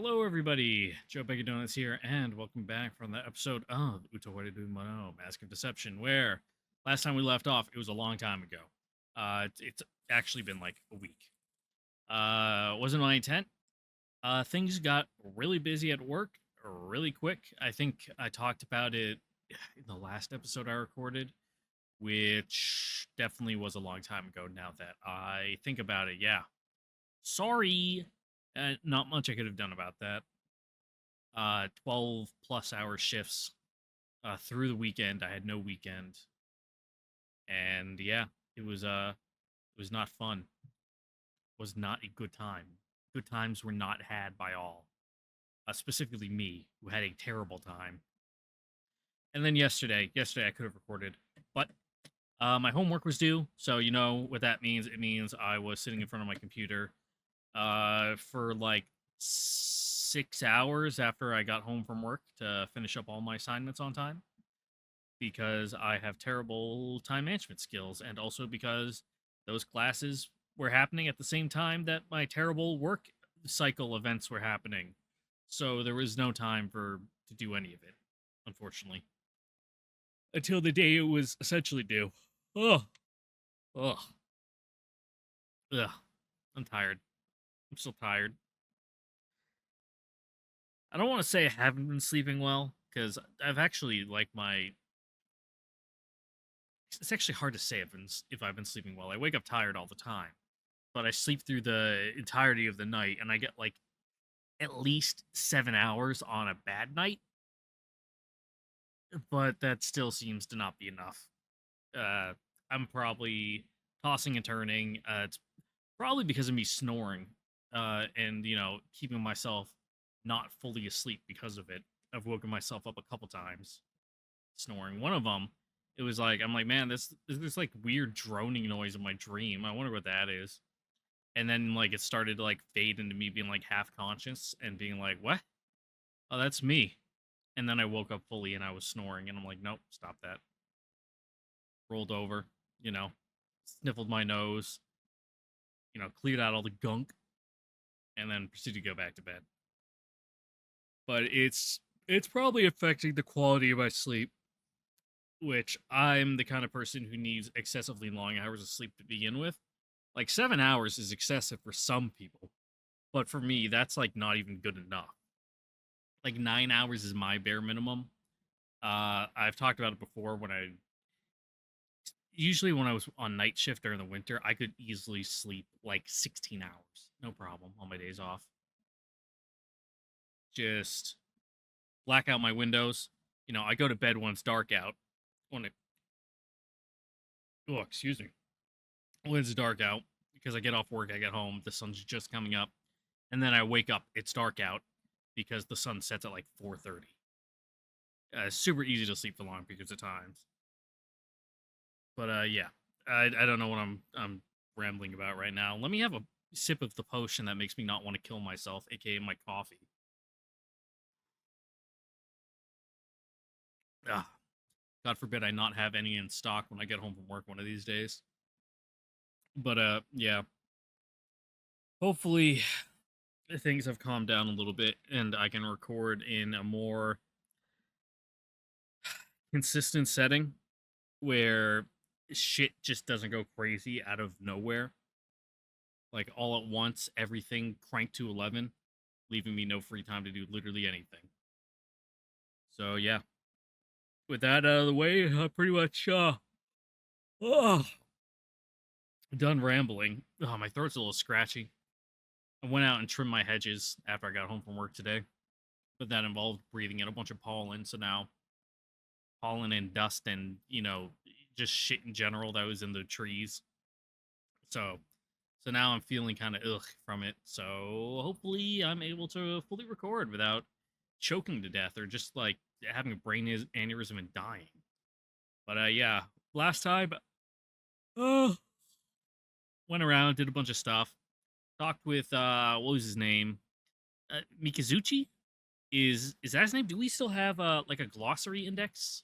Hello, everybody. Joe Bacon Donuts here, and welcome back from the episode of Utawarerumono, Mask of Deception, where last time we left off, it was a long time ago. It's actually been like a week. Wasn't my intent. Things got really busy at work really quick. I think I talked about it in the last episode I recorded, which definitely was a long time ago now that I think about it. Yeah. Sorry. Not much I could have done about that. 12 plus hour shifts through the weekend. I had no weekend. And yeah, it was not fun. It was not a good time. Good times were not had by all. Specifically me, who had a terrible time. And then yesterday I could have recorded, but my homework was due, so you know what that means. It means I was sitting in front of my computer for like 6 hours after I got home from work to finish up all my assignments on time because I have terrible time management skills, and also because those classes were happening at the same time that my terrible work cycle events were happening. So there was no time for to do any of it, unfortunately, until the day it was essentially due. Ugh, ugh, ugh. I'm tired. I'm still tired. I don't want to say I haven't been sleeping well because I've actually like my. It's actually hard to say if I've been sleeping well. I wake up tired all the time, but I sleep through the entirety of the night, and I get like at least 7 hours on a bad night. But that still seems to not be enough. Uh, I'm probably tossing and turning. It's probably because of me snoring, and keeping myself not fully asleep because of it. I've woken myself up a couple times snoring. One of them, it was like I'm like, man, this like weird droning noise in my dream. I wonder what that is. And then like it started to like fade into me being like half conscious and being like, what? Oh, that's me. And then I woke up fully and I was snoring, and I'm like, nope, stop that. Rolled over, you know, sniffled my nose, cleared out all the gunk, and then proceeded to go back to bed. But it's probably affecting the quality of my sleep, which I'm the kind of person who needs excessively long hours of sleep to begin with. Like 7 hours is excessive for some people, but for me, that's like not even good enough. Like 9 hours is my bare minimum. I've talked about it before when I usually when I was on night shift during the winter, I could easily sleep like 16 hours, no problem on my days off. Just black out my windows. I go to bed when it's dark out. When it, oh, excuse me, when it's dark out because I get off work, I get home, the sun's just coming up, and then I wake up, it's dark out because the sun sets at like 4:30. Super easy to sleep for long periods of times. But yeah, I don't know what I'm rambling about right now. Let me have a sip of the potion that makes me not want to kill myself, aka my coffee. Ah, God forbid I not have any in stock when I get home from work one of these days. But yeah, hopefully things have calmed down a little bit and I can record in a more consistent setting where shit just doesn't go crazy out of nowhere. Like all at once, everything cranked to 11, leaving me no free time to do literally anything. So yeah, with that out of the way, I pretty much oh, done rambling. Oh, my throat's a little scratchy. I went out and trimmed my hedges after I got home from work today, but that involved breathing in a bunch of pollen. So now pollen and dust and just shit in general that was in the trees. So now I'm feeling kind of ugh from it. So hopefully I'm able to fully record without choking to death or just like having a brain aneurysm and dying. But yeah, last time, uh, went around, did a bunch of stuff, talked with what was his name, Mikazuchi. Is that his name? Do we still have like a glossary index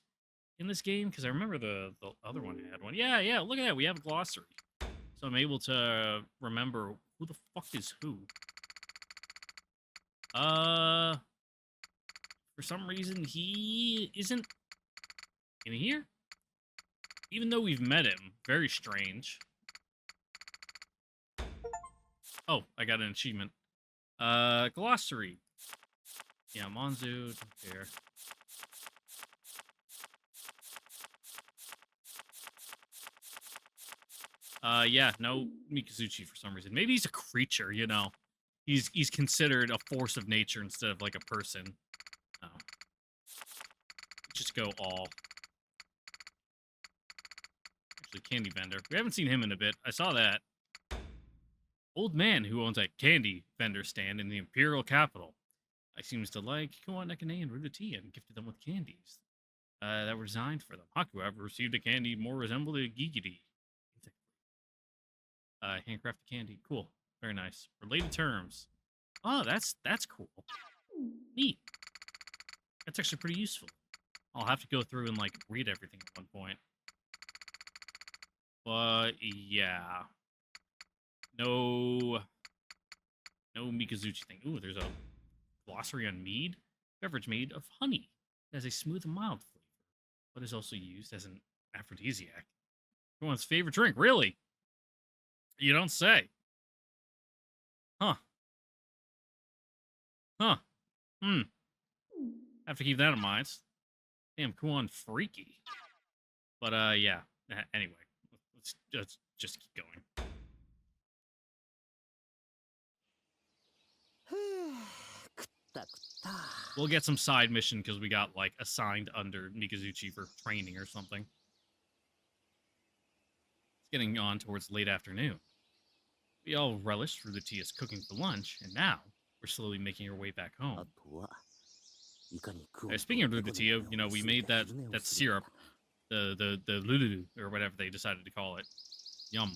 in this game? Because I remember the other one had one. Yeah, yeah. Look at that. We have a glossary, so I'm able to remember who the fuck is who. Uh, for some reason, he isn't in here. Even though we've met him. Very strange. Oh, I got an achievement. Glossary. Yeah, Monzu, here. Yeah, no Mikazuchi for some reason. Maybe he's a creature, you know. He's considered a force of nature instead of like a person. Oh. Just go all. Actually, candy vendor. We haven't seen him in a bit. I saw that. Old man who owns a candy vendor stand in the imperial capital. I seems to like Kiwan Nekane and Rudatia and gifted them with candies that were designed for them. Haku, however, received a candy more resembling a Gigiri. Handcrafted candy. Cool. Very nice. Related terms. Oh, that's cool. Neat. That's actually pretty useful. I'll have to go through and, like, read everything at one point. But, yeah. No Mikazuchi thing. Ooh, there's a glossary on mead. Beverage made of honey. It has a smooth and mild flavor, but is also used as an aphrodisiac. Everyone's favorite drink. Really? You don't say. Huh. Huh. Have to keep that in mind. Damn, Kuon freaky. But, yeah. Anyway, let's just keep going. We'll get some side mission because we got, like, assigned under Mikazuchi for training or something. It's getting on towards late afternoon. We all relished Rudatia's cooking for lunch, and now we're slowly making our way back home. Speaking of Rudatia, you know, we made that syrup, the lulu, or whatever they decided to call it. Yum.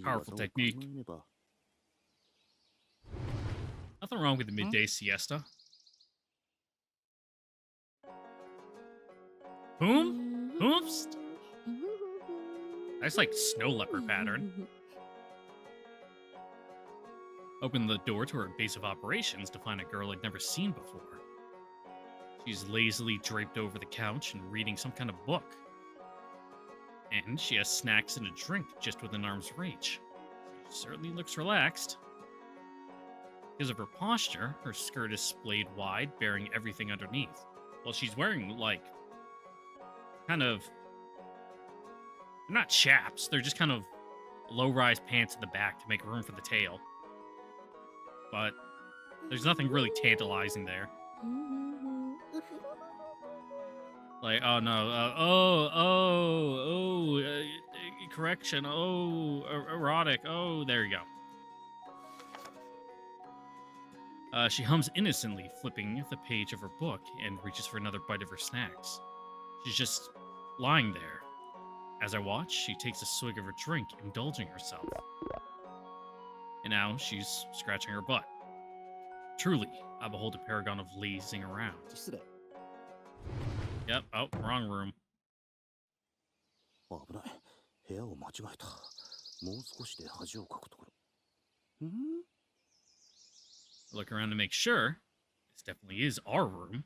Powerful technique. Nothing wrong with the midday siesta. Whom? Oops. That's like snow leopard pattern. Opened the door to her base of operations to find a girl I'd never seen before. She's lazily draped over the couch and reading some kind of book. And she has snacks and a drink just within arm's reach. She certainly looks relaxed. Because of her posture, her skirt is splayed wide, bearing everything underneath. Well, she's wearing, like, kind of... They're not chaps, they're just kind of low-rise pants at the back to make room for the tail. But there's nothing really tantalizing there. Like, oh no, correction, erotic, there you go. She hums innocently, flipping the page of her book, and reaches for another bite of her snacks. She's just lying there. As I watch, she takes a swig of her drink, indulging herself. And now she's scratching her butt. Truly, I behold a paragon of lazing around. Yep, oh, wrong room. Look around to make sure. This definitely is our room.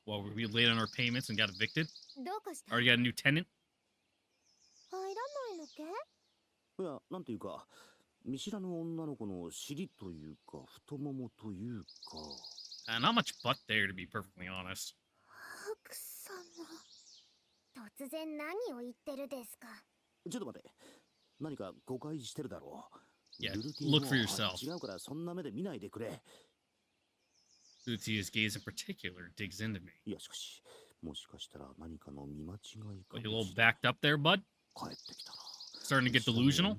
Well, we late on our payments and got evicted? Already got a new tenant? Not much butt there, to be perfectly honest. Yeah, look for yourself. Lutia's gaze in particular digs into me. What, you a little backed up there, bud? Starting to get delusional?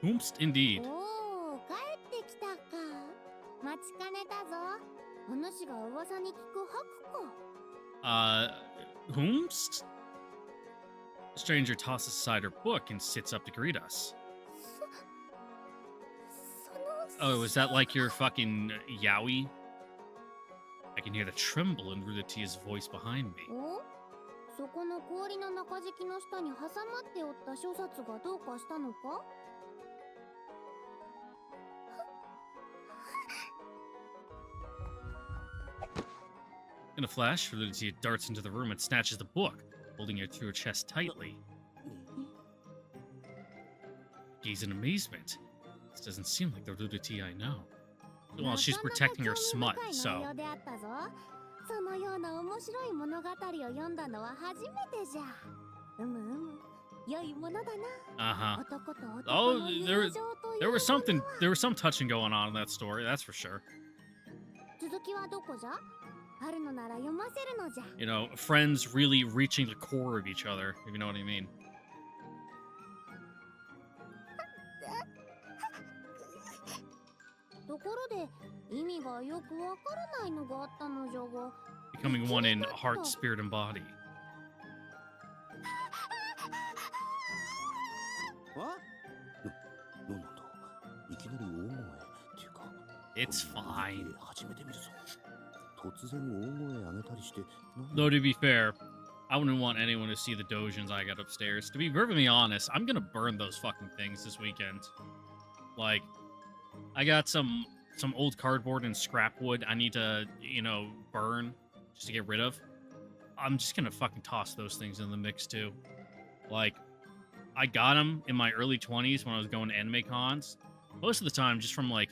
Whomst indeed. Whomst? The stranger tosses aside her book and sits up to greet us. Oh, is that like your fucking Yowie? I can hear the tremble in Rudatia's voice behind me. お、そこの氷の中敷きの下に挟まっておった諸札がどうかしたのか？ In a flash, Rudatia darts into the room and snatches the book, holding it to her chest tightly. Gaze in amazement. This doesn't seem like the Rudatia I know. Well, she's protecting her smut, so... そのような面白い物語を読んだのは初めてじゃ。良いものだな。 Oh, there was some touching going on in that story, that's for sure. 続きはどこじゃ？あるのなら読ませるのじゃ。 You know, friends really reaching the core of each other, if you know what I mean. ところで意味がよくわからないのがあったのじゃが。 Becoming one in heart, spirit, and body. It's fine. Though to be fair, I wouldn't want anyone to see the dojins I got upstairs. To be perfectly honest, I'm gonna burn those fucking things this weekend. Like, I got some old cardboard and scrap wood I need to, you know, burn just to get rid of. I'm just gonna fucking toss those things in the mix too. Like, I got them in my early 20s when I was going to anime cons. Most of the time just from like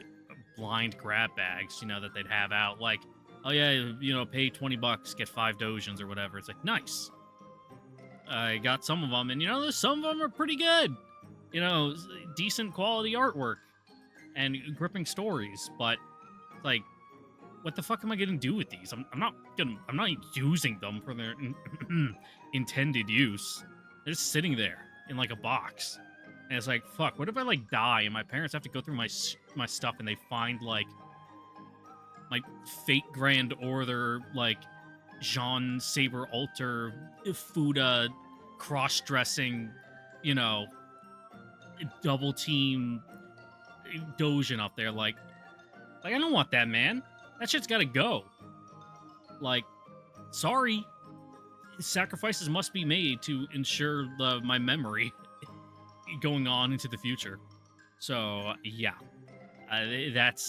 blind grab bags, you know, that they'd have out. Like, oh yeah, you know, pay 20 bucks, get 5 dojins or whatever. It's like, nice. I got some of them, and you know, some of them are pretty good. You know, decent quality artwork and gripping stories, but like, what the fuck am I gonna do with these? I'm not using them for their intended use. They're just sitting there in like a box, and it's like, fuck, what if I like die and my parents have to go through my stuff and they find like Fate Grand Order, like Jean Saber Alter Fuda cross-dressing, you know, double team Dojin up there, like I don't want that, man. That shit's gotta go. Like, sorry. Sacrifices must be made to ensure my memory going on into the future. So, yeah. That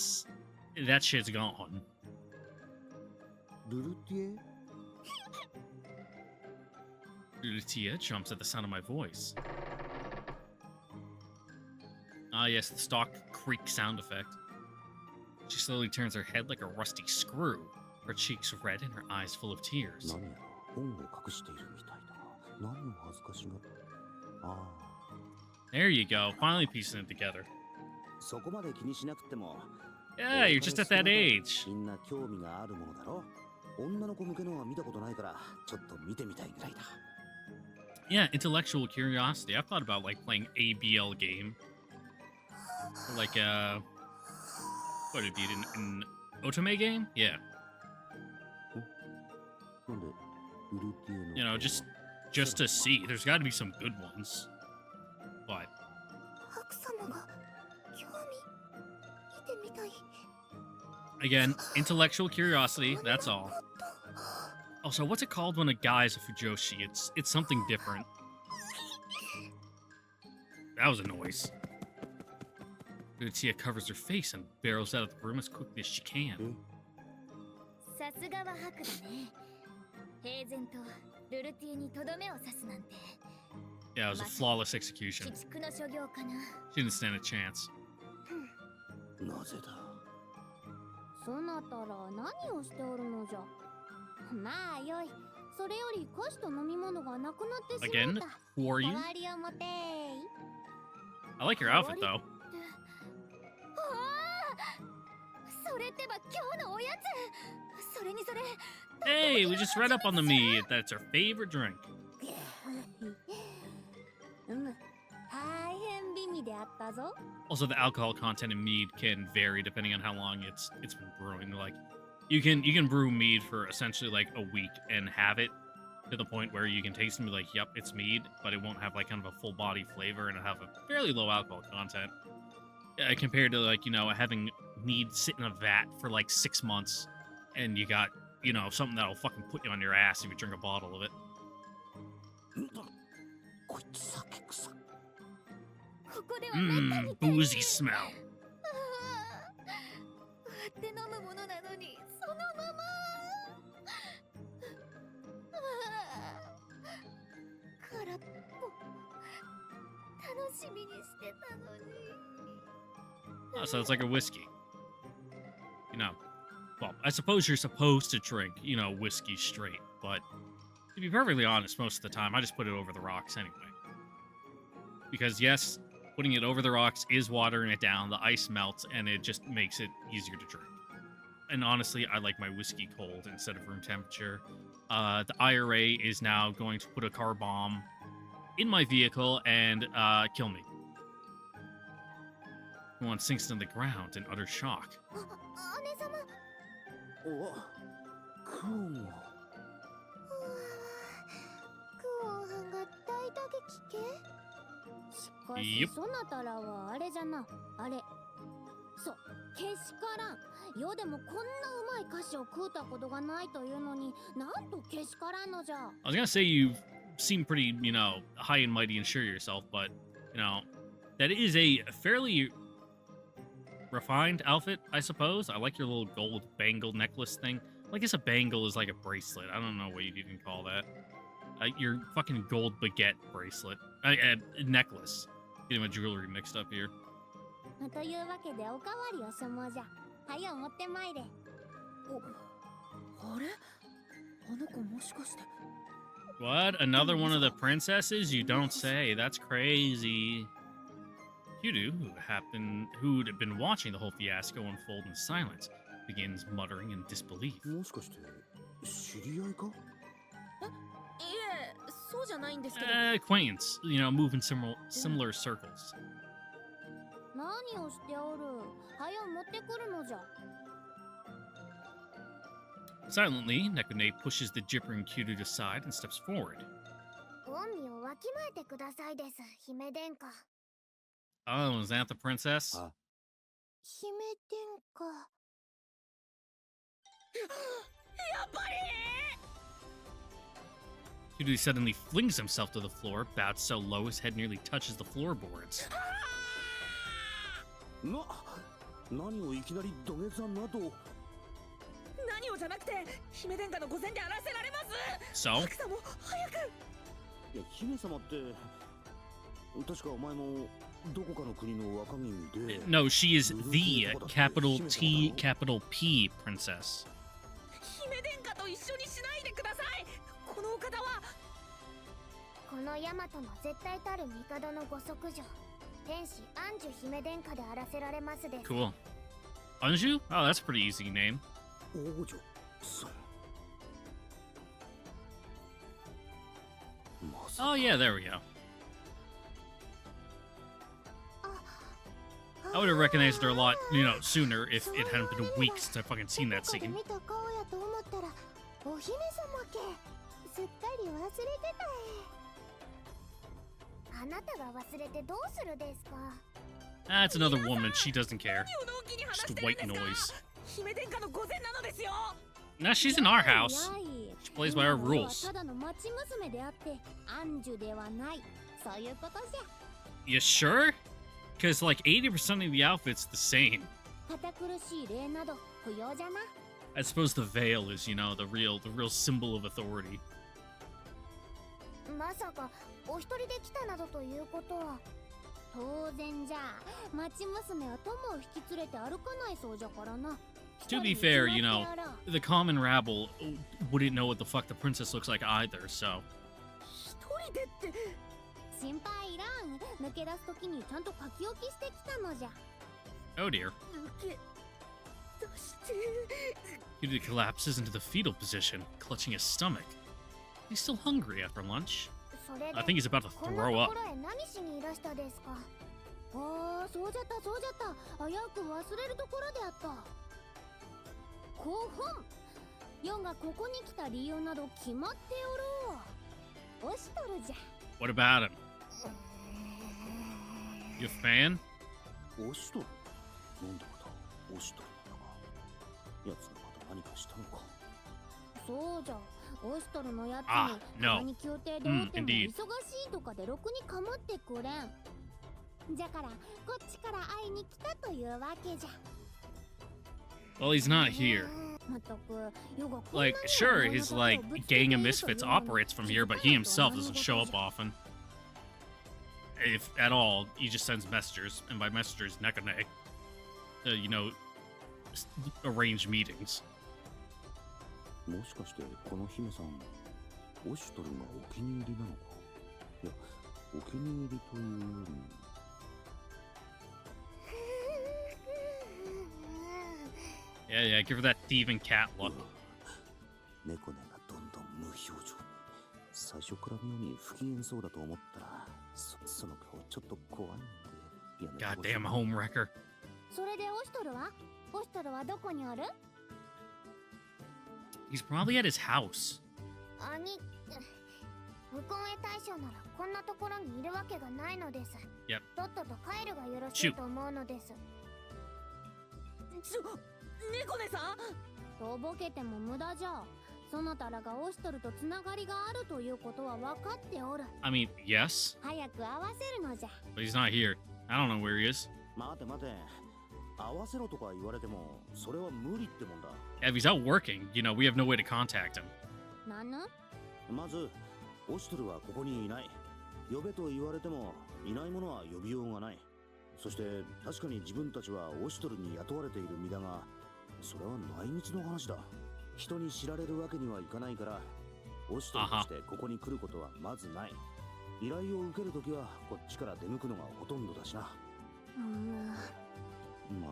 shit's gone. Rudatia jumps at the sound of my voice. Ah, yes, the stock creak sound effect. She slowly turns her head like a rusty screw, her cheeks red and her eyes full of tears. There you go, finally piecing it together. Yeah, you're just at that age. Yeah, intellectual curiosity. I've thought about like playing ABL game. Or like what would it be, an otome game? Yeah. You know, just to see. There's got to be some good ones. But again, intellectual curiosity, that's all. Also, what's it called when a guy's a Fujoshi? It's something different. That was a noise. Rudatia covers her face and barrels out of the room as quickly as she can. Yeah, it was a flawless execution. She didn't stand a chance. そなたら何をしておるのじゃ。まあよい。それより菓子と飲み物がなくなってしまった。 Again, who are you? 代わりを持て。 I like your outfit though. それってば今日のおやつ。それにそれ。 Hey, we just read up on the mead. That's her favorite drink. Also, the alcohol content in mead can vary depending on how long it's been brewing. Like, you can brew mead for essentially like a week and have it to the point where you can taste it and be like, yep, it's mead, but it won't have like kind of a full body flavor and it'll have a fairly low alcohol content. compared to like having need sit in a vat for like 6 months, and you got something that'll fucking put you on your ass if you drink a bottle of it. こいつ酒臭。ここではめったに手に Boozy smell. 割って飲むものなのにそのまま空っぽ楽しみにしてたのに Oh, so it's like a whiskey. Well, I suppose you're supposed to drink, whiskey straight, but to be perfectly honest, most of the time I just put it over the rocks anyway. Because yes, putting it over the rocks is watering it down, the ice melts, and it just makes it easier to drink. And honestly, I like my whiskey cold instead of room temperature. The IRA is now going to put a car bomb in my vehicle and kill me. One sinks to the ground in utter shock. 姉様お、クオンも。クオンはんが大打撃系しかし Yep. そなたらはあれじゃなあれそうけしからん世でもこんなうまい菓子を食うたことがないというのになんとけしからんのじゃ I was gonna say you seem pretty, high and mighty and sure of yourself, but, that is a fairly refined outfit, I suppose. I like your little gold bangle necklace thing. I guess a bangle is like a bracelet. I don't know what you'd even call that. Your fucking gold baguette bracelet. Necklace. Getting my jewelry mixed up here. というわけでおかわりをしもうじゃはよ持ってまいれあれ？あの子もしかして。 What? Another one of the princesses? You don't say. That's crazy. Kyudu, who'd been watching the whole fiasco unfold in silence, begins muttering in disbelief. もしかして知り合いか？いえ、そうじゃないんですけど。 Acquaintance, move in similar circles. 何をしておるはよ持ってくるのじゃ Silently, Nekune pushes the gibbering Kyudu aside and steps forward. 恩義をわきまえてくださいです姫殿下 Oh, is that the princess? あ、姫殿下やっぱり Kyudu suddenly flings himself to the floor, bowed so low his head nearly touches the floorboards. 何をいきなり土下座など。何をじゃなくて姫殿下の御前であらせられます So? 白さも早くいや、姫様って確かお前もどこかの国の若君で。 No, she is the capital T, capital P princess. 姫殿下と一緒にしないでくださいこのお方はこのヤマトの絶対たる帝のご息女天使アンジュ姫殿下であらせられますです Cool. Anju? Oh, that's a pretty easy name. 王女さん。まさか。 Oh, yeah, there we go. I would have recognized her a lot, sooner if it hadn't been a week since I fucking seen that どこかで scene. 見た顔やと思ったらお姫様けすっかり忘れてたあなたが忘れてどうするですか That's another woman. She doesn't care. 何をのんきに話 Just してるん white ですか noise. 姫殿下の御前なのですよ Now she's in our house. やい She plays by our 今の俺は rules. ただの町娘であってアンジュではないそういうことじゃ You sure? Because like 80% of the outfit's the same. 堅苦しい礼など不要じゃな I suppose the veil is, the real symbol of authority. まさかお一人で来たなどということは当然じゃ町娘は友を引き連れて歩かないそうじゃからな To be fair, the common rabble wouldn't know what the fuck the princess looks like either, so. 一人でって心配いらん抜け出す時にちゃんと書き置きしてきたのじゃ Oh dear. 抜け出して Kyudu collapses into the fetal position, clutching his stomach. He's still hungry after lunch. それで I think he's about to こんな throw と up. ころへ何しにいらしたですかああそうじゃったそうじゃった危うく忘れるところであった興奮ヨンがここに来た理由など決まっておろう押しとるじゃ What about him? You a fan? オシトルなんでまたオシトルなんだが、奴がまた何かしたのか。そうじゃ、オシトルのやつ Ah, に no. たまに宮廷でおっても indeed. 忙しいとかでろくに構ってくれん。じゃからこっちから会いに来たというわけじゃ。 Well, he's not here. まったくヨガこんなに Like, も sure, 俺の his ことを like ぶつけてい gang る of と misfits いうのに operates from 気 here, づか but な he いと himself 何 doesn't 事 show じ up ゃ。 often. If at all, he just sends messengers, and by messengers, nekane, to, you know, arrange meetings. もしかしてこの姫さん、オシトルがお気に入りなのか。いや、お気に入りというより。 Yeah, give her that thieving cat look. 猫ねがどんどん無表情に。最初から妙に不機嫌そうだと思ったら、その顔ちょっと怖いんで。やめてほしい。 Goddamn home wrecker. それでオシトルはどこにある？ He's probably at his house. 兄、向こうへ大将ならこんなところにいるわけがないのです。 Yep. とっとと帰るがよろしいと思うのです。猫ねさん、とぼけても無駄じゃ。そなたらがオシトルとつながりがあるということは分かっておる。 I mean, yes, 早く会わせるのじゃ。 but he's not here. I don't know where he is. 待て待て。合わせろとか言われても、それは無理ってもんだ。 Yeah, if he's out working, you know, we have no way to contact him. なぬ？まず、オシトルはここにいない。呼べと言われても、いないものは呼びようがない。そして、確かに自分たちはオシトルに雇われている身だが、それは内密の話だ。人に知られるわけにはいかないから、オシトルとしてここに来ることはまずない。依頼を受けるときは、こっちから出向くのがほとんどだしな。まあ、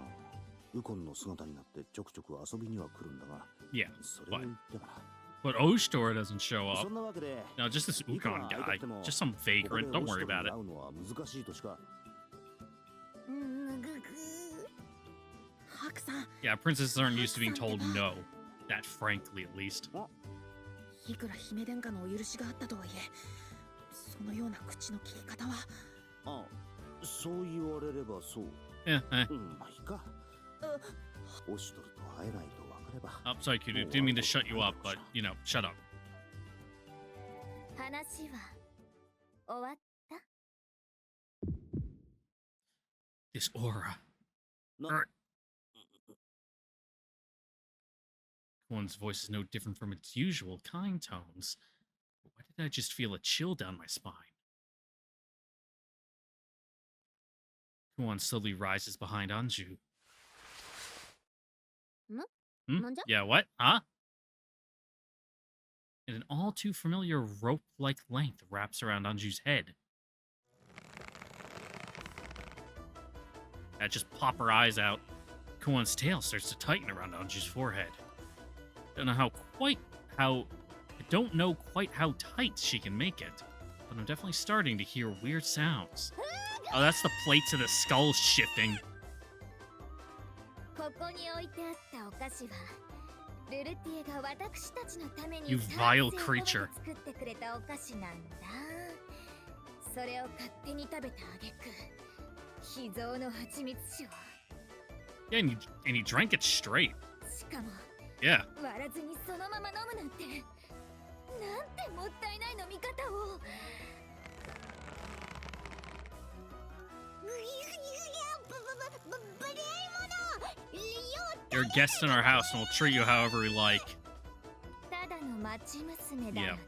ウコンの姿になってちょくちょく遊びには来るんだが、 Yeah, それを言ってもな。 but Oshtor doesn't show up. そんなわけで、 No, just this Ukon guy. Just some vagrant. Don't worry about it. 会うのは難しいとしか。ハクさん、 Yeah, princesses aren't used to being told no. That frankly, at least. いくら姫殿下のお許しがあったとはいえ、そのような口の切り方は。あ、そう言われればそう。 Yeah, まあいいか。オシトルと会えないと分かれば。 Oh, sorry, Kudu. Didn't mean to shut you up, but, you know, shut up. 話は終わった？ This aura. な Er- One's voice is no different from its usual kind tones. But why did I just feel a chill down my spine? Kuan slowly rises behind Anju. Nanja? Yeah, what? Huh? And an all too familiar rope-like length wraps around Anju's head. I just pop her eyes out. Kuan's tail starts to tighten around Anju's forehead. I don't know quite how tight she can make it, but I'm definitely starting to hear weird sounds. Oh, that's the plates of the skull shifting. ここに置いてあったお菓子はルルティエが私たちのために You vile creature. 作ってくれたお菓子なんだ。それを勝手に食べた挙句、秘蔵の蜂蜜酒を。 Yeah, and you drank it straight. しかも Yeah. 割らずにそのまま飲むなんて、なんてもったいない飲み方を。 You're a guest in our house and we'll treat you however we like, ただの町娘だよね。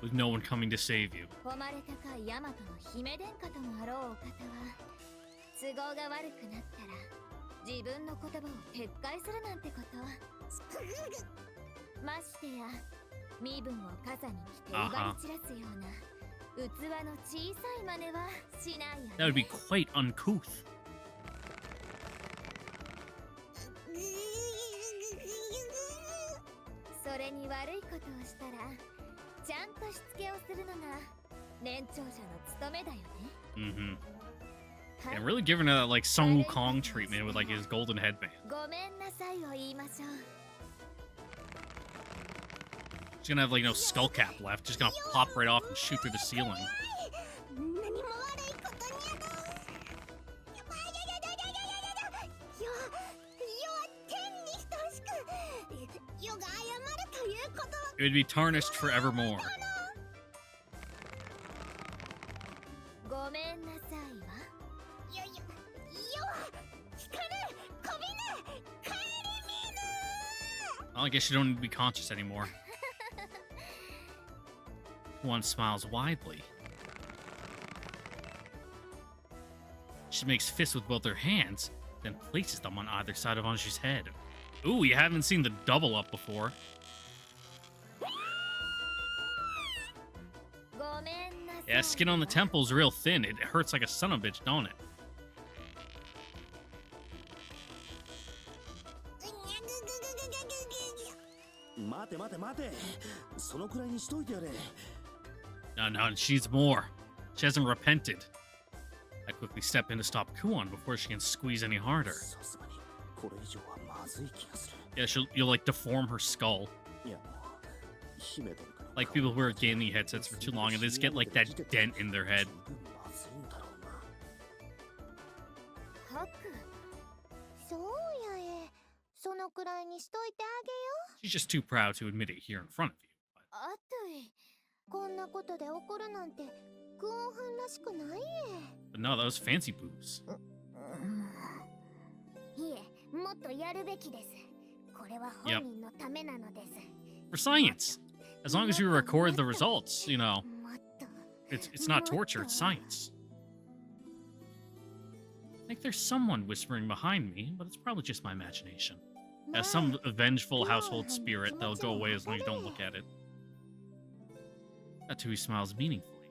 with no one coming to save you. 誉れ高いヤマトの姫殿下ともあろうお方は都合が悪くなったら自分の言葉を撤回するなんてことましてや身分を傘に着て威張り散らすような器の小さい真似はしないよね。 That would be quite uncouth. それに悪いことをしたらちゃんとしつけをするのが年長者の務めだよね。 Mm-hmm. Yeah, really giving her that like Sun Wukong treatment with like his golden headband. ごめんなさいを言いましょう。 She's gonna have like no skull cap left. Just gonna pop right off and shoot through the ceiling. 何も悪いことにゃど。It would be tarnished forevermore. ごめんなさいわ。よよよは光るこびね帰り見ぬ。 Well, I guess you don't need to be conscious anymore. One smiles widely. She makes fists with both her hands, then places them on either side of Anju's head. Ooh, you haven't seen the double up before. ごめんなさい。 Yeah, skin on the temple's real thin. It hurts like a son of a bitch, don't it? 待て待て待て、そのくらいにしといてやれ。 No, no, she's more. She hasn't repented. I quickly step in to stop Kuon before she can squeeze any harder. さすがにこれ以上はまずい気がする。 Yeah, you'll like deform her skull. いやもう姫殿から Like people who wear gaming headsets for too long and they just get like that dent in their head. 十分まずいんだろうな。ハク。そうやえ。そのくらいにしといてあげよ。 She's just too proud to admit it here in front of you. But あとい。こんなことで怒るなんてクオンハンらしくないえ。 But no, that was fancy boobs. いえ、もっとやるべきです。これは本人のためなのです。 For science. As long as you record the results, you know. もっと。 It's not torture, it's science. I think there's someone whispering behind me, but it's probably just my imagination. As some vengeful household spirit that'll go away as long as you don't look at it. Tatui smiles meaningfully.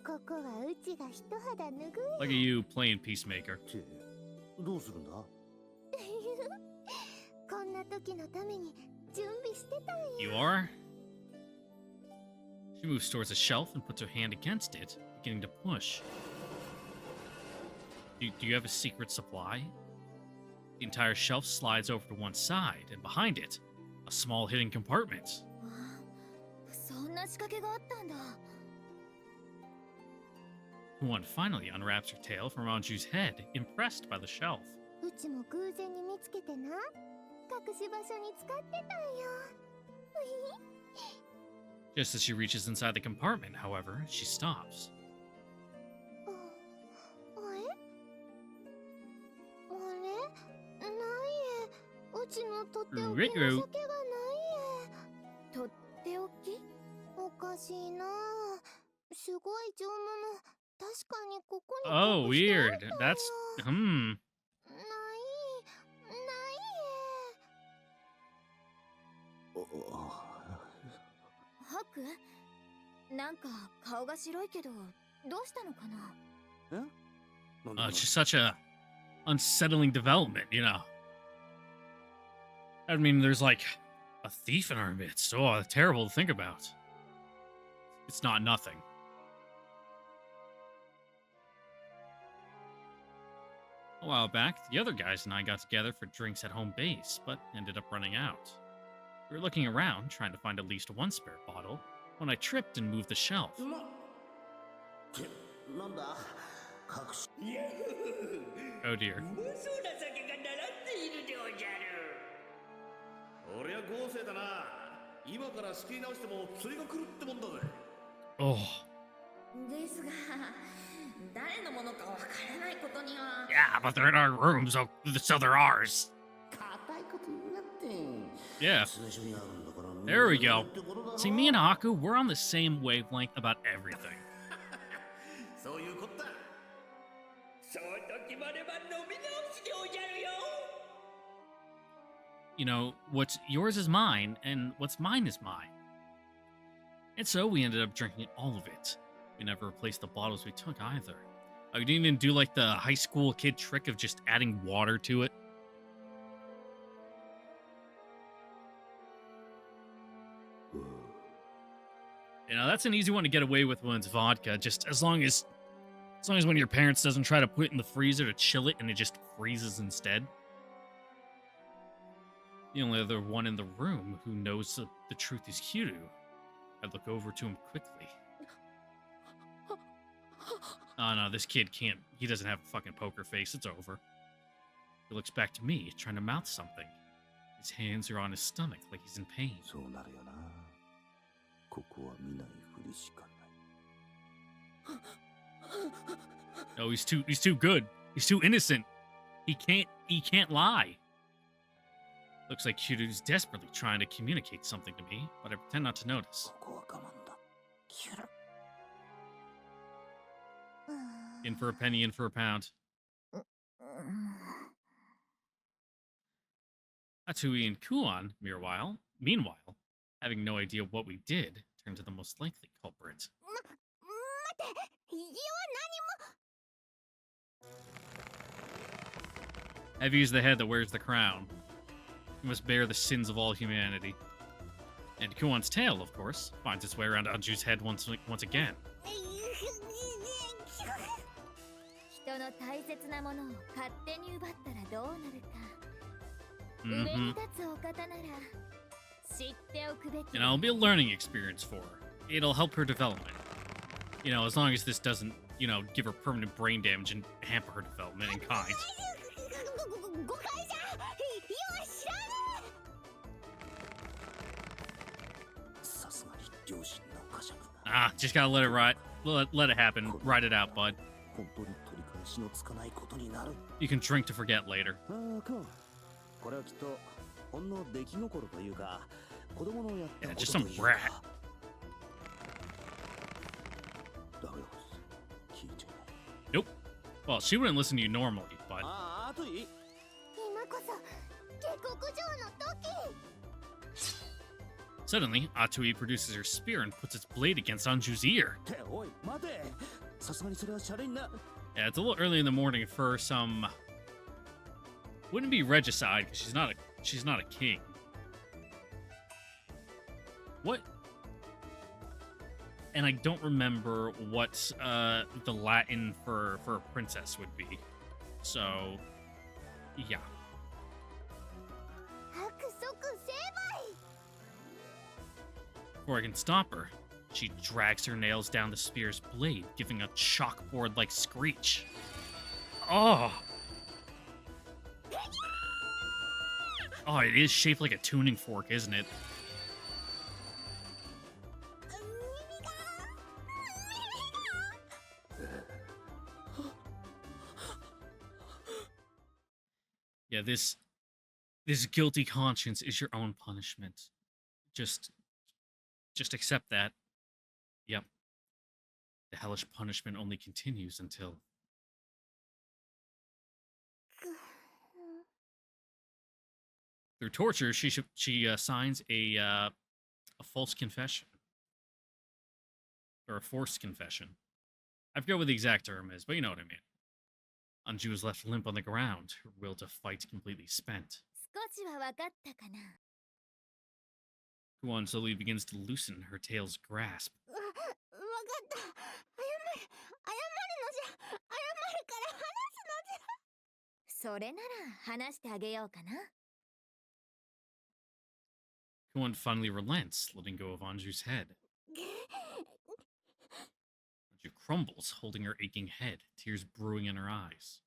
ここはうちが一肌拭い。 Look at you playing peacemaker. ってどうするんだ？こんな時のために準備してたんよ。 You are? She moves towards a shelf and puts her hand against it, beginning to push. Do you have a secret supply? The entire shelf slides over to one side, and behind it, a small hidden compartment. そんな仕掛けがあったんだ。 One finally unwraps her tail from Anju's head, impressed by the shelf. うちも偶然に見つけてな。隠し場所に使ってたんよ。 Just as she reaches inside the compartment, however, she stops. あれないえ。うちのとっておきの酒がないえ。とっておきおかしいな。すごい上物。確かにここに Oh, 隠してあ weird. ったんよ。 That's. ないハクなんか顔が白いけどどうしたのかな。え？なんだ It's just such a unsettling development, you know. I mean, there's like a thief in our midst. Oh, terrible to think about. It's not nothing. A while back, the other guys and I got together for drinks at home base, but ended up running out. We were looking around, trying to find at least one spare bottle, when I tripped and moved the shelf. なんだ隠し Oh dear. うまそうな酒が並んでいるでおじゃる。俺は豪勢だな。今から仕切り直してもそれが来るってもんだぜ。 Oh. ですが、誰のものかわからないことには。 Yeah, but they're in our room, so they're ours. 硬いこと言うなって Yeah. 最初にあるんだから There we go. ってことだろ See, me and Haku, we're on the same wavelength about everything. そういうこった。そうと決まれば飲み直しでおじゃるよ。 You know, what's yours is mine, and what's mine is mine. And so we ended up drinking all of it. We never replaced the bottles we took either. We didn't even do like the high school kid trick of just adding water to it. You know, that's an easy one to get away with when it's vodka, just as long as one of your parents doesn't try to put it in the freezer to chill it and it just freezes instead. The only other one in the room who knows the truth is Kiryu. I look over to him quickly. Oh no, this kid can't. He doesn't have a fucking poker face. It's over. He looks back to me, trying to mouth something. His hands are on his stomach like he's in pain. そうなるよな。ここは見ないふりしかない。 No, he's too good. He's too innocent. He can't lie. Looks like Kyuru's desperately trying to communicate something to me, but I pretend not to notice. ここは我慢だ。キュル。In for a penny, in for a pound. Atsui and Kuon, meanwhile, having no idea what we did, turn to the most likely culprit. 待って、家は Heavy is the head that wears the crown. He must bear the sins of all humanity. And Kuon's tail, of course, finds its way around Anju's head once again. 人の大切なものを勝手に奪ったらどうなるか。上 Mm-hmm. に立つお方なら知っておくべき。 And it'll be a learning experience for her. It'll help her development. You know, as long as this doesn't, give her permanent brain damage and hamper her development in kind. 誤解じゃ。よっしゃー。さすがに両親の呵責が。 Ah, just gotta let it ride. Let it happen. Ride it out, bud. 本当に取り返しのつかないことになる。 You can drink to forget later. ああ、これはきっとほんの出来心というか、子供のやったこ Yeah, と just と some いう brat. か。だよ、聞いてない。 Nope. Well, she wouldn't listen to you normally, but ああ、あといい。今こそ下克上の時。 suddenly, Atsui produces her spear and puts its blade against Anju's ear. っておい、待て。さすがにそれはシャレにな。 Yeah, it's a little early in the morning for some. Wouldn't be regicide because she's not a king. What? And I don't remember what the Latin for a princess would be. So, yeah. 白色成敗。 Before I can stop her, she drags her nails down the spear's blade, giving a chalkboard-like screech. Oh! Oh, it is shaped like a tuning fork, isn't it? Yeah, this guilty conscience is your own punishment. Just accept that. Yep. The hellish punishment only continues until. Through torture, she signs a false confession. Or a forced confession. I forget what the exact term is, but you know what I mean. Anju is left limp on the ground, her will to fight completely spent. 少しは分かったかな。 Kuon slowly begins to loosen her tail's grasp. わかった。謝るのじゃ。謝るから話すのじゃ。それなら話してあげようかな。 Kuon finally relents, letting go of Anju's head. Anju crumbles, holding her aching head, tears brewing in her eyes.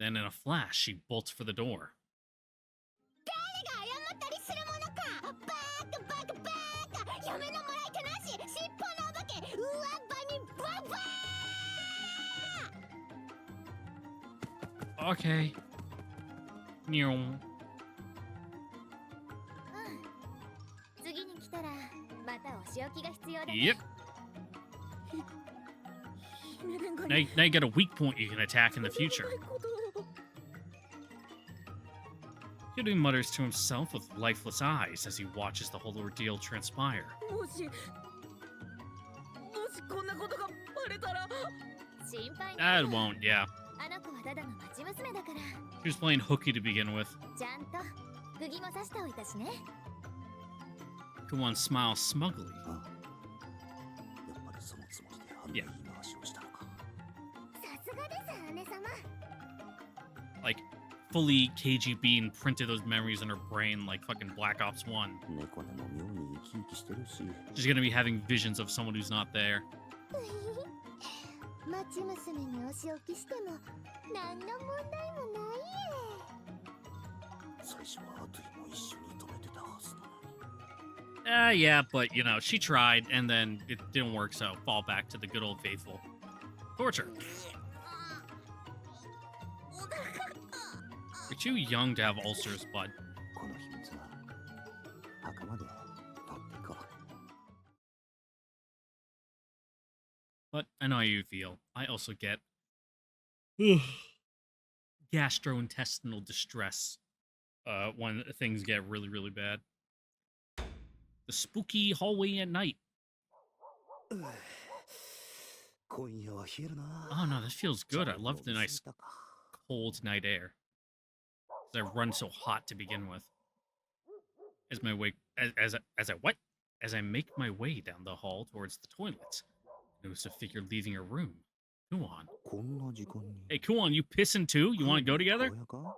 Then, in a flash, she bolts for the door. 誰が謝ったりするものか。バカバカ。嫁のもらい手なし。尻尾のお化け。上っ歯にババー。 Okay. Meow. 次に来たらまたお仕置きが必要だね。 Yep. 姫殿下 Now, に now you got a weak point you can attack in the future. ないことを。 Kiryu mutters to himself with lifeless eyes as he watches the whole ordeal transpire. もしこんなことがバレたら。心配な That won't, yeah. あの子はただの町娘だから She was playing hooky to begin with. ちゃんと釘も刺しておいたしね。 Kuon smiles smugly. ああ、やっぱりそのつもりであんな言い回しをしたのか。さすがです姉様。 Like, fully KGB and printed those memories in her brain like fucking Black Ops 1. 猫でも妙に生き生きしてるし。 She's gonna be having visions of someone who's not there. 町娘にお仕置きしても何の問題もないえ。最初はアトリも一緒に止めてたはずなのに。 Yeah, but, you know, she tried, and then it didn't work, so fall back to the good old faithful. Torture. You're too young to have ulcers, bud. この秘密は墓まで持ってこう。 But I know how you feel. I also get gastrointestinal distress when things get really, really bad. The spooky hallway at night. 今夜は冷えるな。 Oh no, this feels good. I love the nice cold night air. 'Cause I run so hot to begin with. As my way as I what? As I make my way down the hall towards the toilet, I notice a figure leaving her room. Kuon. こんな時間に。 Hey, Kuon, you pissing too? You want to go together? 母親か？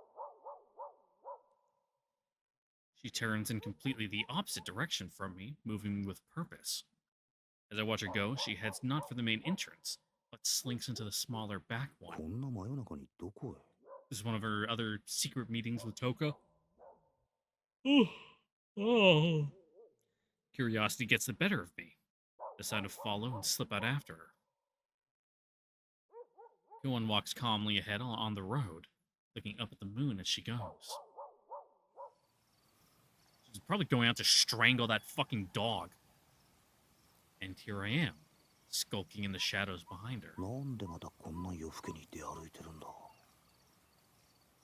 She turns in completely the opposite direction from me, moving with purpose. As I watch her go, she heads not for the main entrance, but slinks into the smaller back こ one. んな真夜中にどこへ？ This is one of her other secret meetings with Toko. Oh. Curiosity gets the better of me. Decide to follow and slip out after her. Kuon walks calmly ahead on the road, looking up at the moon as she goes. She's probably going out to strangle that fucking dog. And here I am, skulking in the shadows behind her. なんでまたこんな夜更けに出歩いてるんだ？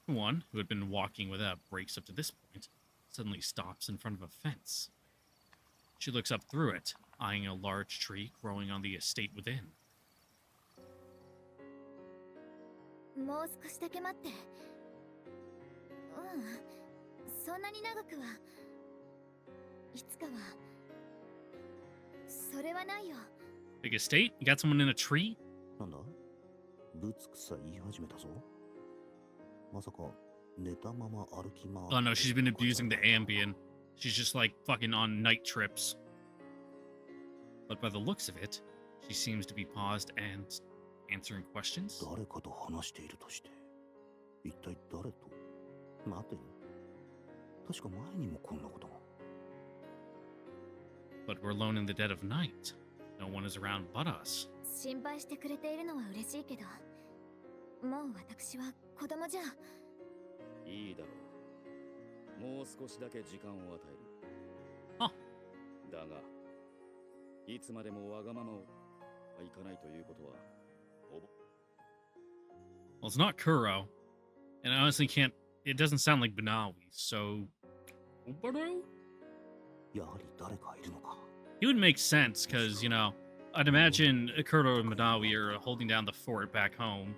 Kuon, who had been walking without brakes up to this point, suddenly stops in front of a fence. She looks up through it, eyeing a large tree growing on the estate within. もう少しだけ待って。そんなに長くは。いつかは。それはないよ。 Big estate? You got someone in a tree? なんだ？ぶつくさ言い始めたぞ。まさか寝たまま歩き回 Oh no, she's been abusing the Ambien. She's just like fucking on night trips. But by the looks of it, she seems to be paused and answering questions. 誰かと話しているとして、一体誰と？待てよ。確か前にもこんなことが。 But we're alone in the dead of night. No one is around but us. 心配してくれているのは嬉しいけど、もう私は子供じゃ。いいだろう。もう少しだけ時間を与える。あ。だが、いつまでもわがままをはいかないということは。Well, it's not Kuro. And I honestly can't... It doesn't sound like Banawi, so... Oboro? やはり誰かいるのか。 He would make sense, because, you know, I'd imagine Kuro and Banawi are holding down the fort back home.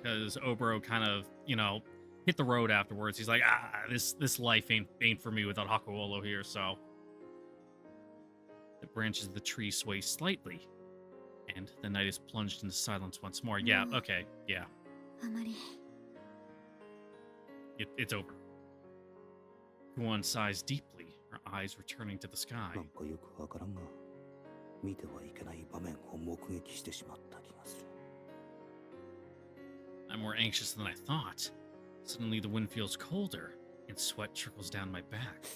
Because Oboro kind of, you know, hit the road afterwards. He's like, this life ain't for me without Hakuolo here, so... The branches of the tree sway slightly, and the night is plunged into silence once more. Yeah, okay, yeah. あまり。It's over. Kuon sighs deeply, her eyes returning to the sky. なんかよくわからんが、見てはいけない場面を目撃してしまった気がする。 I'm more anxious than I thought. Suddenly the wind feels colder, and sweat trickles down my back.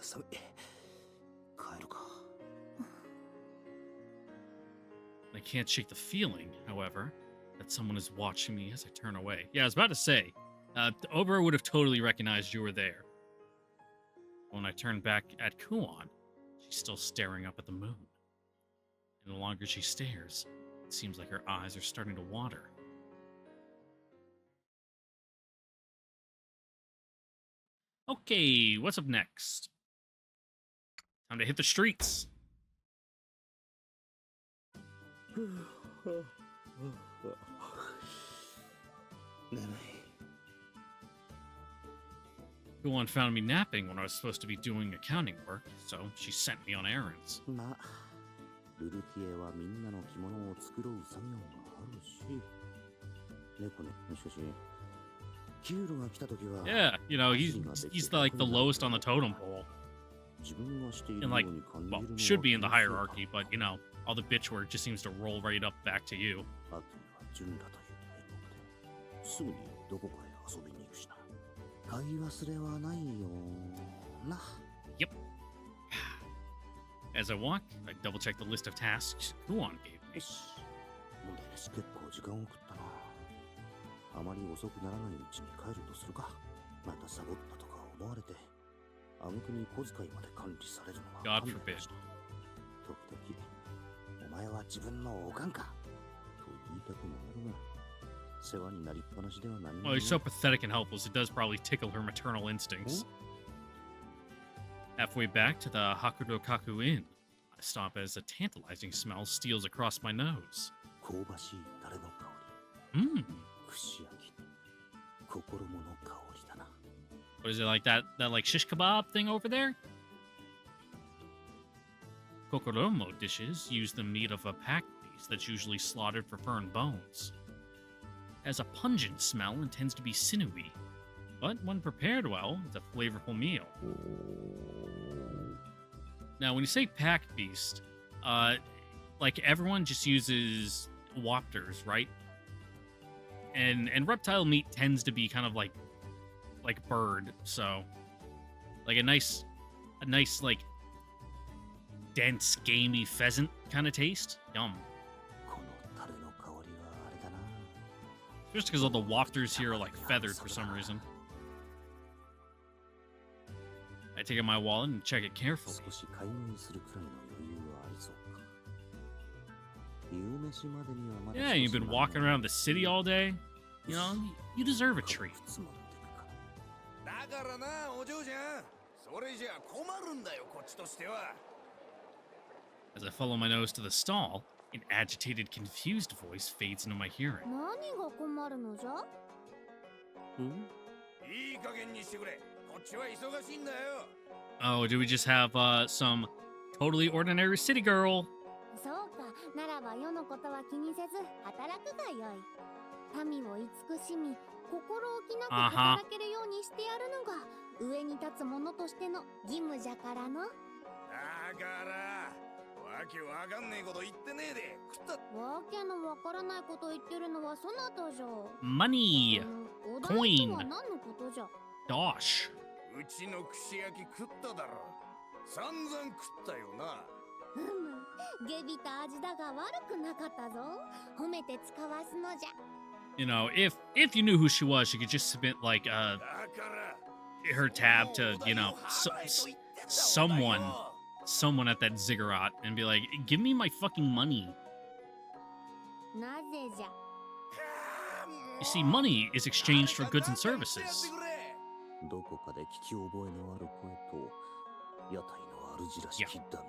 寒い。帰るか。 I can't shake the feeling, however, that someone is watching me as I turn away. Yeah, I was about to say, Oboro would have totally recognized you were there. When I turn back at Kuon, she's still staring up at the moon. And the longer she stares, it seems like her eyes are starting to water. Okay, what's up next? Time to hit the streets. Kuon found me napping when I was supposed to be doing accounting work, so she sent me on errands. まあ、ルルティエはみんなの着物を作ろう作業があるし。猫ね、しかし、キュールが来た時は。 Yeah, you know, he's like the lowest on the totem pole. 自分がしている And よ like, うに感じる well, のは should be in the 気のせいか。 hierarchy, but you know, all the bitch work just seems to roll right up back to you. 秋には純羅という大国で、すぐにどこかへ遊びに行くしな。買い忘れはないよな。 Yep. As I walk, I double check the list of tasks Kuon gave よ me. し。問題なし、結構時間を食ったな。あまり遅くならないうちに帰るとするか。またサボったとか思われて、挙句に小遣いまで管理されるのは God 勘弁 forbid. した。時々、お前は自分のおかんかと言いたくもなるが、世話になりっぱなしでは何も Well, ない。 he's so pathetic and helpless, it does probably tickle her maternal instincts. Halfway back to the Hakudokaku Inn, I stop as a tantalizing smell steals across my nose. 香ばしいタレの香 Mmm. り、串焼き、心もの香りだな。 What is it, like that like shish kebab thing over there? Kokoromo dishes use the meat of a pack beast that's usually slaughtered for fur and bones. It has a pungent smell and tends to be sinewy, but when prepared well, it's a flavorful meal. Now, when you say pack beast, like everyone just uses wapters, right? And reptile meat tends to be kind of like bird, so like a nice like dense gamey pheasant kind of taste. Yum. このタレの香りはあれだな。 Just because all the wafters here are like feathered for some reason. I take out my wallet and check it carefully. 少し買い食いするくらいの余裕はありそうか。夕飯までにはまだ Yeah, you've been walking around the city all day. You know, you deserve a treat. 靴持ってくか。だからな、お嬢ちゃん。それじゃ困るんだよ、こっちとしては。 As I follow my nose to the stall, an agitated, confused voice fades into my hearing. 何が困るのじゃ？いい加減にしてくれ。こっちは忙しいんだよ。 Oh, do we just have some totally ordinary city girl? そうか、ならば世のことは気にせず働くがよい。民を慈しみ、心置きなく働けるようにしてやるのが上に立つ者としての義務じゃからの。だからわけわかんねえこと言ってねえで食った。わけのわからないこと言ってるのはそなたじゃ。 Money! お題とは何のことじゃ？ Dosh. うちの串焼き食っただろ。散々食ったよな。下びた味だが悪くなかったぞ。褒めて使わすのじゃ。 You know, if you knew who she was, you could just submit like だから her tab to, you know, someone at that ziggurat and be like, give me my fucking money. なぜじゃ？ You see, money is exchanged for goods and services. どこかで聞き覚えのある声と屋台の主らしきダミ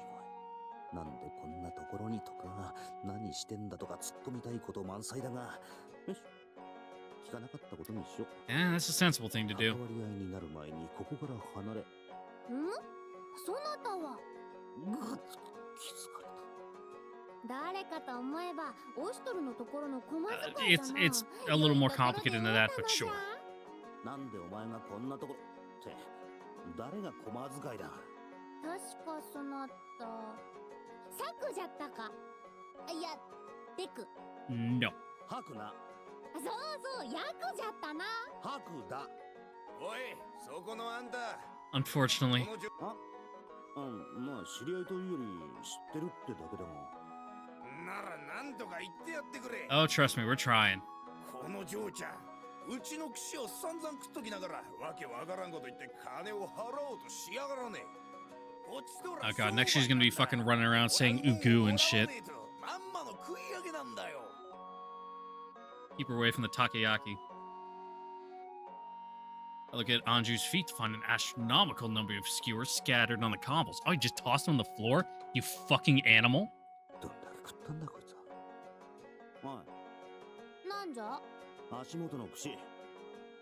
声。なんでこんなところにとか何してんだとか突っ込みたいこと満載だが、よし、聞かなかったことにしよう。 Yeah, that's a sensible thing to 関 do. わり合いになる前にここから離れ。そなたはぐっ気づかれた。誰かと思えばオシトルのところの駒遣いだな。 It's a little more complicated than that, but sure. なんでお前がこんなところって誰が駒遣いだ。確かそなたサクじゃったか。いやデク。 No. ハクな。そうそう、ヤクじゃったな。ハクだ。おい、そこのあんた。 Unfortunately. この嬢まあ知り合いというより知ってるってだけだが。ならなんとか言ってやってくれ。 Oh, trust me, we're trying. この嬢ちゃん、うちの串を散々食っときながらわけわからんこと言って金を払おうとしやがらねえ。 Oh god, next she's gonna be fucking running around saying ugu and shit. まんまの食い上げなんだよ。 Keep her away from the takoyaki. I look at Anju's feet to find an astronomical number of skewers scattered on the cobbles. Oh, you just tossed them on the floor? You fucking animal? どんだけ食ったんだこいつは。おい、なんじゃ？足元の串。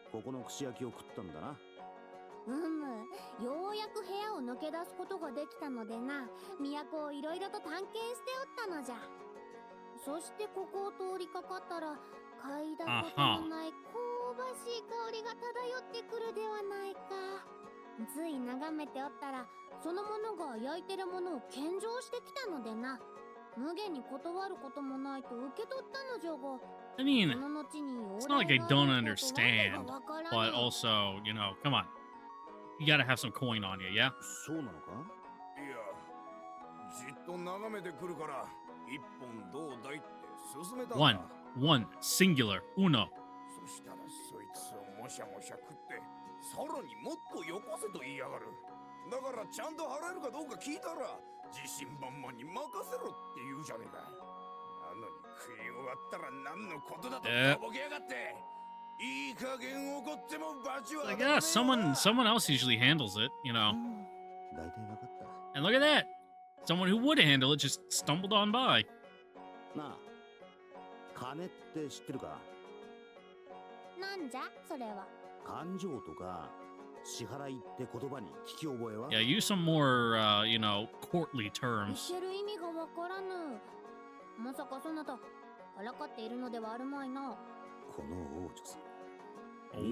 ここの串焼きを食ったんだな。ようやく部屋を抜け出すことができたのでな、都をいろいろと探検しておったのじゃ。そしてここを通りかかったら、嗅いだことのない香ばしい香りが漂ってくるではないか。つい眺めておったら、そのものが焼いてるものを献上してきたのでな。無限に断ることもないと受け取ったのじゃが。 I mean, その後に it's not like I don't understand. わからからね。 but also, you know, come on. You gotta have some coin on you, yeah? そうなのか？いや、じっと眺めてくるから一本どうだいって勧めたんだ。 One, singular, uno. そしたらそいつをもしゃもしゃ食ってさらにもっとよこせと言いやがる。だからちゃんと払えるかどうか聞いたら自信満々に任せろって言うじゃねえか。なのに食い終わったら何のことだととぼけやがって。いい加減怒っても罰は Like, yeah, someone else usually handles it, you know. 大体わかった。 And look at that. Someone who would handle it just stumbled on by. なあ、金って知ってるか？なんじゃそれは。勘定とか支払いって言葉に聞き覚えは？ Yeah, use some more, you know, courtly terms. 言ってる意味がわからぬ。まさかそなたからかっているのではあるまいな。この王女さん、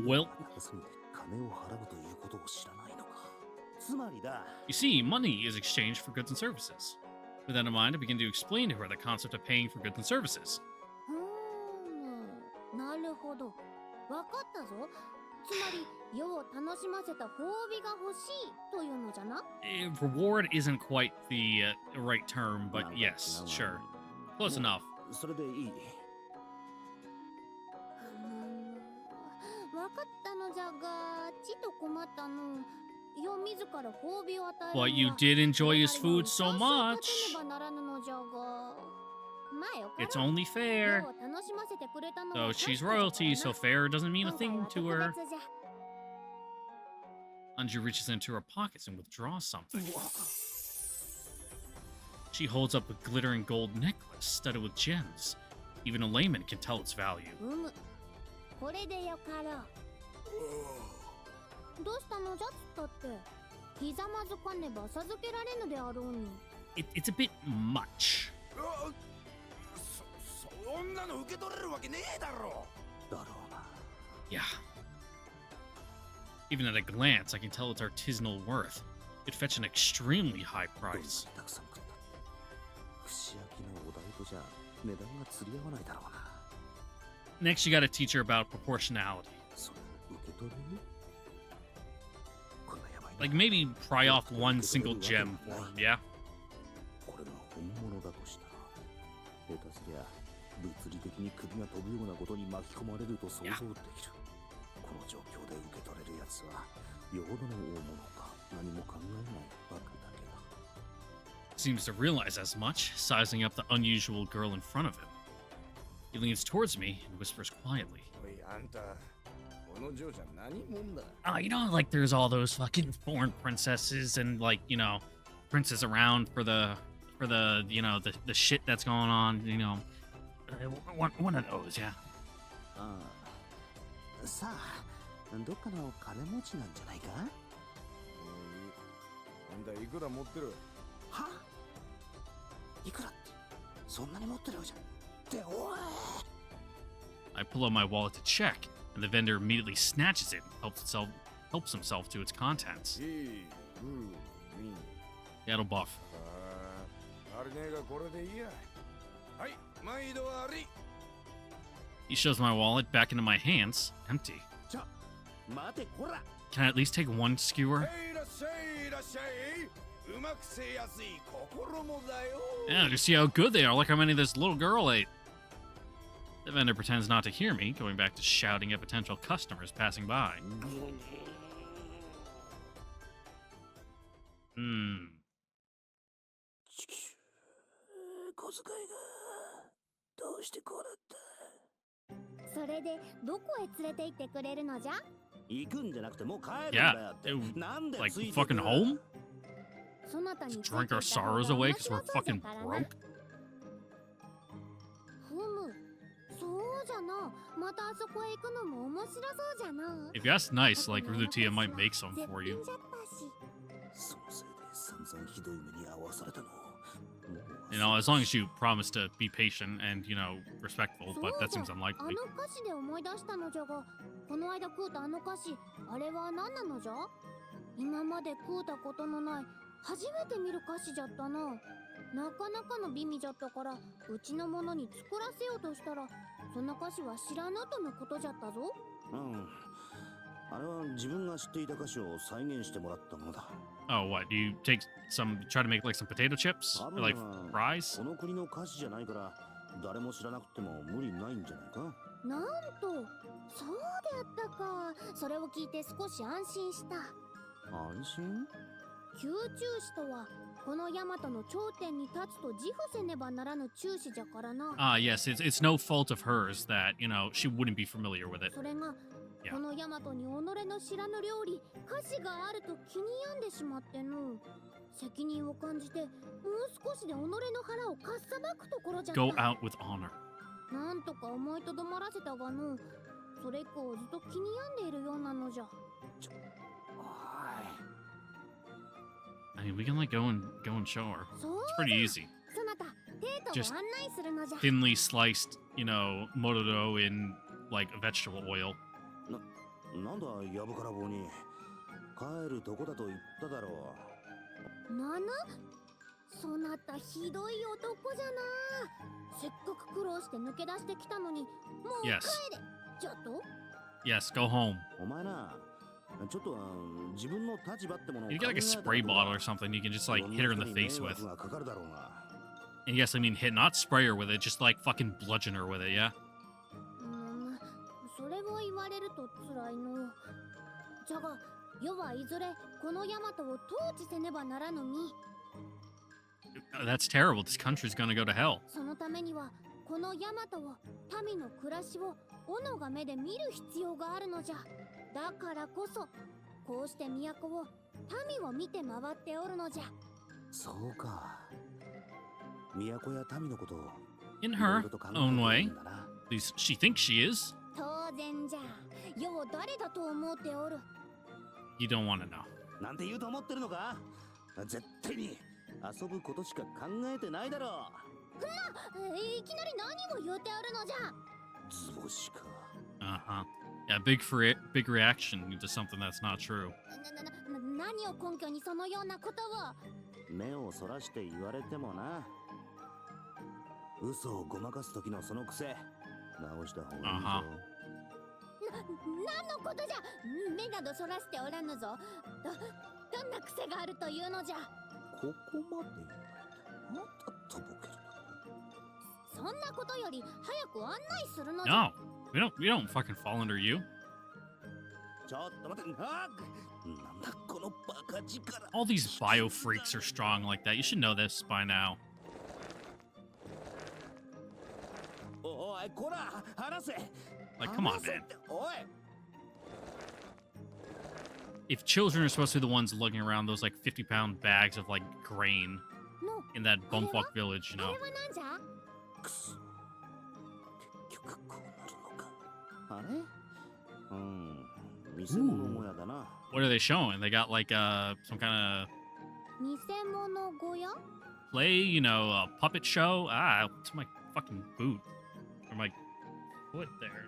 Well, 休んで金を払うということを知らないのか。つまりだ、 you see, money is exchanged for goods and services. With that in mind, I begin to explain to her the concept of paying for goods and services. なるほど。わかったぞ。つまり世を楽しませた褒美が欲しいというのじゃな。Reward isn't quite the right term, but yes, sure. Close enough. それでいい。わかったのじゃが、ちと困ったの。世自ら褒美を与えるのは。 But you did enjoy his food so 立 much. てねばならぬのじゃが。まあよかろう。 It's only 世 fair. を楽しませてくれたの Though は she's 確か royalty, じゃ so からな。 fair doesn't mean a 今回 thing は to 特 her. 別じゃ。 Anju reaches into her pockets and withdraws something. She holds up a glittering gold necklace studded with gems. Even a layman can tell its value. これでよかろう。どうしたのじゃっつったって。ひざまずかねば授けられぬであろうに。It's a bit much. そんなの受け取れるわけねえだろ。だろうな。 Yeah. Even at a glance, I can tell its artisanal worth. It fetched an extremely high どんな price. にたくさん食ったって串焼きのお題とじゃ値段が釣り合わないだろうな。 Next, you gotta teach her about proportionality. それ受け取れる？これはやばいな。 Like maybe pry off one single gem for him, yeah? これが本物だとしたら下手すりゃ物理的に首が飛ぶようなことに巻き込まれると想像できる。この状況で受け取れるやつはよほどの大物か何も考えないバカだけだ。 Seems to realize as much, sizing up the unusual girl in front of him. He leans towards me and whispers quietly. おい、あんた、この嬢ちゃん何者だ？ Oh, you know, like there's all those fucking foreign princesses and like, you know, princes around for the you know, the shit that's going on, you know. One of those, yeah. ああ、さあ、どっかの金持ちなんじゃないか？あんたいくら持ってる？は？いくらって？そんなに持ってるじゃん。っておい。 I pull out my wallet to check, and the vendor immediately snatches it and helps himself to its contents. 1、2、3。 That'll buff. あれねえがこれでいいや。はい、毎度あり。 He shoves my wallet back into my hands, empty. ちょ、待てこら。 Can I at least take one skewer? いらっしゃい、いらっしゃい。うまくせえやすい心もだよ。 Yeah, just see how good they are. Look how many this little girl ate. The vendor pretends not to hear me, going back to shouting at potential customers passing by. Hmm. 小遣いがどうしてこうだった？それでどこへ連れて行ってくれるのじゃ？行くんじゃなくてもう帰るん Yeah, だよって。 ew, なんで like ついてく fucking る？ home? そなたに Drink our sorrows away because we're fucking broke? ふむ、そうじゃな。またあそこへ行くのも面白そうじゃな。 If you ask nice, like Rudutia might make some for you. 絶品じゃったし。そのせいで散々ひどい目に遭わされたの。 You know, as long as you promise to be patient and, you know, respectful, but that seems あ unlikely. の歌詞で思い出したのじゃが、この間食うたあの歌詞、あれは何なのじゃ？今まで食うたことのない初めて見る歌詞じゃったな。なかなかの美味じゃったから、うちのものに作らせようとしたら、その歌詞は知らぬとのことじゃったぞ。うん。あれは自分が知っていた歌詞を再現してもらったものだ。 Oh, what? Do you take some, try to make like some potato chips? 多 Or 分 like は fries? この国の歌詞じゃないから誰も知らなくても無理ないんじゃないか。なんと、そうであったか。それを聞いて少し安心した。安心？宮中使とはこの大和の頂点に立つと自負せねばならぬ中使じゃからな。Yes, it's no fault of hers that, you know, she wouldn't be familiar with it. それが Yeah. この大和に己の知らぬ料理歌詞があると気に病んでしまっての。責任を感じてもう少しで己の腹をかっさばくところじゃった。 Go out with honor. なんとか思いとどまらせたがの、それ以降ずっと気に病んでいるようなのじゃ。I mean, we can like go and show her. そう It's pretty easy. そなたデート Just を案内するのじゃ。 Thinly sliced, you know, mororo in like vegetable oil. なんだやぶから棒に。帰るとこだと言っただろなぬ、そなたひどい男じゃな。せっかく苦労して抜け出してきたのにもう帰れ。 Yes. ちょっと Yes, go home. う。お前な、ちょっと自分の立場ってものを You get like a spray bottle or something you can just like hit her in the face with. がかかるだろうが。 And yes, I mean hit, not spray her with it, just like fucking bludgeon her with it, yeah? それを言われると辛いの。じゃが世はいずれこの大和を統治せねばならぬに。 That's terrible. This country's gonna go to hell. そのためにはこの大和を民の暮らしを斧が目で見る必要があるのじゃ。だからこそこうして都を民を見て回っておるのじゃ。そうか。都や民のことを In い her ろいろと考えてい own るん way. だな。 At least she thinks she is. 当然じゃ。世を誰だと思っておる。 You don't want to know. なんて言うと思ってるのか。絶対に遊ぶことしか考えてないだろいきなり何を言うておるのじゃ。う。図星か。 Uh-huh. Yeah, big reaction to something that's not true. 何を根拠にそのようなことを。目をそらして言われてもな。嘘をごまかす時のその癖直した方がいいぞ。何のことじゃ。目などそらしておらぬぞ。どんな癖があるというのじゃ。ここまで言われてまたとぼけるな。そんなことより早く案内するのじゃ。 No, we don't fucking fall under you. ちょっと待って。あっ、なんだこのバカ力。 All these bio freaks are strong like that. You should know this by now. おい、こら、離せ。 Like, come on, 離せ man. っておい。 If children are supposed to be the ones lugging around those like 50-pound bags of like grain の in that bumfuck village, you あ know. れはなんじゃ。くそ。結局こうなるのか。あれ？見せ物小屋だな。 What are they showing? They got like some kind of 見せ物小屋。 play, you know, a puppet show. Ah, it's my fucking boot or my foot there.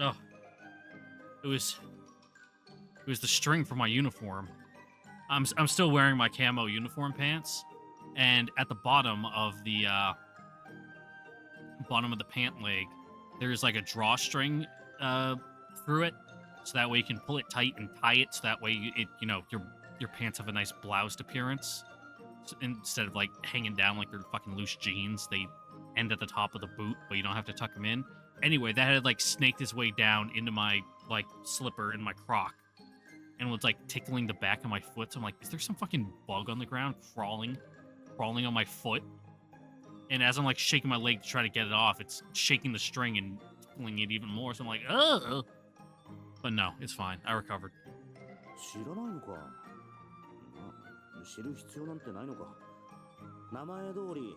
Oh, it was the string for my uniform. I'm still wearing my camo uniform pants, and at the bottom of the pant leg, there's like a drawstring through it, so that way you can pull it tight and tie it, so that way your pants have a nice bloused appearance. So instead of like hanging down like they're fucking loose jeans, they end at the top of the boot, but you don't have to tuck them in. Anyway, that had like snaked his way down into my like slipper and my croc, and was like tickling the back of my foot. So I'm like, is there some fucking bug on the ground crawling on my foot? And as I'm like shaking my leg to try to get it off, it's shaking the string and tickling it even more. So I'm like, ugh. But no, it's fine. I recovered. 知らないのか。知る必要なんてないのか。名前通り、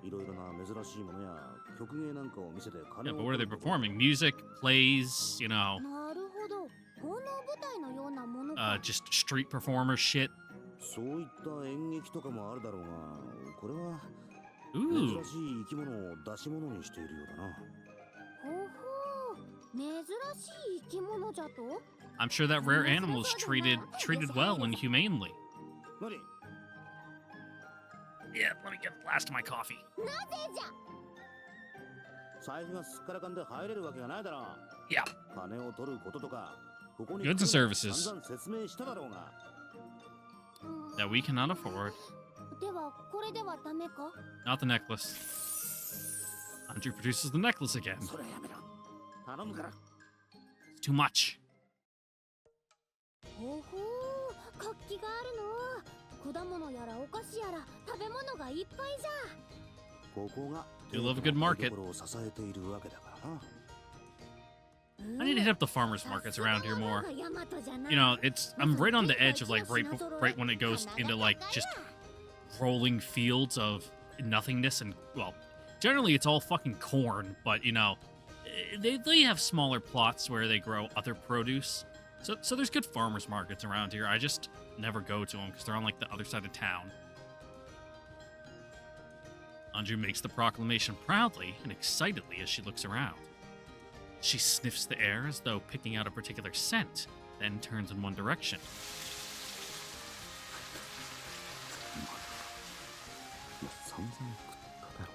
いろいろな珍しいものや曲芸なんかを見せて Yeah, 金を but what are they 取ること。 performing? Music, plays, you know, なるほど。奉納舞台のようなものか。 just street performer shit. そういった演劇とかもあるだろうが、これは Ooh. 珍しい生き物を出し物にしているようだな。ほほう。珍しい生き物じゃと。 I'm sure that rare animal is treated well and humanely. 何？ Yeah, let me get the last of my coffee. なぜじゃ。財布がすっからかんで入れるわけがないだろう。Yeah. 金を取ることとか、ここに Goods and 来るの services 散々説明しただろうが。that we cannot afford. ではこれではダメか？ Not the necklace. Andrew produces the necklace again. それやめろ。頼むから。It's too much. ほほー、活気があるの。果物やらお菓子やら食べ物がいっぱいじゃ。ここが You love a good market. ところを支えているわけだからな。 I need to hit up the farmers markets around here more. You know, I'm right on the edge of like right when it goes into like just rolling fields of nothingness, and well, generally it's all fucking corn, but you know, they have smaller plots where they grow other produce. So there's good farmers markets around here. I just never go to them because they're on like the other side of town. Anju makes the proclamation proudly and excitedly as she looks around. She sniffs the air as though picking out a particular scent, then turns in one direction. 散々食っただ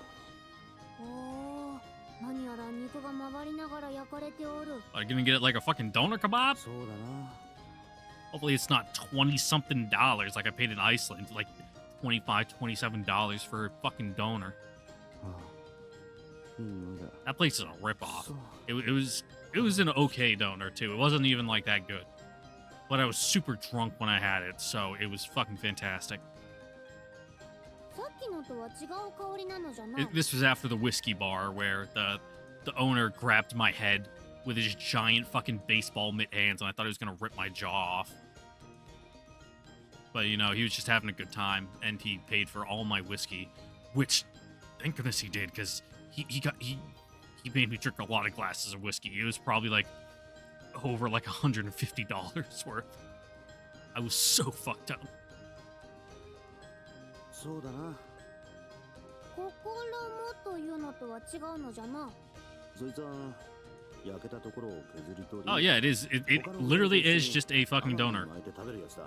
ろおー、何やら肉が回りながら焼かれておる。 Are you gonna get it like a fucking doner kebab? う。そうだな。 Hopefully it's not $20-something like I paid in Iceland, like $25, $27 for a fucking doner. ああ、いい匂いだ。 That place is a ripoff. そう。 It was an okay doner too. It wasn't even like that good. But I was super drunk when I had it, so it was fucking fantastic. さっきのとは違う香りなのじゃない。 This was after the whiskey bar where the owner grabbed my head with his giant fucking baseball mitt hands, and I thought he was gonna rip my jaw off. But you know, he was just having a good time, and he paid for all my whiskey, which thank goodness he did, because he made me drink a lot of glasses of whiskey. It was probably like over like $150 worth. I was so fucked up. そうだな。心もというのとは違うのじゃな。そいつは焼けたところを削り取り。 Oh yeah, it is. It literally is just a fucking doner. 巻いて食べるやつだ。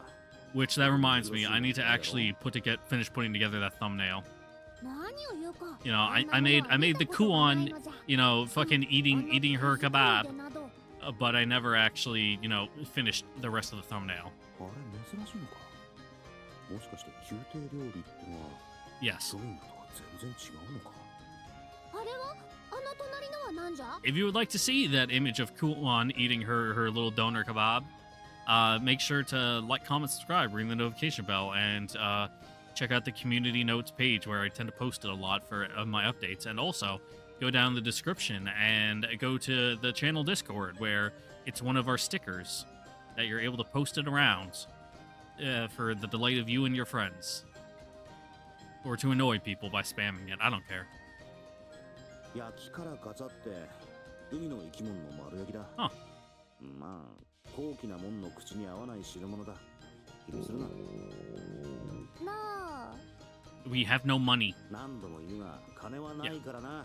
Which that reminds me, I need to actually finish putting together that thumbnail. 何を言うか。 You know, I made the kuon, you know, fucking eating her kebab, but I never actually, you know, finished the rest of the thumbnail. あれ珍しいのか。もしかして宮廷料理ってのは Yes. そういうのとは全然違うのか。あれはあの隣のは何じゃ？ If you would like to see that image of Kuon eating her little doner kebab, make sure to like, comment, subscribe, ring the notification bell, and check out the community notes page where I tend to post it a lot for my updates. And also, go down in the description and go to the channel Discord where it's one of our stickers that you're able to post it around for the delight of you and your friends. Or to annoy people by spamming it. I don't care. 焼きからガチャって海の生き物の丸焼きだ。あまあ高貴なもんの口に合わない代物だ。気にするな。なあ。 We have no money. 何度も言うが金はないからな。だか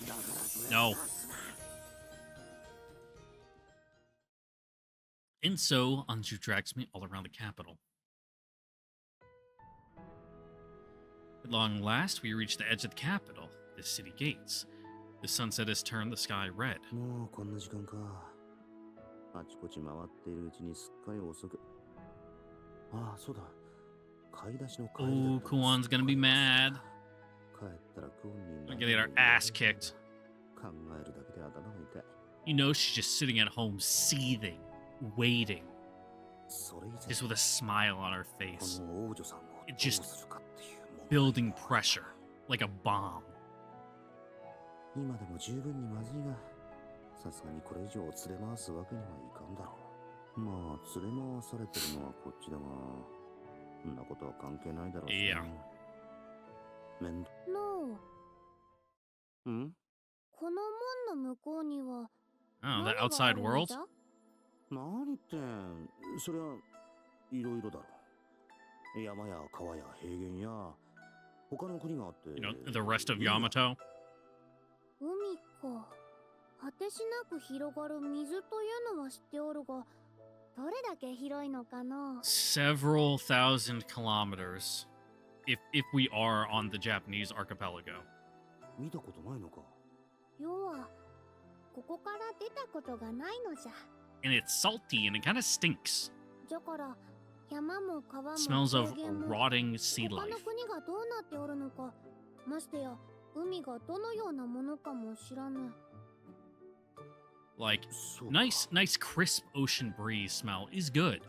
らそれ No. And so, Anju drags me all around the capital. At long last, we reach the edge of the capital, the city gates. The sunset has turned the sky red. もうこんな時間か。あちこち回っているうちにすっかり遅く。ああ、そうだ。買い出しの帰りだ Oh, った。 Kuon's gonna be mad. 帰ったらクオンに We're gonna get our ass kicked. 考えるだけで頭が痛い。 You know, she's just sitting at home, seething, waiting, それ以前 just with a smile on her こ face, の王女さんをどう just するかっていう問題 building pressure like a bomb. 今でも十分にまずいが、さすがにこれ以上連れ回すわけにはいかんだろう。まあ連れ回されてるのはこっちだが、そんなことは関係ないだろうしな。いや面倒。のう。ん？この門の向こうには Oh, 何 the があ outside るの world? じゃ？何言ってん、そりゃいろいろだろう。山や川や平原や他の国があって。 You know, the rest of Yamato? 海か。果てしなく広がる水というのは知っておるが、どれだけ広いのかな。 Several thousand kilometers. If we are on the Japanese archipelago. 見たことないのか。要はここから出たことがないのじゃ。 And it's salty and it kind of stinks. じゃから山も川も Smells of 高原も rotting sea 他 life. の国がどうなっておるのか、ましてや海がどのようなものかも知らぬ。 Like, そうか nice crisp ocean breeze smell is good.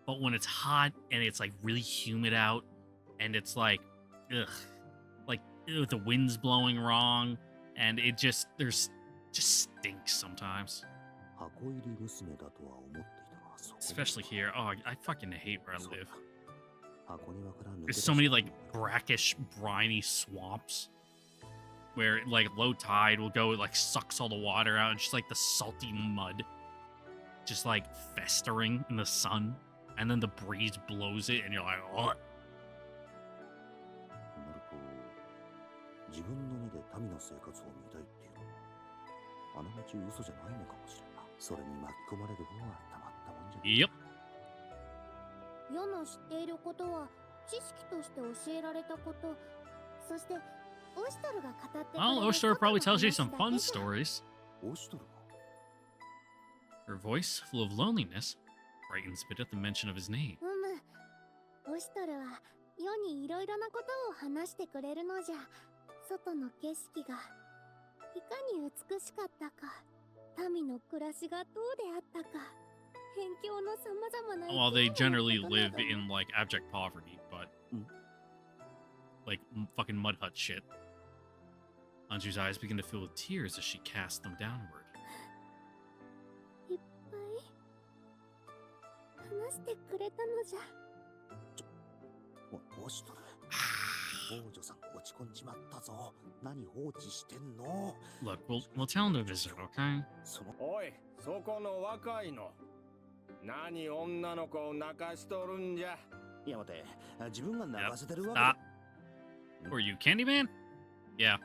But when it's hot and it's like really humid out and it's like, ugh, like the wind's blowing wrong and it just stinks sometimes. 箱入り娘だとは思っていたが、そこ Especially here. Oh, I fucking hate where I そうだ live. 箱庭から抜け There's 出 so した many の like が brackish, briny swamps where like low tide will go, it like sucks all the water out and just like the salty mud just like festering in the sun. And then the breeze blows it and you're like, oh. なると自分の目で民の生活を見たいっていうのはあながち嘘じゃないのかもしれんな。それに巻き込まれる方はたまったもんじゃない。 Yep. 世の知っていることは知識として教えられたこと、そしてオシトルが語ってくれる Well, Oshtor probably tells you some 外 fun の話だけじゃ。 stories. オシトルが Her voice, full of loneliness, brightens a bit at the mention of his name. オシトルは世にいろいろなことを話してくれるのじゃ。外の景色がいかに美しかったか、民の暮らしがどうであったか、辺境のさまざまな Well, they 生き物の generally ことな live ど in like abject poverty, but like fucking mud hut shit. Anju's eyes begin to fill with tears as she casts them downward. いっぱい話してくれたのじゃ。オシトル王女さん落ち込んじまったぞ。何放置してんの。 Look, we'll tell him to visit, okay? そのおい、そこの若いの。何女の子を泣かしとるんじゃ。いや待て、自分が泣かせてるわ Stop. け。 Were you Candyman? Yeah.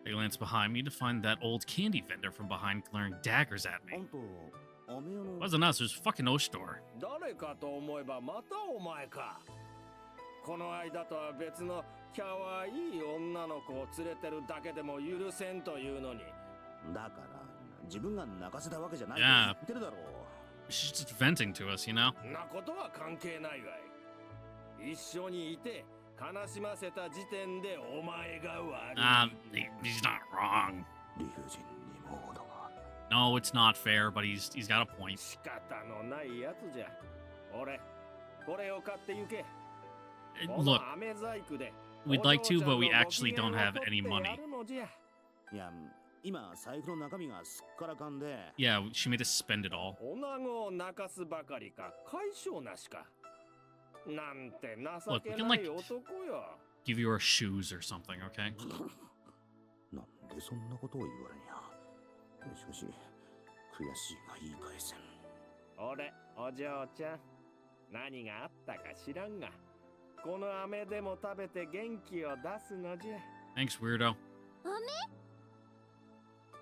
I glance behind me to find that old candy vendor from behind glaring daggers at あ me. んた、飴屋の Wasn't us, it was fucking Oshtor. 誰かと思えばまたお前か。この間とは別のキャワイイ女の子を連れてるだけでも許せんというのに。だから自分が泣かせたわけじゃない Yeah. と言ってるだろう。 She's just venting to us, you know? なことは関係ないわい。一緒にいて悲しませた時点でお前が悪い。He's not wrong. 理不尽にモードが。 No, it's not fair, but he's got a point. 仕方のないやつじゃ。俺、これを買って行け。 Look, we'd like to, but we actually don't have any money. いや、今財布の中身がすっからかんで。 Yeah, she made us spend it all. 女子を泣かすばかりか、解消なしか。なんて情 Look, け we can, な like, い男よ。 give you our shoes or something, okay? なんでそんなことを言われんや。しかし、悔しいが言い返せん。俺、お嬢ちゃん、何があったか知らんが、この飴でも食べて元気を出すのじゃ。 Thanks, weirdo. 飴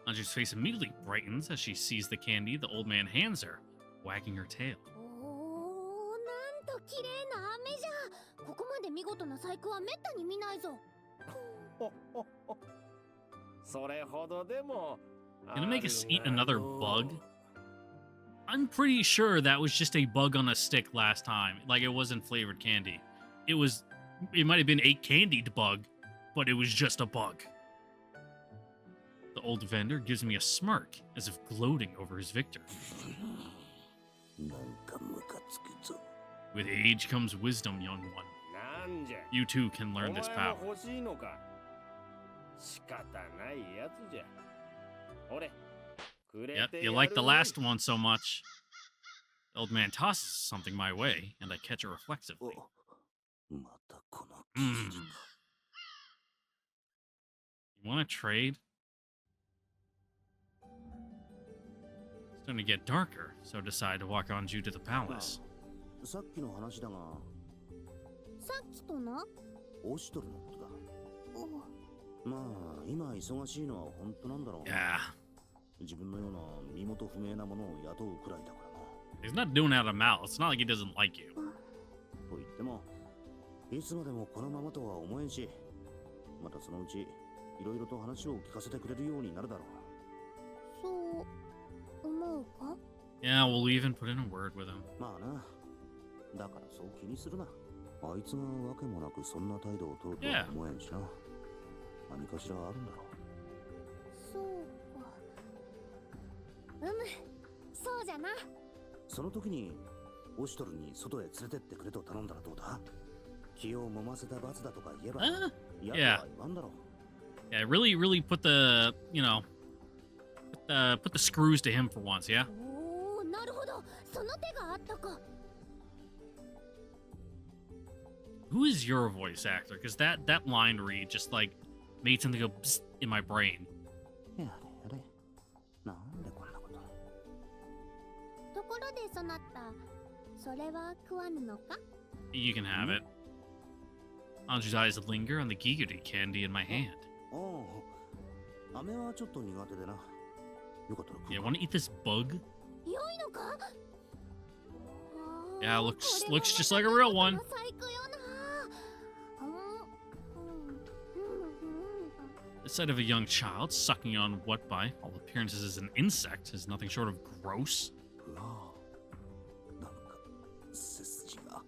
Anju's face immediately brightens as she sees the candy the old man hands her, wagging her tail. おー、なんと綺麗な飴じゃ。ここまで見事な細工はめったに見ないぞ。ほっほっほ。それほどでも。 Gonna make us eat another bug? I'm pretty sure that was just a bug on a stick last time. Like, it wasn't flavored candy. It might have been a candied bug, but it was just a bug. The old vendor gives me a smirk, as if gloating over his victory. なんかムカつくぞ。 With age comes wisdom, young one. なんじゃ。 You too can お learn 前 this も power. 欲しいのか。仕方ないやつじゃ。俺、くれ Yep, て you や like る the ぜ。 last one so much. The old man tosses something my way, and I catch it お reflexively. またこの Mm. You want to trade? It's starting to get darker, so decide to walk on Ju to the palace. さっきの話だが、さっきとな。オシトルのことだ。おまあ、今忙しいのは本当なんだろうな。 Yeah, 自分のような身元不明なものを雇うくらいだからな。 he's not doing it out of malice. It's not like he doesn't like you. と言っても、いつまでもこのままとは思えんし、またそのうちいろいろと話を聞かせてくれるようになるだろう。思うか？ Yeah, we'll even put in a word with him. まあな。だからそう気にするな。あいつがわけもなくそんな態度を取るとは思えんしな。何かしらあるんだろう。そうか。そうじゃな。その時にオシュトルに外へ連れてってくれと頼んだらどうだ？気を揉ませた罰だとか言えば、嫌とは言わんだろう。Yeah, really put the, put the screws to him for once, yeah? おお、なるほど。その手があったか。Who is your voice actor? Because that line read just like made something go psst in my brain. やれやれ。なんでこんなこと。ところでそなた、それは食わぬのか？ You can have it. Andrew's eyes linger on the giggity candy in my hand. おう、飴はちょっと苦手でな。よかったら食う Yeah, か。 want to eat this bug? 良いのか？ Yeah, looks just like a real one. 最高よな。The sight of a young child sucking on what by all appearances is an insect is nothing short of gross. うわぁ、なんか背筋が。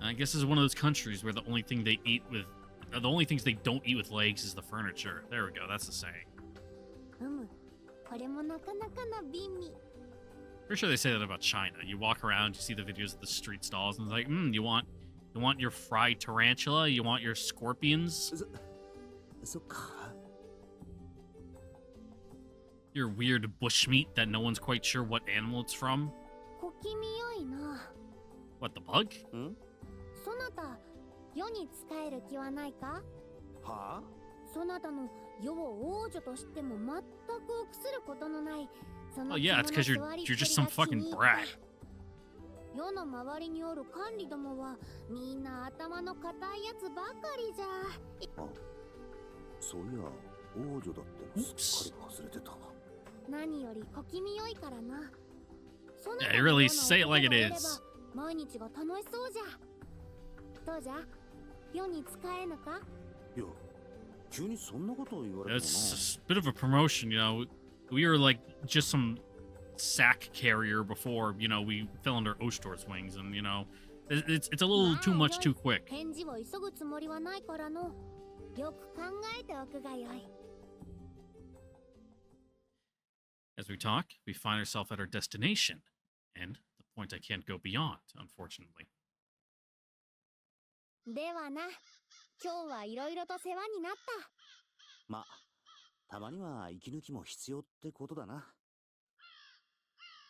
I guess this is one of those countries where the only thing they eat with, the only things they don't eat with legs is the furniture. There we go. That's the saying. これもなかなかな美味。 Pretty sure they say that about China. You walk around, you see the videos of the street stalls, and it's like, you want your fried tarantula? You want your scorpions? そっか。 Your weird bushmeat that no one's quite sure what animal it's from? 小気味良いな。 What, the bug? そなた、世に仕える気はないか？はあ？そなたの世を王女としても全く臆することのない。その Oh yeah, it's because you're just some fucking brat. 世の周りにおる管理どもはみんな頭の固いやつばかりじゃ。あ、そういや王女だってのすっかり忘れてた。何より小気味良いからな。そな Yeah, た you のよう really な say it like it 男がいれば is. 毎日が楽しそうじゃ。どうじゃ？世に使えぬか？いや、急にそんなことを言われてもな。 It's a bit of a promotion, We were like just some sack carrier before, we fell under Ostor's wings, and it's a little too much too quick. 返事を急ぐつもりはないからの。よく考えておくがよい。 As we talk, we find ourselves at our destination, and the point I can't go beyond, unfortunately. ではな、今日はいろいろと世話になった。まあ、たまには息抜きも必要ってことだな。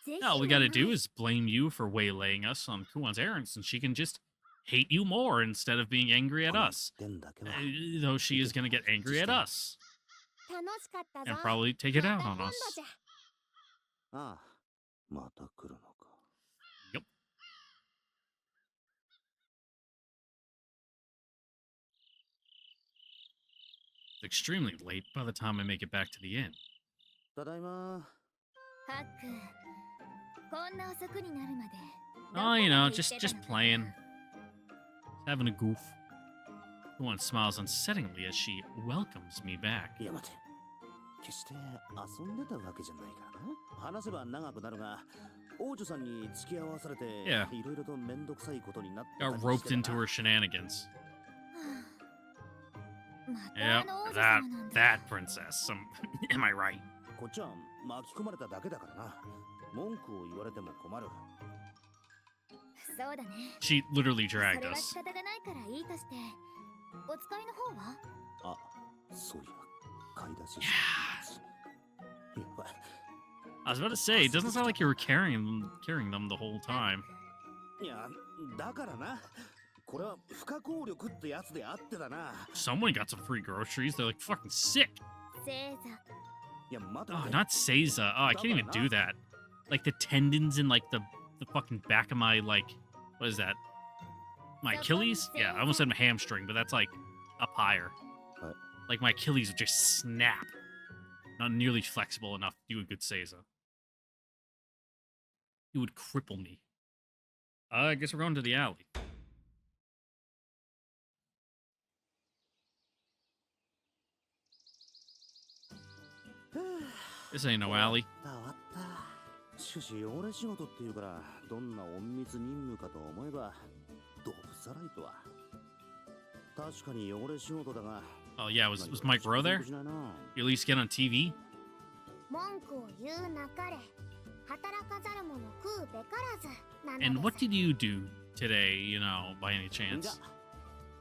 ぜひ All we gotta do is blame you for waylaying us on Kuan's errands, and she can just hate you more instead of being angry at us. 点だけは。 Though she is gonna get angry at us 楽しかったぞ。 and probably take it out ま on た今 us. 度じゃ。ああ、また来るのか。 Yep. It's extremely late by the time I make it back to the inn. ただいま。ハック、こんな遅くになるまで。 Oh, just playing. Having a goof. Kuan smiles unsettlingly as she welcomes me back. いや待て。決して遊んでたわけじゃないからな。話せば長くなるが、王女さんに付き合わされて、Yeah. いろいろとめんどくさいことになってた Got り roped してた into な her shenanigans. また Yep, 王女 that 様なんだ。 that princess. Am I right? こっちは巻き込まれただけだからな。文句を言われても困る。そうだね。 She literally それ dragged は us. 仕方がないからいいとして。お使いの方は？あ、そういや、買い出し Yeah. やばい。 I was about to say, it doesn't sound like you were carrying them the whole time. いや、だからな。これは不可抗力ってやつであってだな。 Someone got some free groceries. They're like fucking sick. 星座。いや、待て Oh, 待て。 not Seiza. Oh, I can't even do that. Like the tendons in like the fucking back of my what is that? My Achilles? Yeah, I almost said my hamstring, but that's like up higher. What? Like my Achilles would just snap. Not nearly flexible enough to do a good Seiza. It would cripple me. I guess we're going to the alley. This ain't no alley. 終わった。しかし汚れ仕事っていうからどんな隠密任務かと思えば動物さらいとは。確かに汚れ仕事だが。 Oh yeah, was Mike Rowe there? You at least get on TV? 文句を言うなかれ。働かざる者食うべからずなのです。 And what did you do today, you know, by any じゃ chance?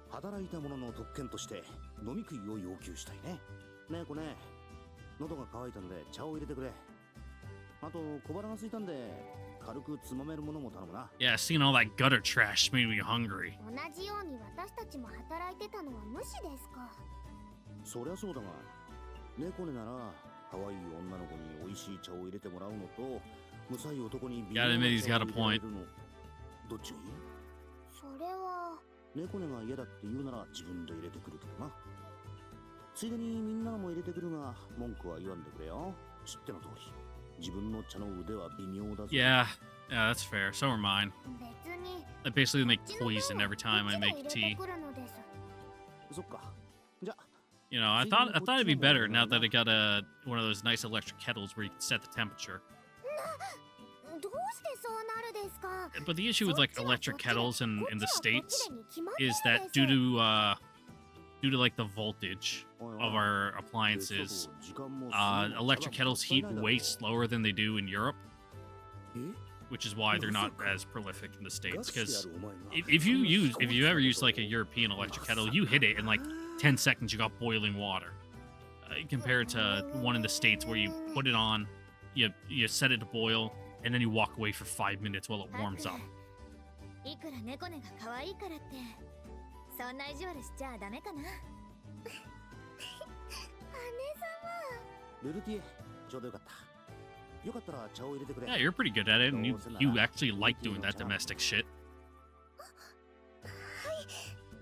働いた者の特権として飲み食いを要求したいね。ねえ子ね、喉が渇いたんで茶を入れてくれ。あと小腹が空いたんで軽くつまめるものも頼むな。 Yeah, seeing all that gutter trash made me hungry. 同じように私たちも働いてたのは無視ですか。そりゃそうだが、猫ねなら可愛い女の子に美味しい茶を入れてもらうのと、むさい男にビー Gotta ル admit, he's got a を入れ point. るの、どっちがいい？それは猫ねが嫌だって言うなら自分で入れてくるけどな。ついでにみんなのも入れてくるが文句は言わんでくれよ。知っての通り自分の茶の腕は微妙だぞ。 Yeah, yeah, that's fair. So are mine. 別に I basically make poison every time I make こっちが入れ tea. てくるのです。そっか。じゃ You know, I thought it'd be better now that I got one of those nice electric kettles where you can set the temperature. どうしてそうなるですか。 But the issue with like electric kettles in the States こっちはこっちでに決まってる is で that す。 due to like the voltage of our appliances, electric kettles heat way slower than they do in Europe, which is why they're not as prolific in the States. Because if you ever use like a European electric kettle, you hit it in like 10 seconds, you got boiling water. Compared to one in the States where you put it on, you set it to boil, and then you walk away for 5 minutes while it warms up. いくら猫ねが可愛いからってそんな意地悪しちゃダメかな。姉ルルティエ、ちょうどよかった。よかったら茶を入れてくれ。 Yeah, you're pretty good at it, and you actually like doing that domestic shit.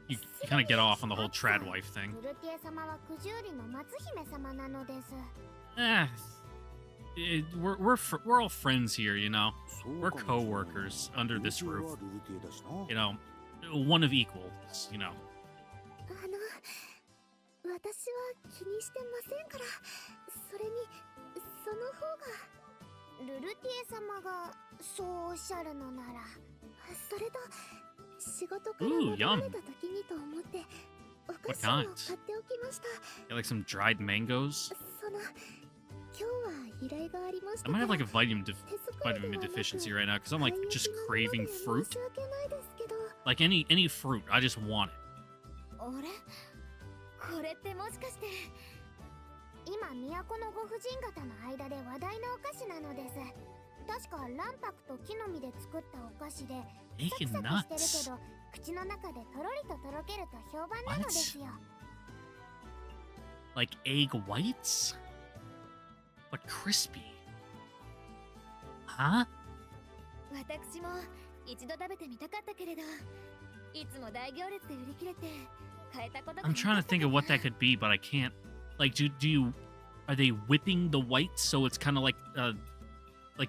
You kind of get off on the whole trad wife thing. ルルティエ様は九十里の松姫様なのです。We're all friends here, you know. We're co-workers under this roof. You know, one of equals, you know. 私は気にしてませんから。それにその方がルルティエ様がそうおっしゃるのなら。それと仕事から戻られた時にと思ってお菓子を買っておきました。 You like some dried mangoes? その今日は依頼がありました I から。 might have like a vitamin deficiency right now because I'm like just craving fruit. 申し訳ないですけど。 Like any fruit, I just want it. あれこれってもしかして今都のご婦人方の間で話題のお菓子なのです。確か卵白と木の実で作ったお菓子でサク Making サクして nuts. るけど口の中でとろりととろけると評判なのですよ。 Like egg whites? But crispy. Huh? 私も一度食べてみたかったけれどいつも大行列で売り切れて買えたことが I'm trying to think of what that could be, but I can't. Like, are they whipping the whites so it's kind of like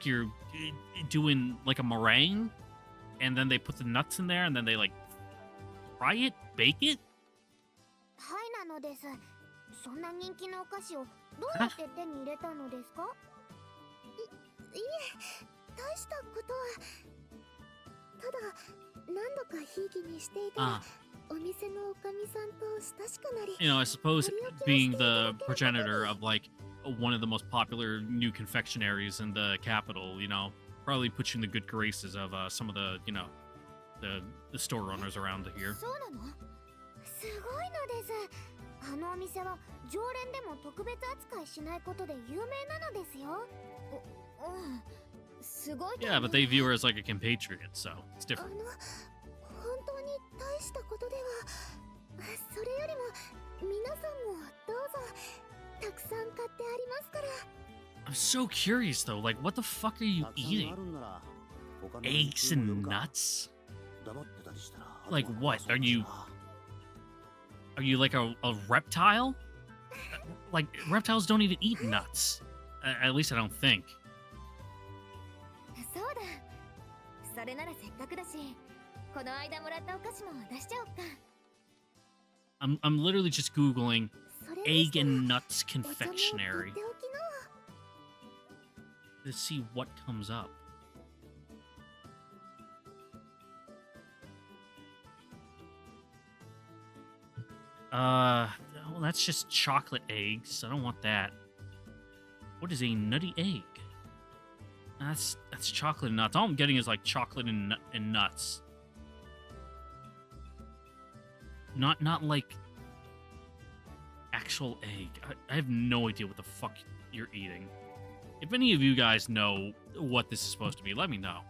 you're doing like a meringue, and then they put the nuts in there, and then they like fry it, bake it? はいなのです。そんな人気のお菓子をどうやって手に入れたのですか？いえ、大したことは。ただ何度かひいきにしていたら、お店のおかみさんと親しくなり。 You know, I suppose being the progenitor of like one of the most popular new confectionaries in the capital, you know, probably puts you in the good graces of some of the, you know, the store owners around here. そうなの？すごいのです。あのお店は常連でも特別扱いしないことで有名なのですよ。すごい。Yeah, but they view her as like a compatriot, so it's different. 本当に大したことでは。それよりも皆さんもどうぞたくさん買ってありますから。 I'm so curious though, like what the fuck are you eating? Eggs and nuts? Like what? Are you like a reptile? Like reptiles don't even eat nuts. At least I don't think. そうだ。それならせっかくだし、この間もらったお菓子も出しちゃおうか。I'm literally just googling egg and nuts confectionery. to see what comes up. Well, that's just chocolate eggs. I don't want that. What is a nutty egg? That's chocolate and nuts. All I'm getting is like chocolate and nuts. Not like actual egg. I have no idea what the fuck you're eating. If any of you guys know what this is supposed to be, let me know.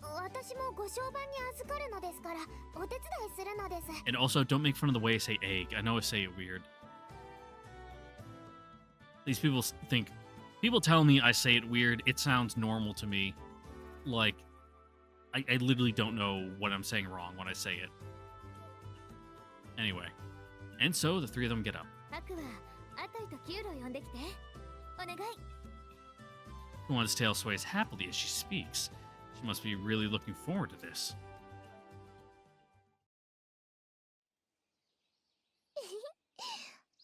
私もご商売に預かるのですからお手伝いするのです。 And also, don't make fun of the way I say egg. I know I say it weird. These people think... People tell me I say it weird. It sounds normal to me. Like, I literally don't know what I'm saying wrong when I say it. Anyway. And so, the three of them get up. アクはアトイとキューロを呼んできて。お願い。Kuon's tail sways happily as she speaks. She must be really looking forward to this.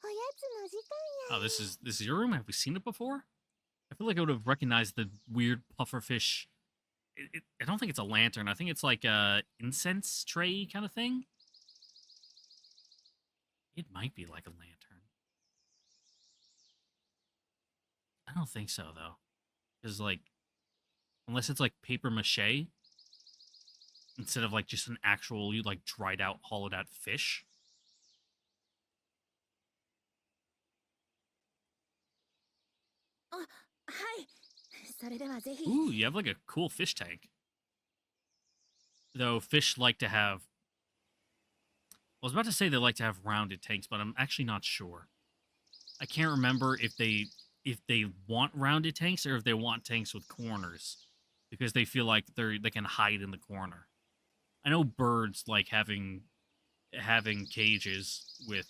おやつの時間や。 Oh, this is your room? Have we seen it before? I feel like I would have recognized the weird pufferfish. I don't think it's a lantern. I think it's like a incense tray kind of thing. It might be like a lantern. I don't think so, though. Because, like, unless it's like paper mache, instead of like just an actual, like, dried out, hollowed out fish. Ooh, you have like a cool fish tank. Though fish like to have... I was about to say they like to have rounded tanks, but I'm actually not sure. I can't remember if they want rounded tanks or if they want tanks with corners, because they feel like they can hide in the corner. I know birds like having cages with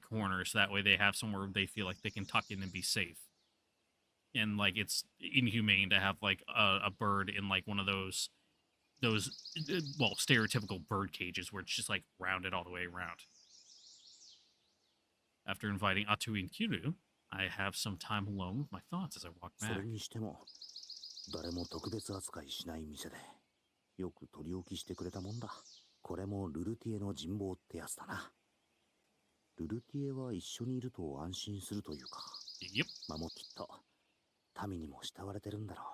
corners, so that way they have somewhere they feel like they can tuck in and be safe. And like it's inhumane to have like a bird in like one of those well, stereotypical bird cages where it's just like rounded all the way around. After inviting Atui and Kiryu, I have some time alone with my thoughts as I walk back. それにしても誰も特別扱いしない店でよく取り置きしてくれたもんだ。これもルルティエの人望ってやつだな。ルルティエは一緒にいると安心するというか、Yep. まあもうきっと民にも慕われてるんだろう。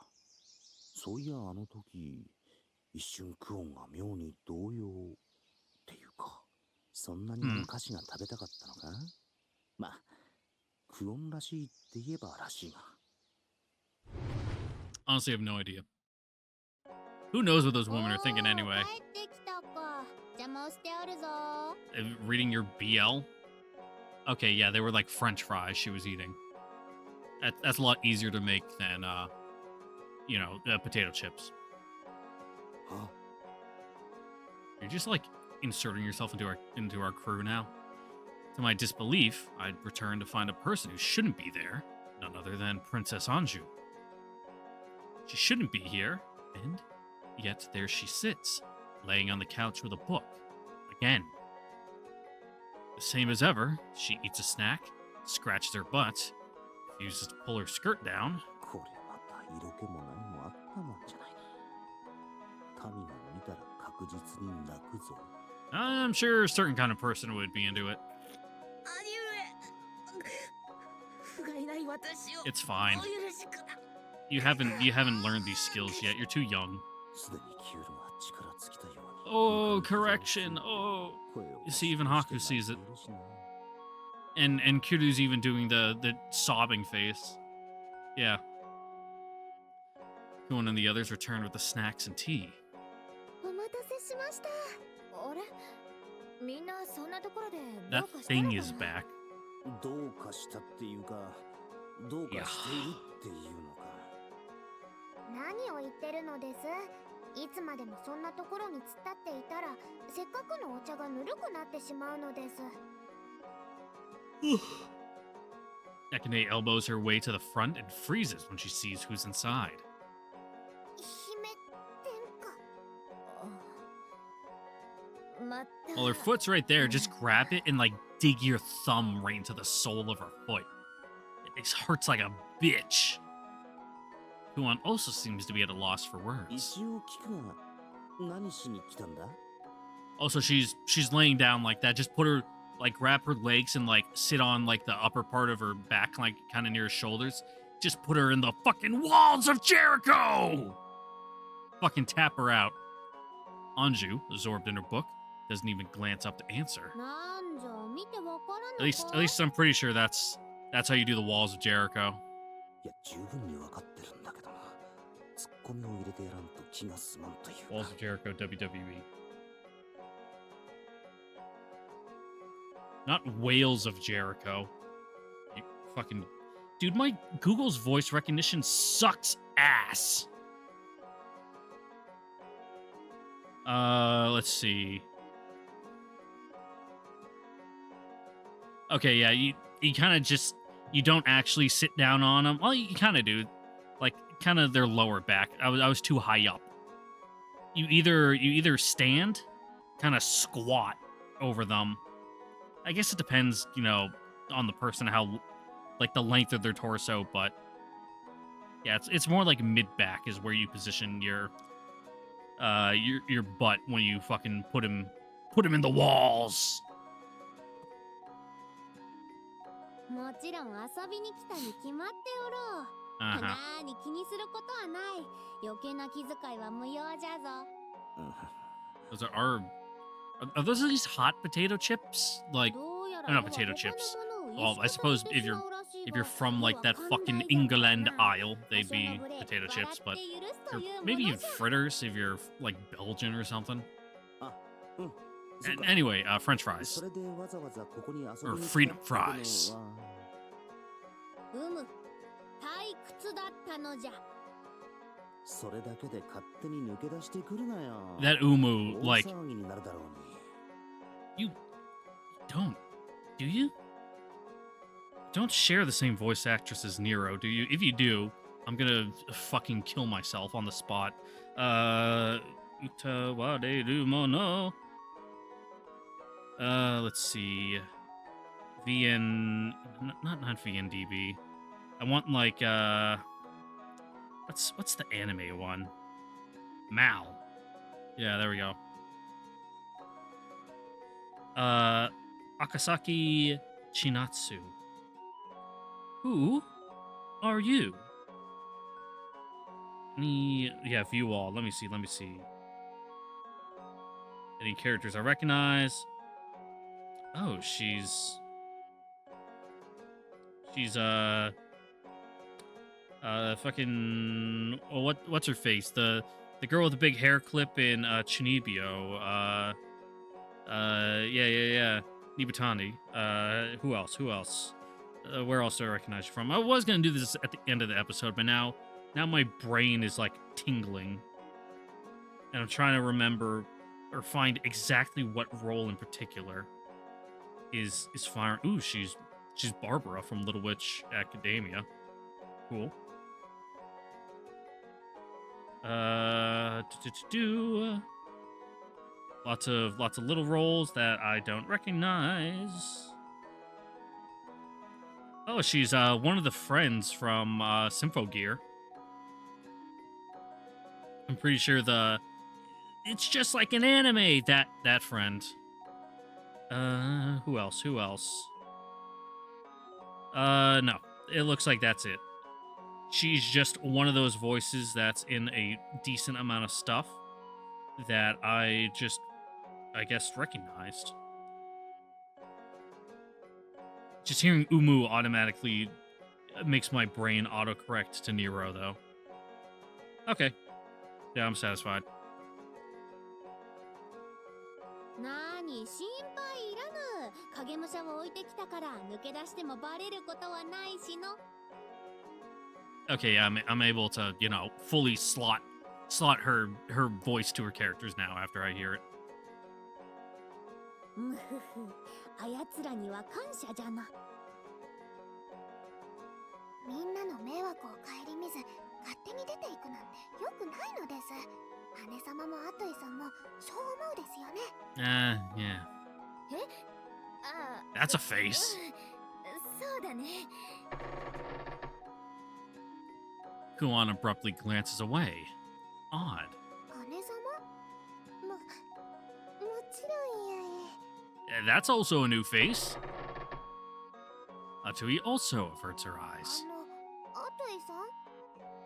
そういやあの時一瞬クオンが妙に動揺っていうか、そんなにお菓子が食べたかったのか、まあクオンらしいって言えばらしいが。 Honestly, I have no idea. Who knows what those women are thinking anyway? 帰ってきたか。邪魔をしてあるぞ。 Reading your BL? Okay, yeah, they were like French fries she was eating. That's a lot easier to make than, potato chips. Huh? You're just like inserting yourself into our crew now. To my disbelief, I'd return to find a person who shouldn't be there, none other than Princess Anju. She shouldn't be here, and yet there she sits, laying on the couch with a book. Again. The same as ever, she eats a snack, scratches her butt, refuses to pull her skirt down. こりゃまた色気も何もあったもんじゃないな。民が見たら確実に泣くぞ。 I'm sure a certain kind of person would be into it. It's fine. You haven't learned these skills yet. You're too young. すでにキュールが力尽きたように。 Oh, correction. Oh. You see, even Haku sees it. And Kiryu's even doing the sobbing face. Yeah. Kuon and the others returned with the snacks and tea. お待たせしました。あれ、みんなそんなところでど That うかしたの thing か is な。 back. どうかしたっていうか、どうかしているっていうのか。何を言ってるのです。いつまでもそんなところに突っ立っていたら、せっかくのお茶がぬるくなってしまうのです。 Akane elbows her way to the front and freezes when she sees who's inside. 姫殿下。また。 While her foot's right there, just grab it and like dig your thumb right into the sole of her foot. It hurts like a bitch. Huan also seems to be at a loss for words. 石を聞くが何しに来たんだ？ Also, she's laying down like that. Just put her, like, grab her legs and, like, sit on, like, the upper part of her back, like, kind of near her shoulders. Just put her in the fucking walls of Jericho! Fucking tap her out. Anju, absorbed in her book, doesn't even glance up to answer. なんじゃ見てわから At ない least, か at least I'm pretty sure that's how you do the walls of Jericho. いや十分に分かってるんだけどな。ツッコミを入れてやらんと気が済まんというか。 Walls of Jericho, WWE. Not Whales of Jericho. You fucking... Dude, my Google's voice recognition sucks ass. Let's see. Okay, yeah, you kind of just... You don't actually sit down on them. Well, you kind of do. Like, kind of their lower back. I was too high up. You either stand, kind of squat over them. I guess it depends, you know, on the person, how, like, the length of their torso, but yeah, it's more like mid-back is where you position your butt when you fucking put him in the walls. もちろん遊びに来たに決まっておろう。 Uh-huh. なーに気にすることはない。余計な気遣いは無用じゃぞ。 Those are those at least hot potato chips? Like, どうや they're ら not potato chips. 他のものを Well, I suppose if you're from like that fucking England Isle, they'd be potato chips, but or maybe even fritters if you're like Belgian or something. あ、うん。そっか Anyway, French そ fries. れでわざわざここに遊び Or に来 freedom たってのは fries. うむ、退屈だったのじゃ。それだけで勝手に抜け出してくるなよ。 That Umu, 大 like, 騒ぎになるだろうに。 you don't, do you? Don't share the same voice actress as Nero, do you? If you do, I'm gonna fucking kill myself on the spot. Utawarerumono. Let's see. VN, not VNDB. I want like what's the anime one? Mal. Yeah, there we go. Akasaki Chinatsu. Who are you? Yeah, view all. Let me see. Any characters I recognize? Oh, she's fucking what's her face? The girl with the big hair clip in Chinibyo. Yeah. Nibatani. Who else? Where else do I recognize you from? I was gonna do this at the end of the episode, but now my brain is like tingling, and I'm trying to remember or find exactly what role in particular is firing. Ooh, she's Barbara from Little Witch Academia. Cool. Lots of little roles that I don't recognize. Oh, she's one of the friends from Symphogear. I'm pretty sure it's just like an anime, that friend. Who else? No. It looks like that's it. She's just one of those voices that's in a decent amount of stuff that I guess, recognized. Just hearing Umu automatically makes my brain autocorrect to Nero, though. Okay. Yeah, I'm satisfied. なーに心配いらぬ。影武者を置いてきたから抜け出してもバレることはないしの。 Okay, yeah, I'm able to, you know, fully slot her voice to her characters now after I hear it. むふふ、あやつらには感謝じゃな。みんなの迷惑を顧みず、勝手に出ていくなんて良くないのです。姉様もアトイさんもそう思うですよね。Yeah. ああ。 That's a face. そうだね。Kuan abruptly glances away. Odd. 姉様もちろんやえ That's also a new face. Atui also averts her eyes. アトイさん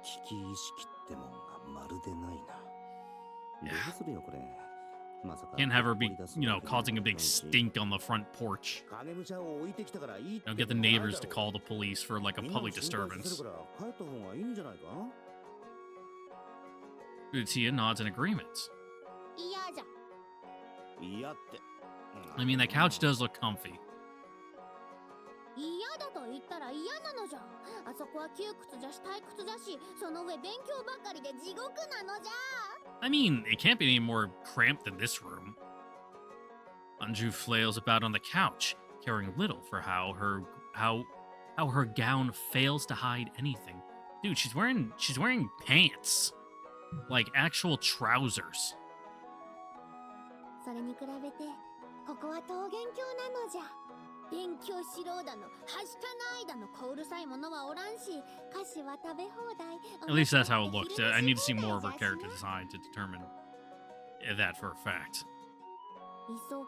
危機意識ってもんがまるでないな。どうするよこれ。まさか Can't have her be, causing a big stink on the front porch. 影武者を置いてきたからいいって Don't get the neighbors to call the police for like a みんなを public 心配させる disturbance. から帰った方がいいんじゃないか。 Utia nods in agreement. 嫌じゃ嫌って。 I mean, that couch does look comfy. 嫌だと言ったら嫌なのじゃ。あそこは窮屈じゃし退屈だし、その上勉強ばかりで地獄なのじゃ。 I mean, it can't be any more cramped than this room. Anju flails about on the couch, caring little for how her gown fails to hide anything. Dude, she's wearing pants. Like actual trousers. それに比べてここは桃源郷なのじゃ。勉強しろうだの、はしかないだの、小うるさいものはおらんし、菓子は食べ放題。 At least that's how it looked. I need to see more of her character design to determine that for a fact. いっそ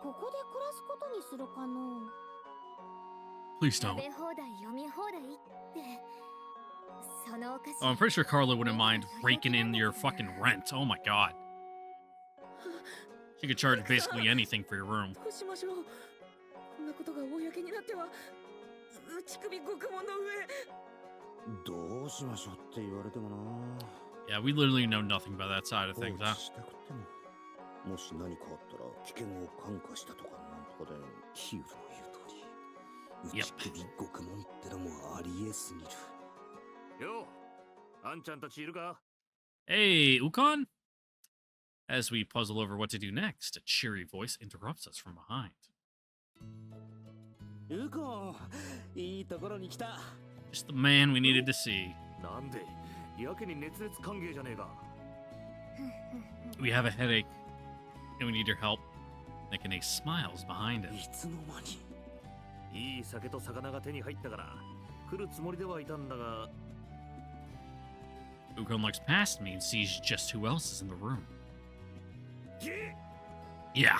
ここで暮らすことにするかの。 Please 食 don't. べ放題読み放題って。そのお菓子。 Oh, I'm pretty sure Carla wouldn't mind raking in your fucking rent. Oh my god. She could charge basically anything for your room. どうしましょう。こんなことが公になっては打首獄門の上。どうしましょうって言われてもな。 Yeah, we literally know nothing about that side of 放 things, 置 huh? したくっても、もし何かあったら危険を感化したとかなんとかで、ヒールの言う通り、打首獄門ってのもありえすぎる。よう、あんちゃんたちいるか？ Hey, Ukon? As we puzzle over what to do next, a cheery voice interrupts us from behind. ウコン、いいところに来た。 Just the man we needed to see. なんで、やけに熱烈歓迎じゃねえか。We have a headache, and we need your help. Nekane smiles behind him. いつの間に。いい酒と魚が手に入ったから来るつもりではいたんだが。 Ukon looks past me and sees just who else is in the room. ゲ Yeah.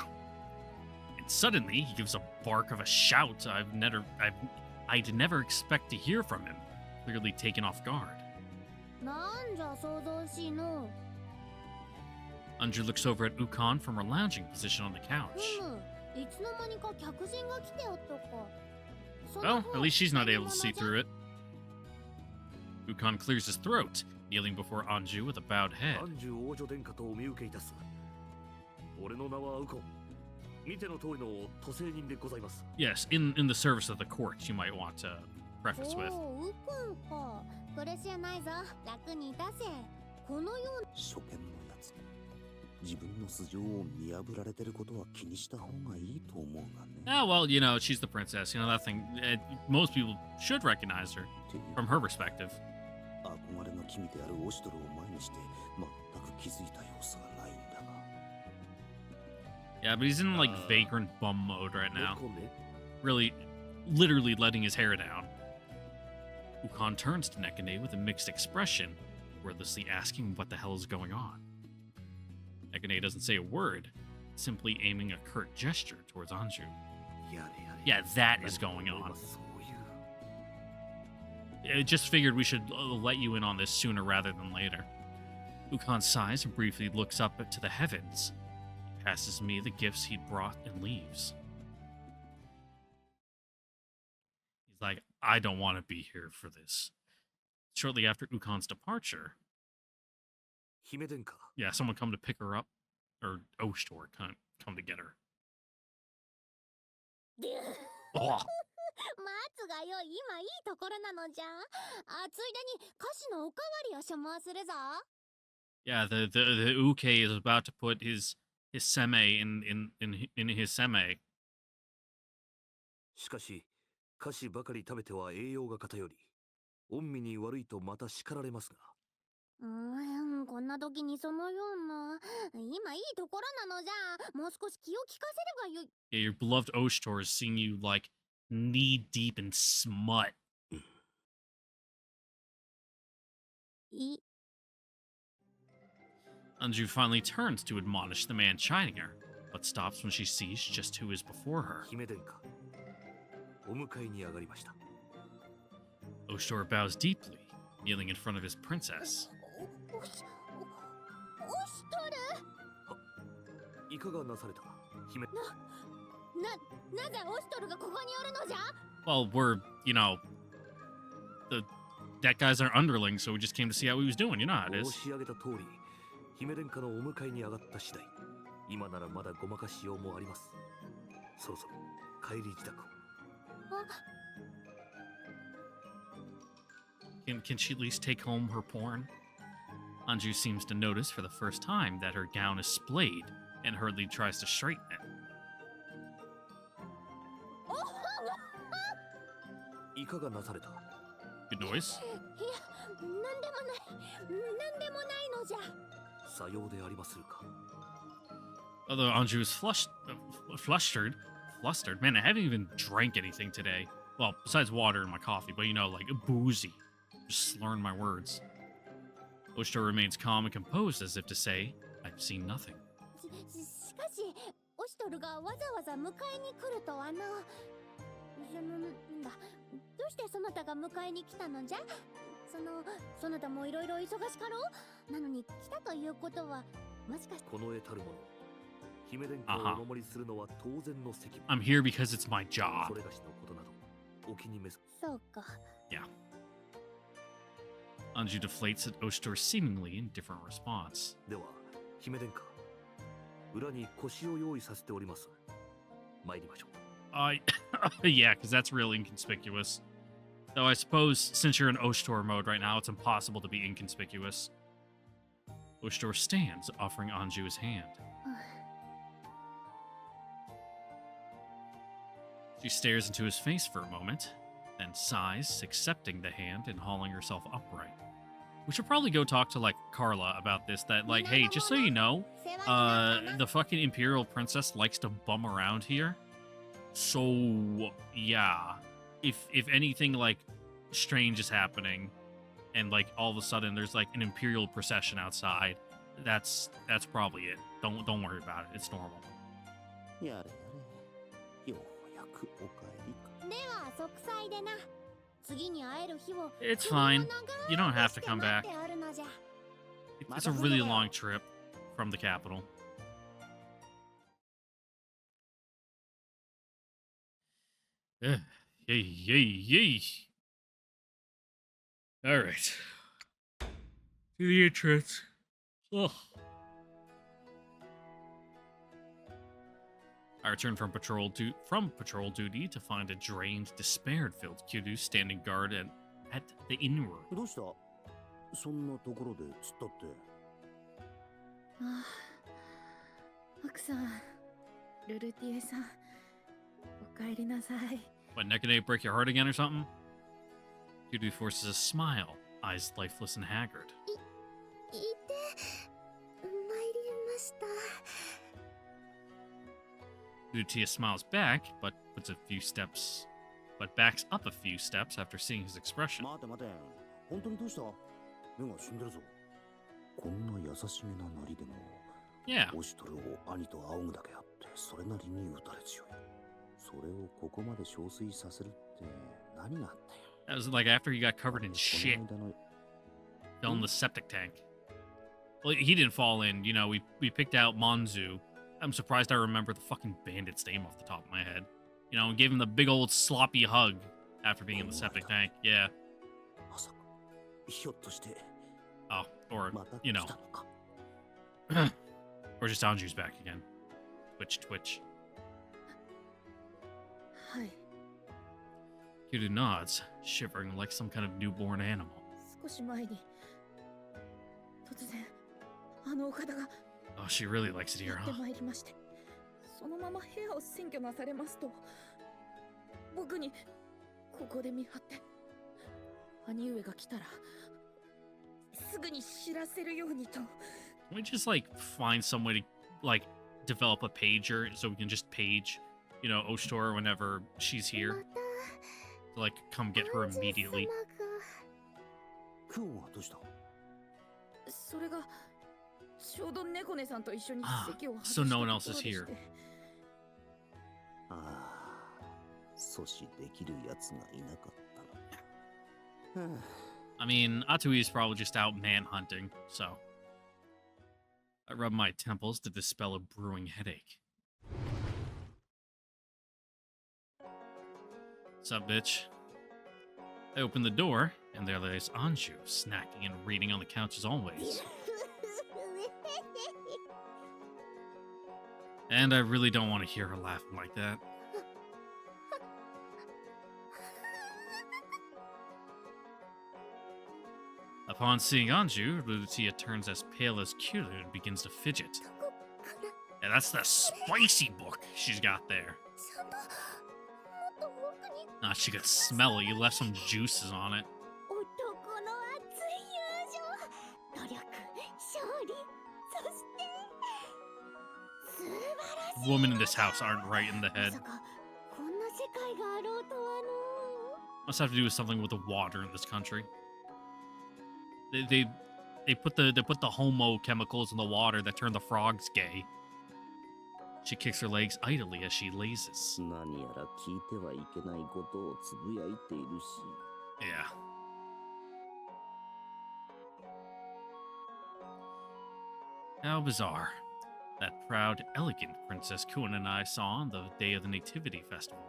And suddenly, he gives a bark of a shout I'd never expect to hear from him, clearly taken off guard. なんじゃ想像しいの。 Anju looks over at Ukon from her lounging position on the couch. いつの間にか客人が来ておったか。 Well, at least she's not able to see through it. Ukon clears his throat, kneeling before Anju with a bowed head. アンジュ王女殿下とお見受けいたす。俺の名はウコン。見ての通りの都政人でございます。 Yes, in the service of the court, you might want to preface with. おお、ウコンか。苦しやないぞ。楽にいたせ。このような。初見のやつ。自分の素性を見破られてることは気にした方がいいと思うがね。Ah, well, she's the princess. That thing. Most people should recognize her from her perspective. 憧れの君であるオシトルを前にして全く気づいた様子がないんだが。 Yeah, but he's in like vagrant bum mode right now. 猫ね。 Really, literally letting his hair down. Ukon turns to Nekane with a mixed expression, wordlessly asking what the hell is going on. Nekane doesn't say a word, simply aiming a curt gesture towards Anju. やれやれ。 Yeah, that is going 俺は on. そういう。 I just figured we should let you in on this sooner rather than later. Ukon sighs and briefly looks up to the heavens. He passes me the gifts he'd brought and leaves. He's like, I don't want to be here for this. Shortly after Ukon's departure, 姫殿下。 yeah, someone come to pick her up, or Oshtor come to get her. Oh, 待つがよい、今いいところなのじゃ。あ、ついでに歌詞のおかわりを所望するぞ。 yeah, the Uke is about to put his seme in his seme. しかし、菓子ばかり食べては栄養が偏り、御身に悪いとまた叱られますが。こんな時にそのような。今いいところなのじゃ。もう少し気を利かせればよい。 Yeah, your beloved Oshtor is seeing you like knee deep in smut. い Anju finally turns to admonish the man chiding her, but stops when she sees just who is before her. 姫殿下、お迎えに上がりました。 Oshtor bows deeply, kneeling in front of his princess. おしとるいかがなされた、姫。なぜオシトルがここにおるのじゃ Well, we're, that guy's our underling, so we just came to see how he was doing. You know how it 申 is. し上げた通り、姫殿下のお迎えに上がった次第、今ならまだごまかしようもあります。そろそろ帰り支度を。Can she at least take home her porn? Anju seems to notice for the first time that her gown is splayed and hurriedly tries to straighten it. いかがなされた。 Good noise. いや、なんでもないのじゃ さようでありまするか。 Although Anju is flustered. Man, I haven't even drank anything today. Well, besides water and my coffee, but like boozy. Just slurring my words. Oshtor remains calm and composed as if to say, I've seen nothing. しかしオシトルがわざわざ迎えに来るとはな。なんだ、どうしてそなたが迎えに来たのじゃ。そなたもいろいろ忙しかろう。なのに来たということはもしかして。この得たるもの、姫殿下をお守りするのは当然の責務。 I'm here because it's my job. それがしのことなどお気に召す。そうか。 Yeah. Anju deflates at Oshtor's seemingly indifferent response. では、姫殿下、裏に腰を用意させております。参りましょう。Yeah, because that's real inconspicuous. Though I suppose since you're in Oshtor mode right now, it's impossible to be inconspicuous. Oshtor stands, offering Anju his hand. She stares into his face for a moment, then sighs, accepting the hand and hauling herself upright. We should probably go talk to, Carla about this, that, hey, just so you know, the fucking Imperial Princess likes to bum around here. So, yeah. If anything, strange is happening, and, all of a sudden there's, an Imperial procession outside, that's probably it. Don't worry about it. It's normal. やれやれ。ようやくお帰りか。では息災でな。次に会える日を。 It's fine. You don't have to come back. 待っておるのじゃ。 It's a really long trip from the capital. Yay, yay. All right. To the entrance. Ugh. I returned from patrol duty to find a drained, despair-filled Kiryu standing guard at the inn room. どうした？そんなところで突っ立って。ああ、奥さん、ルルティエさん、お帰りなさい。 What, neck and egg break your heart again or something? Kiryu forces a smile, eyes lifeless and haggard. いて参りました。 Lutia smiles back, but backs up a few steps after seeing his expression. 待て待て。本当にどうした？目が死んでるぞ。こんな優しげななりでも。Yeah. オシトルを兄と仰ぐだけあって、それなりに打たれ強い。それをここまで憔悴させるって何があったよ。That was after he got covered in shit. Fell in the septic tank. Well, he didn't fall in. We picked out Monzu. I'm surprised I remember the fucking bandit's name off the top of my head. And gave him the big old sloppy hug after being in the septic tank. Yeah. Oh, or, or just Anju's back again. Twitch. はい。 Kiryu nods, shivering like some kind of newborn animal. 少し前に突然あのお方が Oh, she really likes it here, やって huh? まいりまして、そのまま部屋を占拠なされますと、僕にここで見張って兄上が来たらすぐに知らせるようにと。 Can we just find some way to develop a pager so we can just page, Oshtor whenever she's here? To come get her immediately. 今日はどうした？それがちょうど猫ねさんと一緒に Ah, 席を外 so した no one と else こ is ろでし here. て。ああ、阻止できる奴がいなかったの。は I mean, Atui is probably just out manhunting, so. I rub my temples to dispel a brewing headache. Sup, bitch? I open the door, and there lays Anju, snacking and reading on the couch as always. And I really don't want to hear her laughing like that. Upon seeing Anju, Lucia turns as pale as Kiryu and begins to fidget. Yeah, that's the spicy book she's got there. ちゃんともっと奥に Ah, she could smell it. You left some juices on it. 男の熱い友情、努力、勝利、そして素晴らしい。 Women in this house aren't right in the ま head. さかこんな世界があろうとはの。 Must have to do with something with the water in this country. They put the homo chemicals in the water that turn the frogs gay. She kicks her legs idly as she lazes. 何やら聞いてはいけないことをつぶやいているし。Yeah. How bizarre. That proud, elegant Princess Kuan and I saw on the day of the Nativity Festival.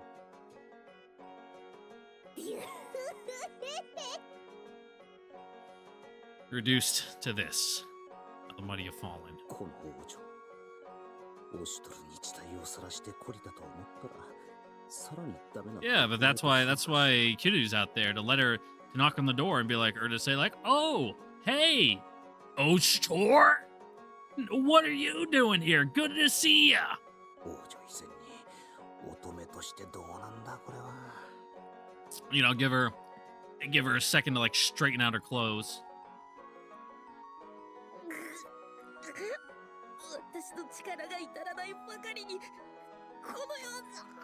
Reduced to this. The mighty have fallen. この王女、オシュトルに地帯を晒して懲りたと思ったら、さらにダメな。 Yeah, but that's why Kiryu's out there to let her to knock on the door and be like, or to say like, oh, hey, Oshtor, what are you doing here? Good to see ya. 王女以前に乙女としてどうなんだこれは。You know, give her a second to like straighten out her clothes. 私の力が至らないばかりにこのような。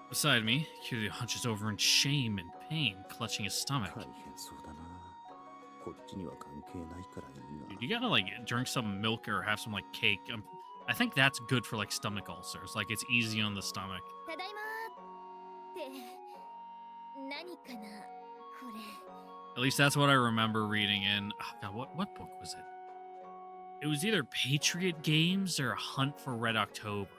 Beside me, Kiryu hunches over in shame and pain, clutching his stomach. 大変そうだな。こっちには関係ないからいいが。 You gotta like drink some milk or have some like cake. I think that's good for like stomach ulcers. Like it's easy on the stomach. ただいまーって何かなこれ。 At least that's what I remember reading in. Oh God, what book was it? It was either Patriot Games or Hunt for Red October.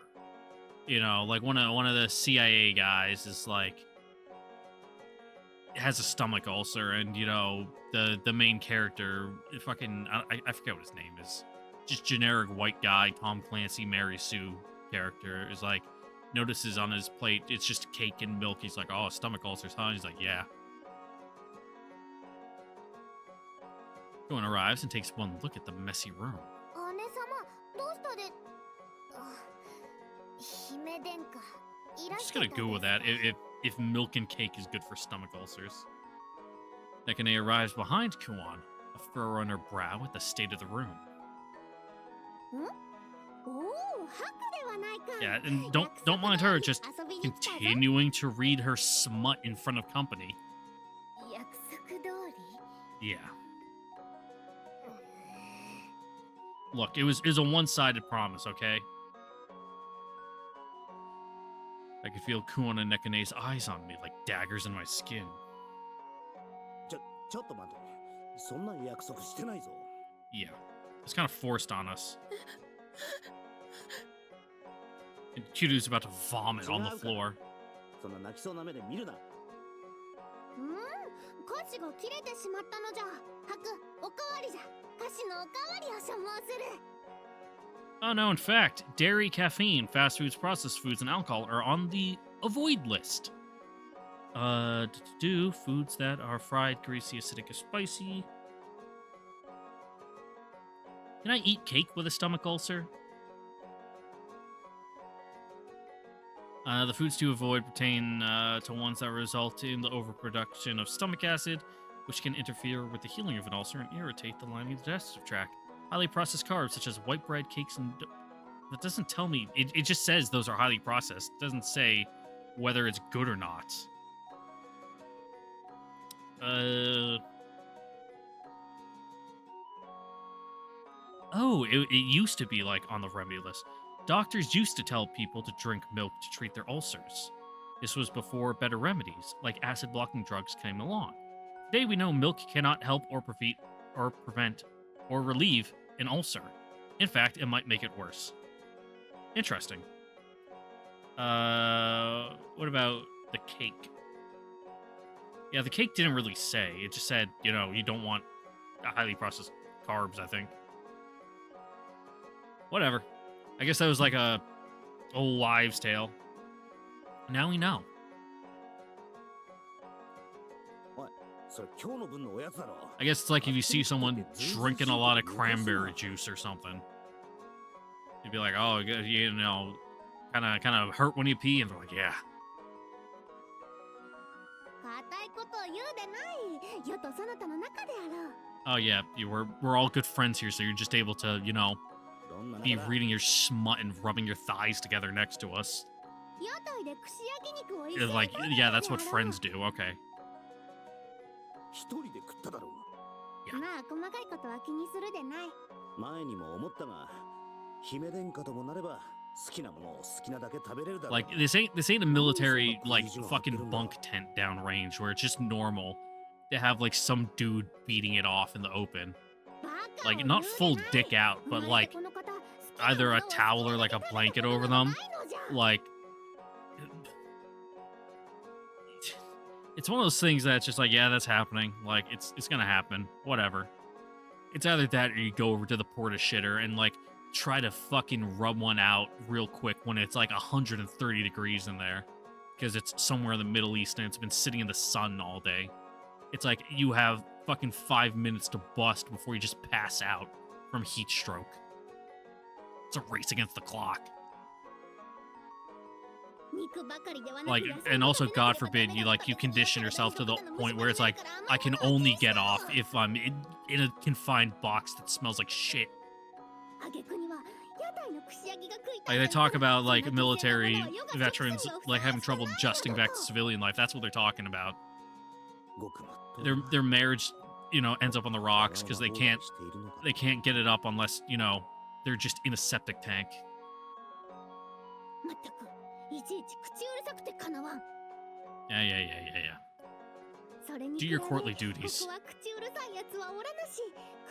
You know, like one of the CIA guys is like has a stomach ulcer, and you know the main character, fucking I forget what his name is. Just generic white guy, Tom Clancy, Mary Sue character is like notices on his plate it's just cake and milk. He's like, oh, stomach ulcers, huh? He's like, yeah. Koen arrives and takes one look at the messy room. 姉様どうしたで。姫殿下いら I'm っ just しゃ gonna ったん Google です that if milk and cake is good for stomach ulcers. Nekane arrives behind Kuan, a furrow on her brow at the state of the room. おお、白ではないか。 Yeah, and don't mind her just 遊びに来たぞ。 continuing to read her smut in front of company. 約束通り。 Yeah. Look, it was a one-sided promise, okay? I could feel Kuan and Nekane's eyes on me like daggers in my skin. ちょっと待って。そんな約束してないぞ。 Yeah, it's kind of forced on us. And Kiryu's about to vomit on the floor. そんな泣きそうな目で見るな。歌詞が切れてしまったのじゃ。白、おかわりじゃ。歌詞のおかわりを所望する。 Oh no, in fact, dairy, caffeine, fast foods, processed foods, and alcohol are on the avoid list. Foods that are fried, greasy, acidic, or spicy. Can I eat cake with a stomach ulcer? The foods to avoid pertain to ones that result in the overproduction of stomach acid, which can interfere with the healing of an ulcer and irritate the lining of the digestive tract. Highly processed carbs, such as white bread, cakes, and... That doesn't tell me... It just says those are highly processed. It doesn't say whether it's good or not. Oh, it used to be like on the remedy list. Doctors used to tell people to drink milk to treat their ulcers. This was before better remedies, like acid blocking drugs, came along. Today we know milk cannot help or prevent or relieve an ulcer. In fact, it might make it worse. Interesting. What about the cake? Yeah, the cake didn't really say. It just said, you know, you don't want highly processed carbs, I think. Whatever. I guess that was like a old wives' tale. Now we know. おい、それ今日の分のおやつだろ。 I guess it's like if you see someone drinking a lot of cranberry juice or something. You'd be like, oh, you know, kind of hurt when you pee, and they're like, yeah. 固いことを言うでない。よとそなたの中であろう。 Oh yeah, we're all good friends here, so you're just able to, you know, どんな be 中だ reading your smut and rubbing your thighs together next to us. 屋台で串焼き肉を一緒 It's に like, 食べた yeah, で that's what あろう。 friends do. Okay. 一人で食っただろう。まあ細かいことは気にするでない。前にも思ったが、姫殿下ともなれば好きなものを好きなだけ食べれるだろう。 Like this ain't a military like fucking bunk tent downrange where it's just normal to have like some dude beating it off in the open. バカを Like 言う not で full ない。 dick out, 生ま but れ like てこの方、好きな either も a のを towel or like a 好きなだけ blanket 食べる over ことは them. ないのじゃ。 Like it's one of those things that's just like, yeah, that's happening. Like it's gonna happen. Whatever. It's either that or you go over to the porta shitter and like try to fucking rub one out real quick when it's like 130 degrees in there. Because it's somewhere in the Middle East and it's been sitting in the sun all day. It's like you have fucking 5 minutes to bust before you just pass out from heat stroke. It's a race against the clock. 肉ばかりではなく Like, 野菜 and も also 食べな God ければ forbid ダメ you だ like you とか condition だから yourself to the 大事なことの point 虫 where it's 歯が like ないから I can 甘いものは only 気に get する off な。 if I'm in a confined box that smells like shit. 挙句には屋台の串焼きが食いた Like い they と言っ talk たら about like そんな危険なも military のは世が食す veterans にはふ like さわ having しく trouble ない adjusting のだ back to と。 civilian life. That's what they're talking about. ごくまっとうな Their marriage, you know, ends up on the rocks わ because が they まま can't をしているのか。 they can't get it up unless, you know, they're just in a septic tank. まったくいちいち口うるさくてかなわん。 Yeah. それに Do 比べ your courtly duties. ここは口うるさいやつはおらぬし、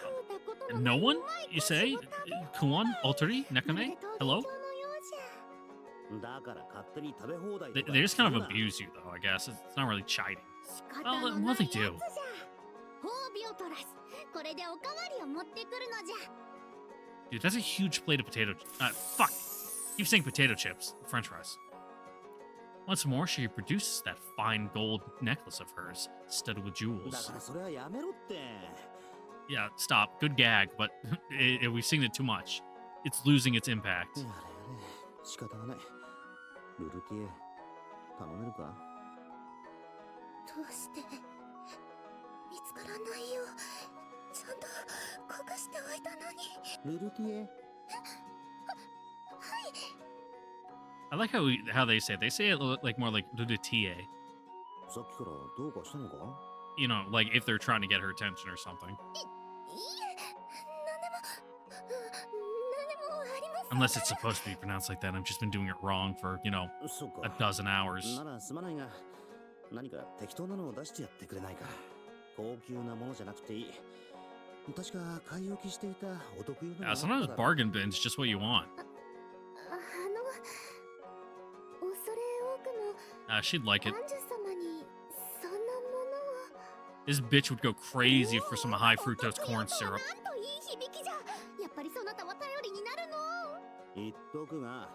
食うたことの No ない one? うまい You 菓子 say? を食べ Kuan? Alteri? まる Nekame? で陶芸 Hello? 家のようじゃ。だから勝手に食べ放題 They, とか they just kind of するな。 abuse you, though, I guess. It's not really chiding. 仕方の Well, ない what や they つじゃ。 do. 褒美を取らす。これでおかわりを持ってくるのじゃ。 Dude, that's a huge plate of potato. Fuck. Keep saying potato chips. French fries. Once more, she produces that fine gold necklace of hers, studded with だ jewels. からそれはやめろって。 Yeah, stop. Good gag, but we've seen it too much. It's losing its impact. やれやれ、仕方がない。ルルティエ、頼めるか。どうして見つからないよ。ちゃんと隠しておいたのに。ルルティエ。 I like how they say it. They say it like more like Ludetie. さっきからどうかしたのか。 You know, like if they're trying to get her attention or something. いえ、何でもありません。 Unless it's supposed to be pronounced like that. I've just been doing it wrong for, you know, そう a か。 dozen hours. ならすまないが、何か適当なのを出してやってくれないか。高級なものじゃなくていい。確か買い置きしていたお得意なのがあ Yeah, った sometimes だろ。 bargain bins just what you want. 恐れ多くも She'd like it. 男女様にそんなものを。 This bitch would go crazy for some high fructose corn お syrup. なんといい響きじゃ。やっぱりそなたは頼りになるの。言っとくが、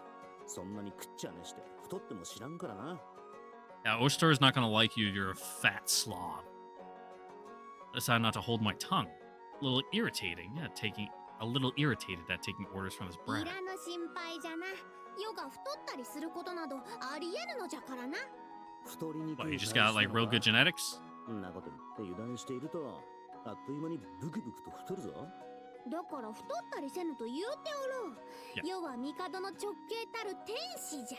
そんなに食っちゃねして太っても知らんからな。 Yeah, Oshtor is not gonna like you. You're a fat slob. Decide not to hold my tongue. A little irritating. Yeah, a little irritated at taking orders from this い brat. らぬ心配じゃな。世が太ったりすることなどありえるのじゃからな。太りにく But い you just got like real good genetics? んなこと言って油断していると、あっという間にブクブクと太るぞ。だから太ったりせぬと言うておろう。 Yeah. 世は帝の直系たる天使じゃ。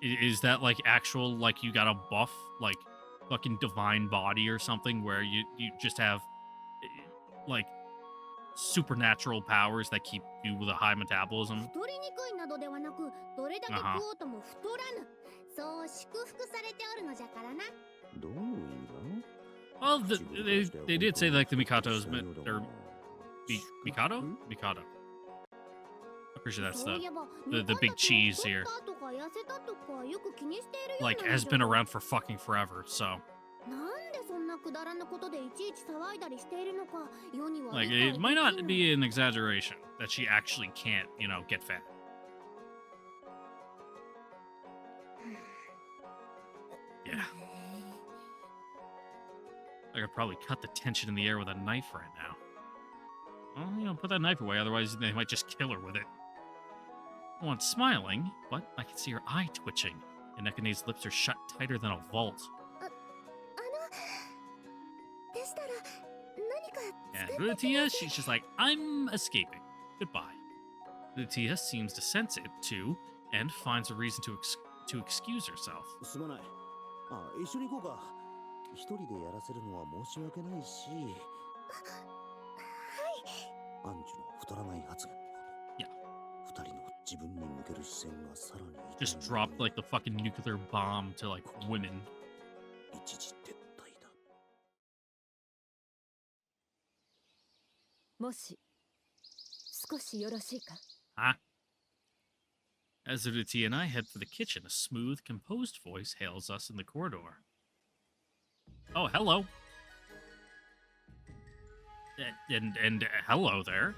Is that like actual, like you got a buff, like fucking divine body or something where you just have like supernatural powers that keep you with a high metabolism. 太りにくいなどではなく、どれだけあは食おうとも太らぬ。そう祝福されておるのじゃからな。どういう意味だ？ Well, they did say like the Mikado's or Mikado? Mikado. I'm pretty sure that's そうい the えば、 the big cheese here. 太ったとか痩せたとかよく気にしているような Like の has じゃ been が around for fucking forever. So なんでそんなくだらぬことでいちいち騒いだりしているのか、世には like 理解 it might で not きぬ。 be an exaggeration that she actually can't, get fat. Yeah. I could probably cut the tension in the air with a knife right now. Well, put that knife away, otherwise they might just kill her with it. No one's smiling, but I can see her eye twitching, and Nekane's lips are shut tighter than a vault. あの、でしたら何か And 作ってく Lutia, ださい。 she's just like, I'm escaping. Goodbye. Lutia seems to sense it, too, and finds a reason to excuse herself. すまない。あ、一緒に行こうか。一人でやらせるのは申し訳ないし。アンジュの太らない発言のこと。Yeah. 二人の自分に向ける視線がさらに Just dropped like the fucking nuclear bomb to like women. 一時撤退だ。もし少しよろしいか？ Huh? As Lutia and I head for the kitchen, a smooth, composed voice hails us in the corridor. Oh, hello. And hello there.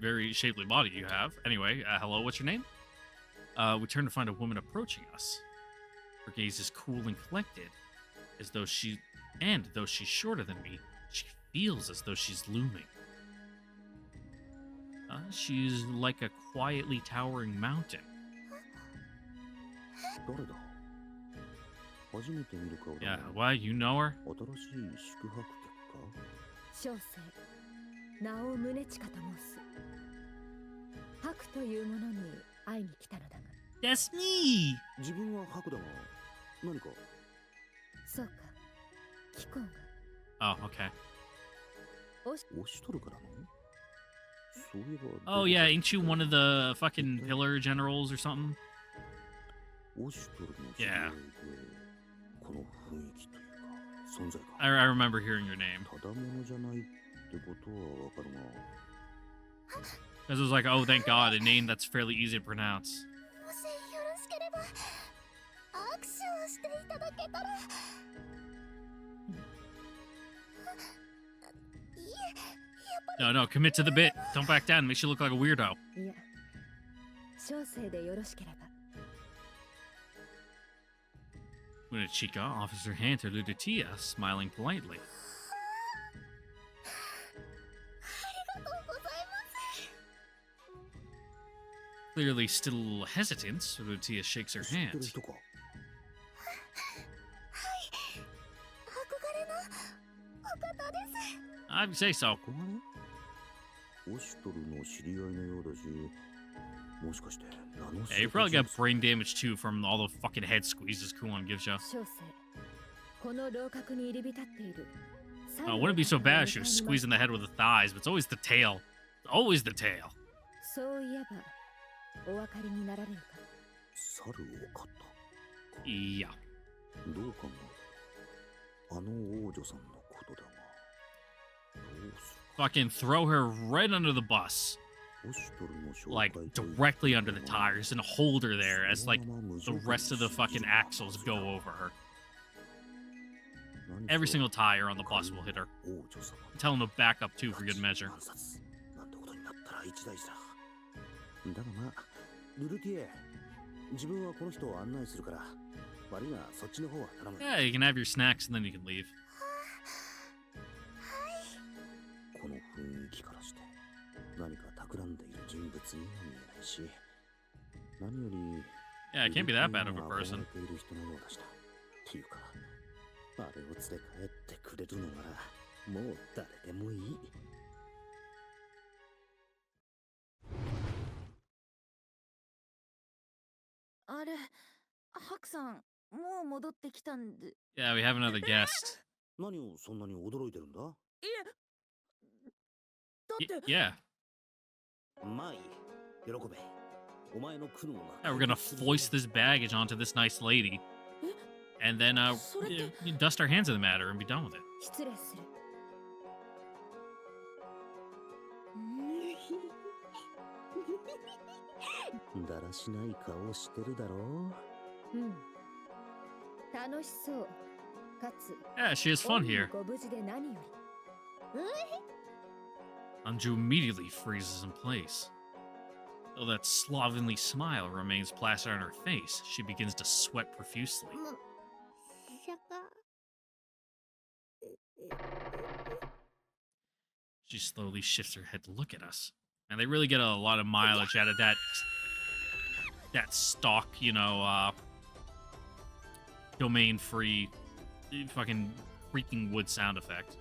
Very shapely body you have. Anyway, hello, what's your name? We turn to find a woman approaching us. Her gaze is cool and collected, though she's shorter than me, she feels as though she's looming. She's like a quietly towering mountain. 誰だ？初めて見る顔だ Yeah, な。 why, you know her? 新しい宿泊客か？小生名を宗近と申す。白というものに会いに来たのだが。 That's me! 自分は白だが、何か？そうか、貴公が Oh, okay. オシュトルからの？そういえば。 Oh, yeah, ain't you one of the fucking pillar generals or something? オシュトルの知り合いで、この雰囲気というか、存在 I 感。 remember hearing your name. ただものじゃないってことはわかるが。 Because it was like, oh, thank God, a name that's fairly easy to pronounce. もしよろしければ握手をしていただけたら。いえ、 No, commit to the bit. Don't back down. Makes you look like a weirdo. いや、小生でよろしければ。 Munachika offers her hand to Ludatia, smiling politely. ありがとうございます。 Clearly still a little hesitant, Ludatia shakes her 知ってる hand. 人か？憧れのお方です。 I'd say so. これ？オシュトルの知り合いのようだし、もしかして名の Yeah, you probably got brain damage too from all the fucking head squeezes Kuon gives you. 小生、この楼閣に入り浸っている。 Oh, wouldn't be so bad if she was squeezing the head with the thighs, but it's always the tail. It's always the tail. そういえば、お分かりになられるか。猿を飼った。 Yeah. どう考えた？あの王女さんのことだが。どうする？ Fucking throw her right under the bus. オシュトルの紹 Like 介という directly under the tires and hold her there as like the rest of the fucking axles go over her. Every single tire on the bus will hit her. 王女様。 Tell him to back up too for good measure. 暗殺なんてことになったら一大事だ。だがまあ、ルルティエ、自分はこの人を案内するから、悪いがそっちの方は頼む。 Yeah, you can have your snacks and then you can leave. この雰囲気からして、何か企んでいる人物には見えないし、何より、 Yeah, it can't be that bad of a person. 憧れている人のようだした。っていうか、あれを連れ帰ってくれるのなら、もう誰でもいい。あれ、白さん、もう戻ってきたんで。 Yeah, we have another guest. 何をそんなに驚いてるんだ？いえ、だって Yeah. まあいい。喜べ。お前の苦悩が Yeah, we're gonna foist this baggage onto this nice lady. And then, dust our hands of the matter and be done with it. 失礼するだらしない顔してるだろうん楽しそうかつ Yeah, she has fun here. ご無事で何より Anju immediately freezes in place. Though that slovenly smile remains plastered on her face, she begins to sweat profusely. シャカ She slowly shifts her head to look at us. And they really get a lot of mileage out of that stock, domain-free fucking creaking wood sound effect.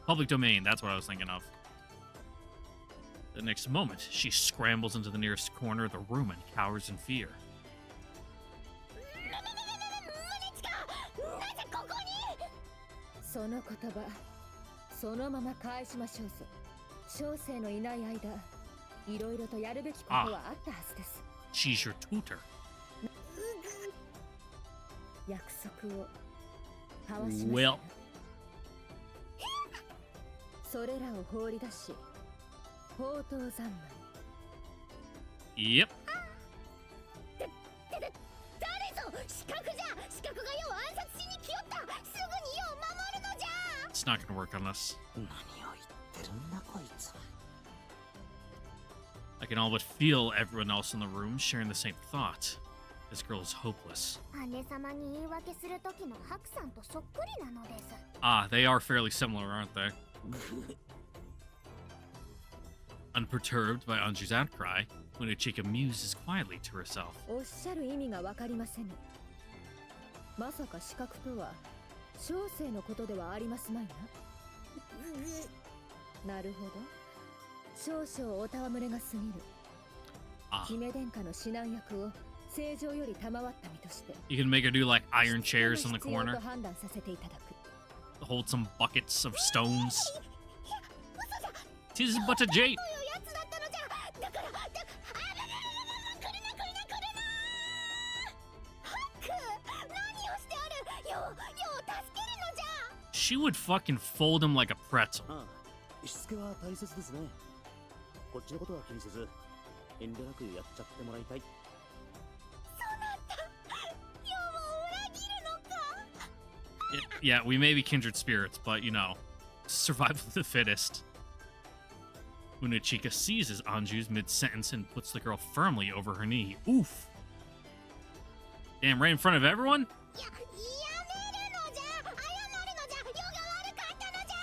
Public domain, that's what I was thinking of. The next moment, she scrambles into the nearest corner of the room and cowers in fear. その言葉そのまま返しましょうぞ小生のいない間いろいろとやるべきことはあったはずです She's your tutor. 約束を交わしました Well, それらを放り出し宝刀三昧 yep. 誰ぞ資格じゃ資格がよう暗殺しに来よったすぐによう守るのじゃ It's not gonna work on us. 何を言ってるんだこいつは。 I can all but feel everyone else in the room sharing the same thought. This girl is hopeless. 姉様に言い訳する時のハクさんとそっくりなのです Ah, they are fairly similar, aren't they? Unperturbed by Anju's outcry, Munechika muses quietly to herself. おっしゃる意味がわかりませんまさか資格とは小生のことではありますまいななるほど少々お戯れが過ぎる Ah, 姫殿下の指南役を正常より賜った身として you can make her do like iron chairs in the 必要 corner, と判断させていただく hold some buckets of stones. Tis but a jade. というやつだったのじゃだから来るな来るな来るなハック何をしておるよう助けるのじゃ She would fucking fold him like a pretzel. ああ、しつけは大切ですね。こっちのことは気にせず、遠慮なくやっちゃってもらいたい。よう裏切るのか Yeah, we may be kindred spirits, but survival of the fittest. Munechika seizes Anju's mid-sentence and puts the girl firmly over her knee. Oof. Damn, right in front of everyone? やめるのじゃ謝るのじゃよが悪かったのじ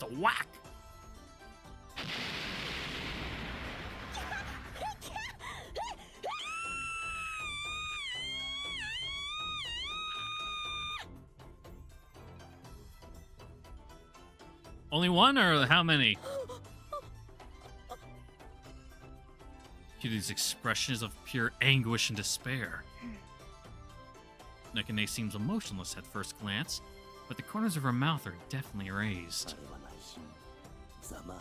ゃ It's a whack. Only one, or how many? Kitty's expression is of pure anguish and despair. Nekane seems emotionless at first glance, but the corners of her mouth are definitely raised. あれは内心、ざま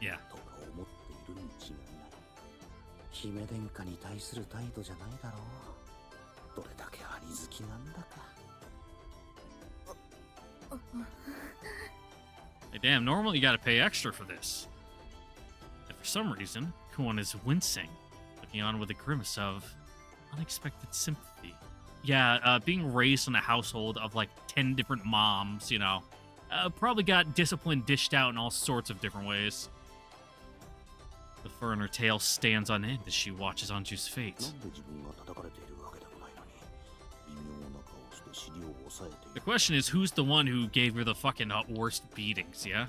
Yeah. とか思っているに違いない。姫殿下に対する態度じゃないだろう。どれだけ兄好きなんだか。Hey, damn, normally you gotta pay extra for this. And for some reason, Kuon is wincing, looking on with a grimace of unexpected sympathy. Yeah, being raised in a household of like 10 different moms, probably got discipline dished out in all sorts of different ways. The fur on her tail stands on end as she watches Anju's な fate. んで自分が叩かれているわけでもないのに、微妙な顔して尻を押さえてい The る。 question is, who's the one who gave her the fucking worst beatings, yeah?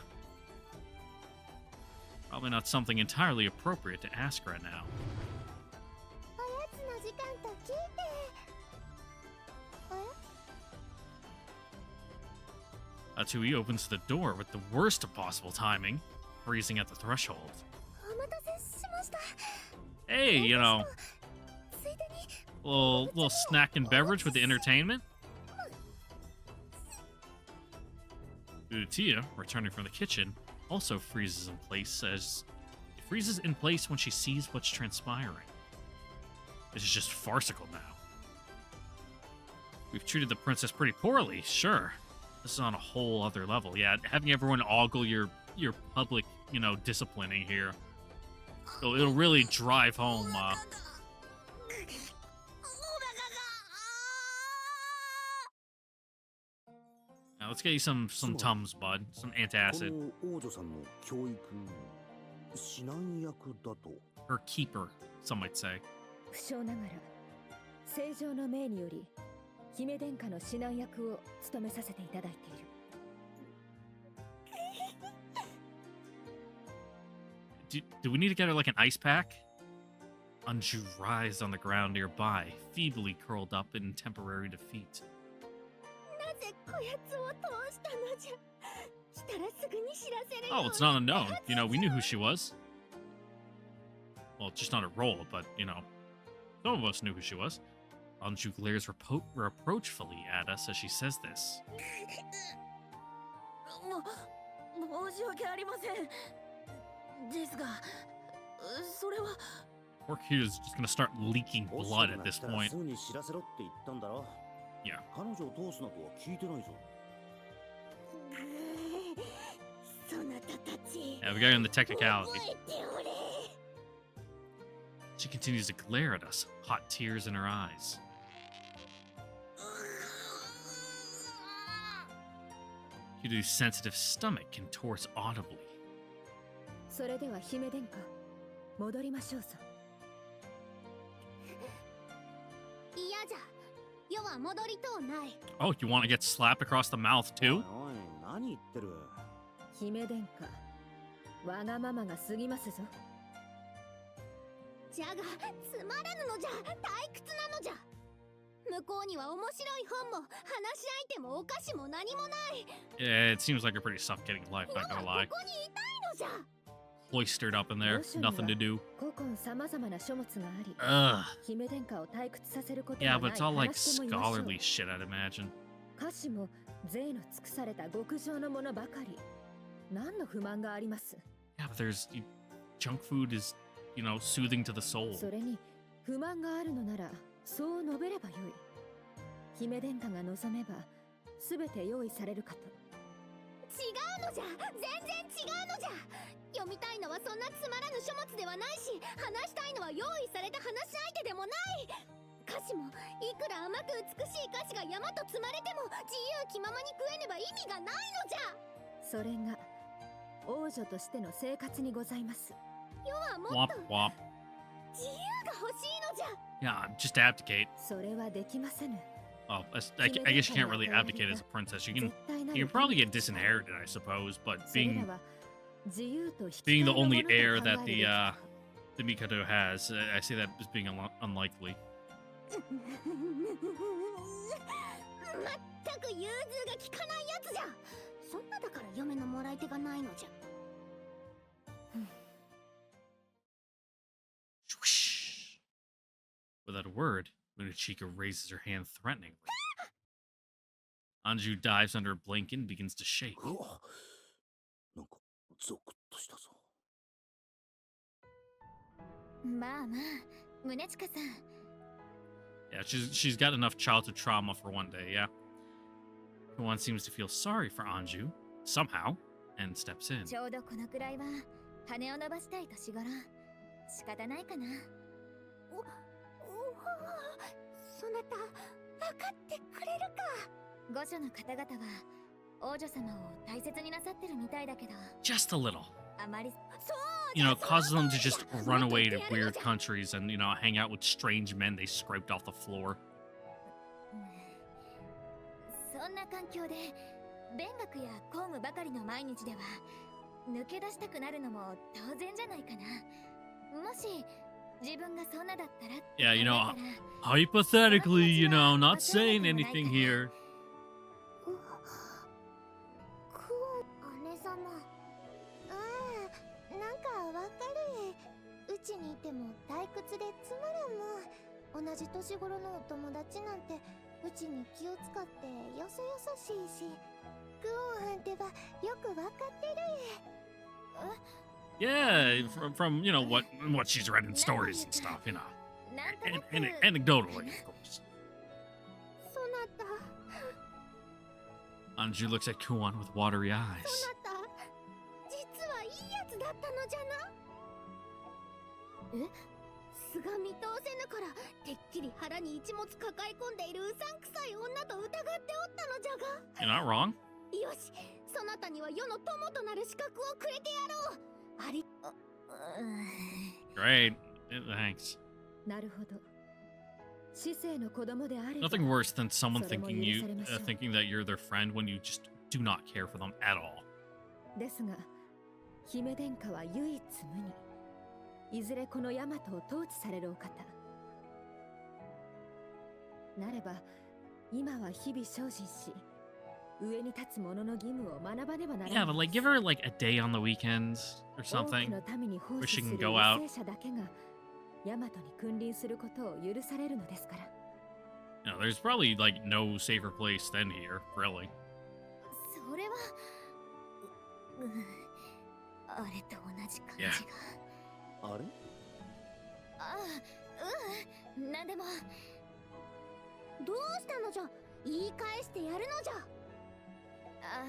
Probably not something entirely appropriate to ask right now. おやつの時間と聞いてAtsui opens the door with the worst of possible timing, freezing at the threshold. お待たせしました Hey, ついでに little snack and beverage with the entertainment. Utia, returning from the kitchen, also freezes in place when she sees what's transpiring. This is just farcical now. We've treated the princess pretty poorly, sure. This is on a whole other level. Yeah, having everyone ogle your public, disciplining here. It'll really drive home. Now let's get you some Tums, bud. Some こ antacid. の王女さんの教育指南役だと。 Her keeper, some might say. 不詳ながら正常の命により姫殿下の指南役を務めさせていただいている。Do we need to get her like an ice pack? Anju writhed on the ground nearby, feebly curled up in temporary defeat. なぜこやつを通したのじゃ。来たらすぐに知らせるよ。 Oh, it's not unknown. We knew who she was. Well, just not a role, but, some of us knew who she was. Anju glares reproachfully at us as she says this. 申し訳ありません。ですが、それは。 Poor kid is just gonna start leaking blood at this point. すぐに知らせろって言ったんだろ。 Yeah. 彼女を通すなとは聞いてないぞ。そなたたち。 Yeah, we got her in the technicality. 覚えておれ。 She continues to glare at us, hot tears in her eyes. Kiru's sensitive stomach contorts audibly. それでは姫殿下、戻りましょうぞ。嫌じゃ。世は戻りとうない。 Oh, you want to get slapped across the mouth おい too? おい、何言ってる。姫殿下、わがままが過ぎますぞ。じゃが、つまらぬのじゃ。退屈なのじゃ。向こうには面白い本も話し相手もお菓子も何もない。 Yeah, it seems like a pretty suffocating life, 世 not は gonna こ lie. こにいたいのじゃ。 Cloistered up in there, nothing to do. 古今さまざまな書物があり、 Ugh. 姫殿下を退屈させること Yeah, は but ない it's all like 話してもいましょう scholarly shit, I'd imagine. 歌詞も税の尽くされた極上のものばかり。何の不満があります。 Yeah, but junk food is, soothing to the soul. それに不満があるのならそう述べればよい。姫殿下が望めば全て用意されるかと。違うのじゃ。全然違うのじゃ。読みたいのはそんなつまらぬ書物ではないし、話したいのは用意された話し相手でもない。歌詞もいくら甘く美しい歌詞が山と積まれても自由気ままに食えねば意味がないのじゃ。それが王女としての生活にございます。世はも Womp っと womp. 自由が欲しいのじゃ。 Yeah, just abdicate. それはできませぬ。 Oh, I guess you can't really abdicate as a princess. You can probably get disinherited, I suppose, but being the only heir that the Mikado has, I say that as being unlikely. まったく融通が利かないやつじゃ。そんなだから嫁のもらい手がないのじゃ。 Swoosh. Without a word, Munachika raises her hand threateningly. Anju dives under a blanket and begins to shake. うわ、なんかゾクッとしたぞ。まあまあ、宗近さん。 Yeah, she's got enough childhood trauma for one day, yeah. One seems to feel sorry for Anju, somehow, and steps in. ちょうどこのくらいは羽を伸ばしたい年頃。仕方ないかな。そなた、分かってくれるか。御所の方々は王女様を大切になさってるみたいだけど。 Just a little. あまり。そう。Causes them to just run away to weird countries and, hang out with strange men they scraped off the floor. そんな環境で勉学や公務ばかりの毎日では抜け出したくなるのも当然じゃないかな。もし自分がそんなだったら。Yeah, hypothetically, not saying anything here. 姉様。なんかわかる。うちにいても退屈でつまらんもん。同じ年頃のお友達なんてうちに気を使ってよそよそしいし。クオンはんてばよくわかってる Yeah, from you know what she's read in stories and stuff, you know, なんとなく anecdotally, of course. そなた Anju looks at Kuon with watery そ eyes. なた実はいいやつだったのじゃな。え、素が見通せぬからてっきり腹に一物抱え込んでいるうさんくさい女と疑っておったのじゃが。 You're not wrong. よし、そなたには世の友となる資格をくれてやろう。あり、Great. Thanks. なるほど。市政の子供であれば Nothing worse than someone それも許 thinking されましょう。 thinking that you're their friend when you just do not care for them at all. ですが姫殿下は唯一無二、いずれこの大和を統治されるお方なれば、今は日々精進し、上に立つ者の義務を学ばねばならない。 Yeah, but like give her like a day on the weekends or 多く something. の民に奉 where 仕 she す can る go 為 out. 政者だけが大和に君臨することを許されるのですから。 You know, there's probably like no safer place than here, really. それは、あれと同じ感じが。 Yeah. あれああ、なんでも。どうしたのじゃ。言い返してやるのじゃ。あ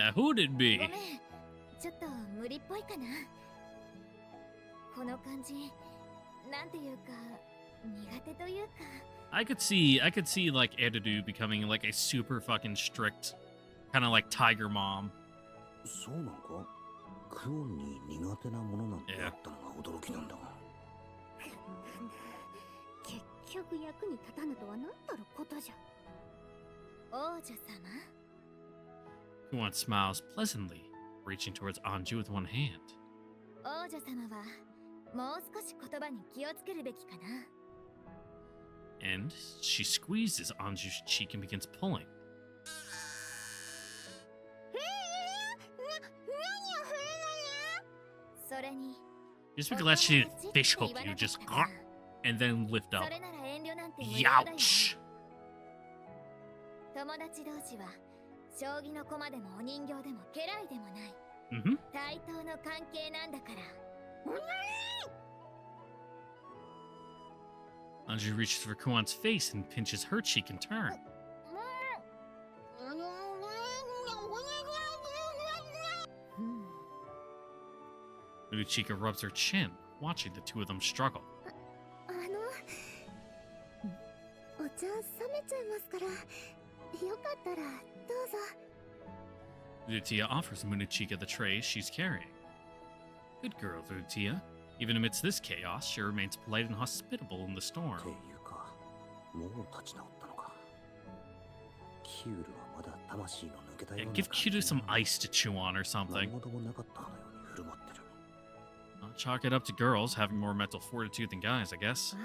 あ、Yeah, who'd it ご be? めん。ちょっと無理っぽいかな。この感じ、なんていうか、苦手というか。I could see like Edidu becoming like a super fucking strict kind of like tiger mom. そうなんかクオンに苦手なものなんてあったのが驚きなんだが。結局役に立たぬとは何たることじゃ。王女様。 Kuon smiles pleasantly, reaching towards Anju with one hand. 王女様はもう少し言葉に気をつけるべきかな。 And she squeezes Anju's cheek and begins pulling. それに Just be glad she didn't fish hook you, just and then lift そ up. れなら遠慮なんて無用だよ。 Youch! 友達同士は将棋の駒でもお人形でも家来でもない Mm-hmm. 対等の関係なんだから。 Anju reaches for Kuon's face and pinches her cheek in turn. Uruchika rubs her chin, watching the two of them struggle. お茶冷めちゃいますからよかったらどうぞ。 Lutia offers Munuchika the tray she's carrying. Good girl, Lutia. Even amidst this chaos, she remains polite and hospitable in the って storm. いうか、もう立ち直ったのか。キュールはまだ魂の抜けた Yeah, ような give 感じ Kyudo some ice to chew on or 何 something. 事もなかったかのように振る舞ってる。 I'll chalk it up to girls having more mental fortitude than guys, I guess.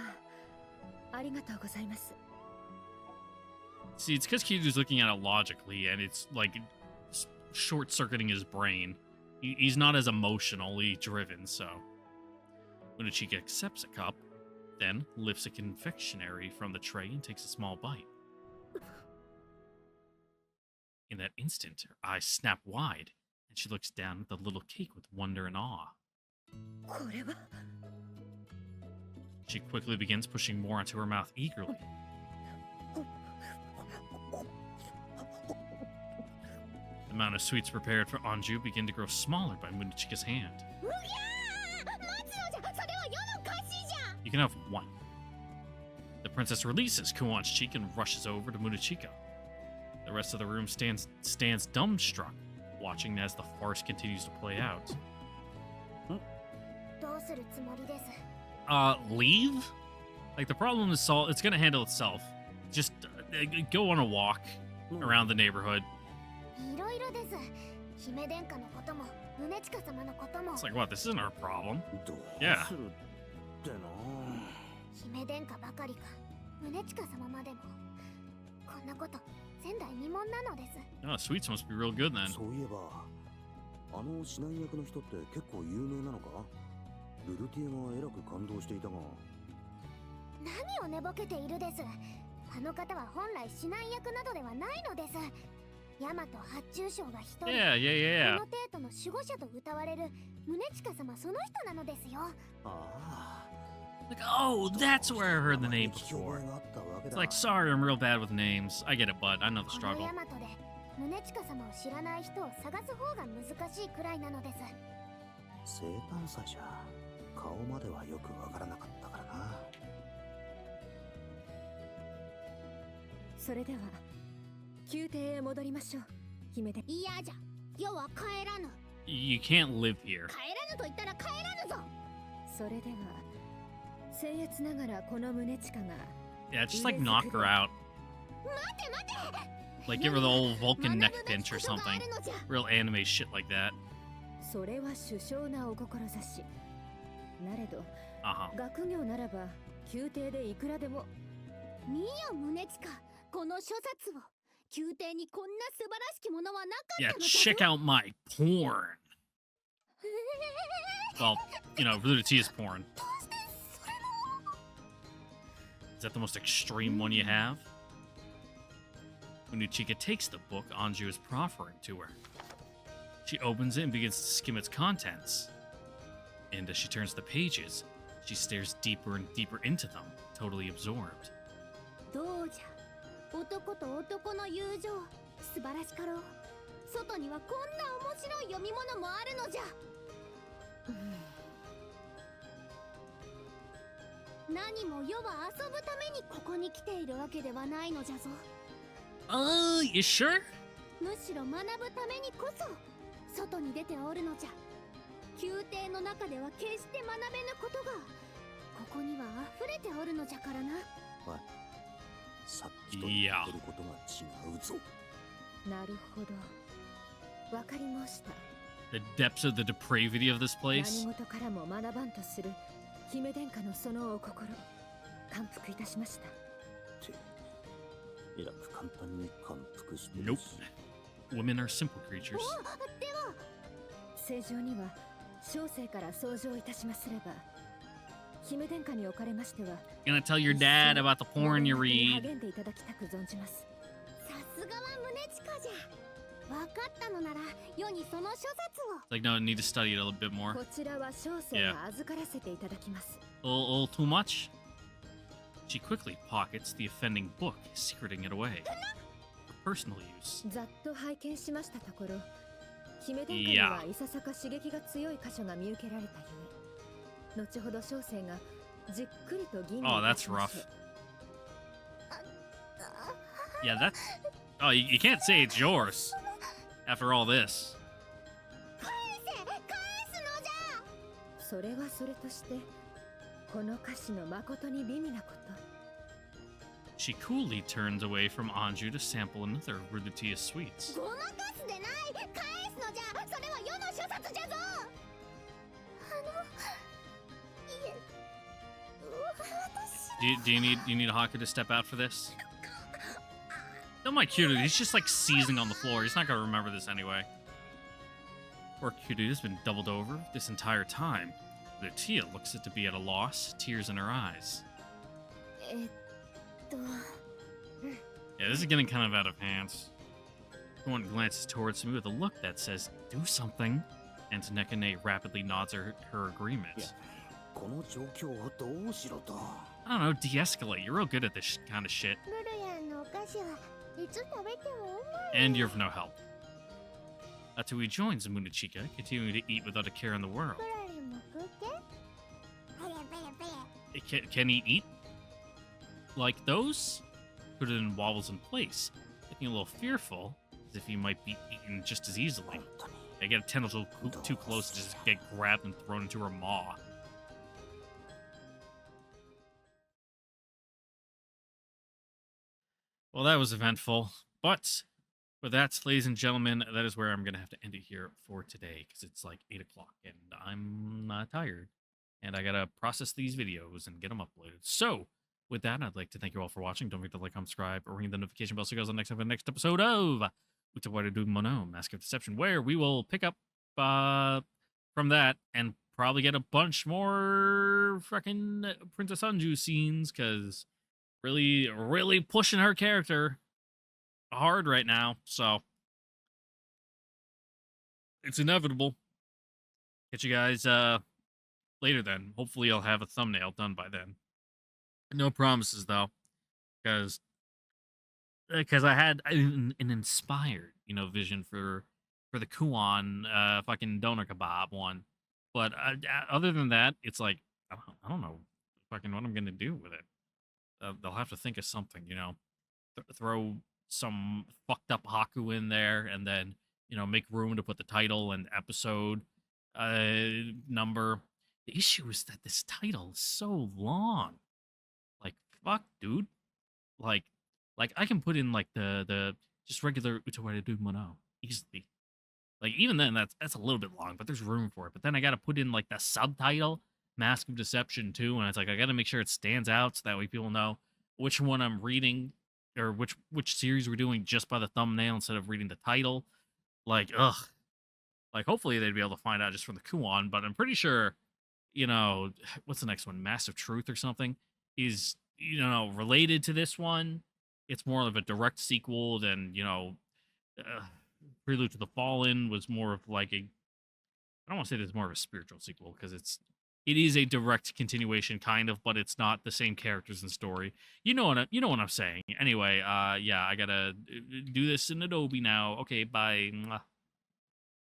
ありがとうございます。 See, it's because Kyudo's looking at it logically, and it's like short-circuiting his brain. He's not as emotionally driven, so... Munuchika accepts a cup, then lifts a confectionery from the tray and takes a small bite. In that instant, her eyes snap wide, and she looks down at the little cake with wonder and awe. これは She quickly begins pushing more onto her mouth eagerly. The amount of sweets prepared for Anju begin to grow smaller by Munuchika's hand. うぎゃー待つのじゃ。それは世の貸しじゃ。 You can have one. The princess releases Kuon's cheek and rushes over to Munuchika. The rest of the room stands dumbstruck, watching as the farce continues to play out. どうするつもりです。 Leave? Like, the problem is solved. It's gonna handle itself. Just go on a walk around the neighborhood. いろいろです。姫殿下のことも、宗近様のことも。 It's like, what? This isn't our problem. どう Yeah. するってな。姫殿下ばかりか、宗近様までも。こんなこと、前代未聞なのです。 Oh, sweets must be real good then. そういえば、あの指南役の人って結構有名なのか？ルルティエがえらく感動していたが。何を寝ぼけているです。あの方は本来指南役などではないのです。ヤマト発注賞が一人 Yeah, yeah, こ yeah. の帝都の守護者と歌われる宗近様その人なのですよ。あ Like, oh, あ that's where I heard the name 聞き覚 before. えがあったわけ It's だ like, sorry, I'm real bad with names. I get it, bud. I know the この struggle. ヤマトで宗近様を知らない人を探す方が難しいくらいなのです。生誕祭じゃ顔まではよくわからなかったからな。それでは宮廷へ戻りましょう。姫で嫌じゃ、世は帰らぬ。 You can't live here. 帰らぬと言ったら帰らぬぞ。それでは僭越ながらこの宗近が Yeah, just like knock her out. 待て待て。 Like, give her the old Vulcan 学 neck ぶべ pinch き or ことがあ something. るのじゃ。 Real anime shit like that. それは殊勝なお志。なれど Uh huh. 学業ならば宮廷でいくらでも。見よ宗近、この諸冊を。宮廷にこんな素晴らしきものはなかった Yeah, のじゃ check out my porn. Well, you know, Rudatia's porn. Is that the most extreme one you have? When Uchika takes the book Anju is proffering to her. She opens it and begins to skim its contents. And as she turns the pages, she stares deeper and deeper into them, totally absorbed. どうじゃ、男と男の友情、素晴らしかろう。外にはこんな面白い読み物もあるのじゃ。何も世は遊ぶためにここに来ているわけではないのじゃぞ。You sure? むしろ学ぶためにこそ外に出ておるのじゃ。宮廷の中では決して学べぬことがここには溢れておるのじゃからな。おい、さっきと言ってることが違うぞ。なるほど、わかりました。 The depths of the depravity of this 何 place? 事からも学ばんとする姫殿下のそのお心、感服いたしました。えらく簡単に感服してる Nope. し。 Women are simple creatures. では正常には小生から奏上いたしますれば、姫殿下におかれましては Gonna tell your dad about the porn you 学びに read. 励んでいただきたく存じます。さすがは宗近じゃ。分かったのなら世にその諸冊を。 Like, no, I need to study it a little bit more. こちらは小生が預からせていただきます。A little too much? She quickly pockets the offending book, secreting it away. For personal use. ざっと拝見しましたところ、姫殿下にはいささか刺激が強い箇所が見受けられたゆえ、後ほど小生がじっくりと吟味 Oh, いた that's しま rough. しょう。 Yeah, that's... Oh, you can't say it's yours. After all this. 返すのじゃ。それはそれとして、この歌詞の誠に美味なこと。 She coolly turns away from Anju to sample another of Rudatia's sweets. ごまかすでない。返すのじゃ。それは世の諸冊じゃぞ。いえ、私 Do you need a Haku to step out for this? Don't mind Kyudo, he's just like seizing on the floor. He's not gonna remember this anyway. Poor Kyudo has been doubled over this entire time. Rutia looks it to be at a loss, tears in her eyes. と Yeah, this is getting kind of out of hand. One glances towards me with a look that says, do something. And Nekane rapidly nods her agreement. この状況をどうしろと。 I don't know, de-escalate. You're real good at this kind of shit. ブルヤンのお菓子はいつ食べてもうまい。 And you're of no help. Atsui joins Munachika, continuing to eat without a care in the world. ブラリも食って。ペレペレペレ。 Can he eat like those? Kuden wobbles in place, looking a little fearful, as if he might be eaten just as easily. 本当に They get a tentacle too close to just get grabbed and thrown into her maw. Well, that was eventful, but with that, ladies and gentlemen, that is where I'm going to have to end it here for today, because it's like 8 o'clock, and I'm tired, and I got to process these videos and get them uploaded. So, with that, I'd like to thank you all for watching. Don't forget to like, comment, subscribe, or ring the notification bell so you guys on the next episode of Utawarerumono, Mask of Deception, where we will pick up from that and probably get a bunch more fucking Princess Anju scenes, because really pushing her character hard right now. So it's inevitable. Catch you guys later then. Hopefully I'll have a thumbnail done by then. No promises though, because I had an inspired, vision for the Kuan fucking doner kebab one. But other than that, it's like I don't know fucking what I'm gonna do with it. They'll have to think of something, throw some fucked up Haku in there, and then make room to put the title and episode number. The issue is that this title is so long. Like fuck, dude. Like like I can put in like the just regular Utawarerumono easily. Like even then that's a little bit long, but there's room for it. But then I got to put in like the subtitle Mask of Deception too, and it's like I got to make sure it stands out so that way people know which one I'm reading or which series we're doing just by the thumbnail instead of reading the title. Like ugh. Like hopefully they'd be able to find out just from the Kuon, but I'm pretty sure what's the next one? Massive Truth or something is related to this one. It's more of a direct sequel than uh, Prelude to the Fallen was more of like a. I don't want to say this is more of a spiritual sequel because it is a direct continuation kind of, but it's not the same characters and story. You know what I'm saying. Anyway, yeah, I gotta do this in Adobe now. Okay, bye. Mwah.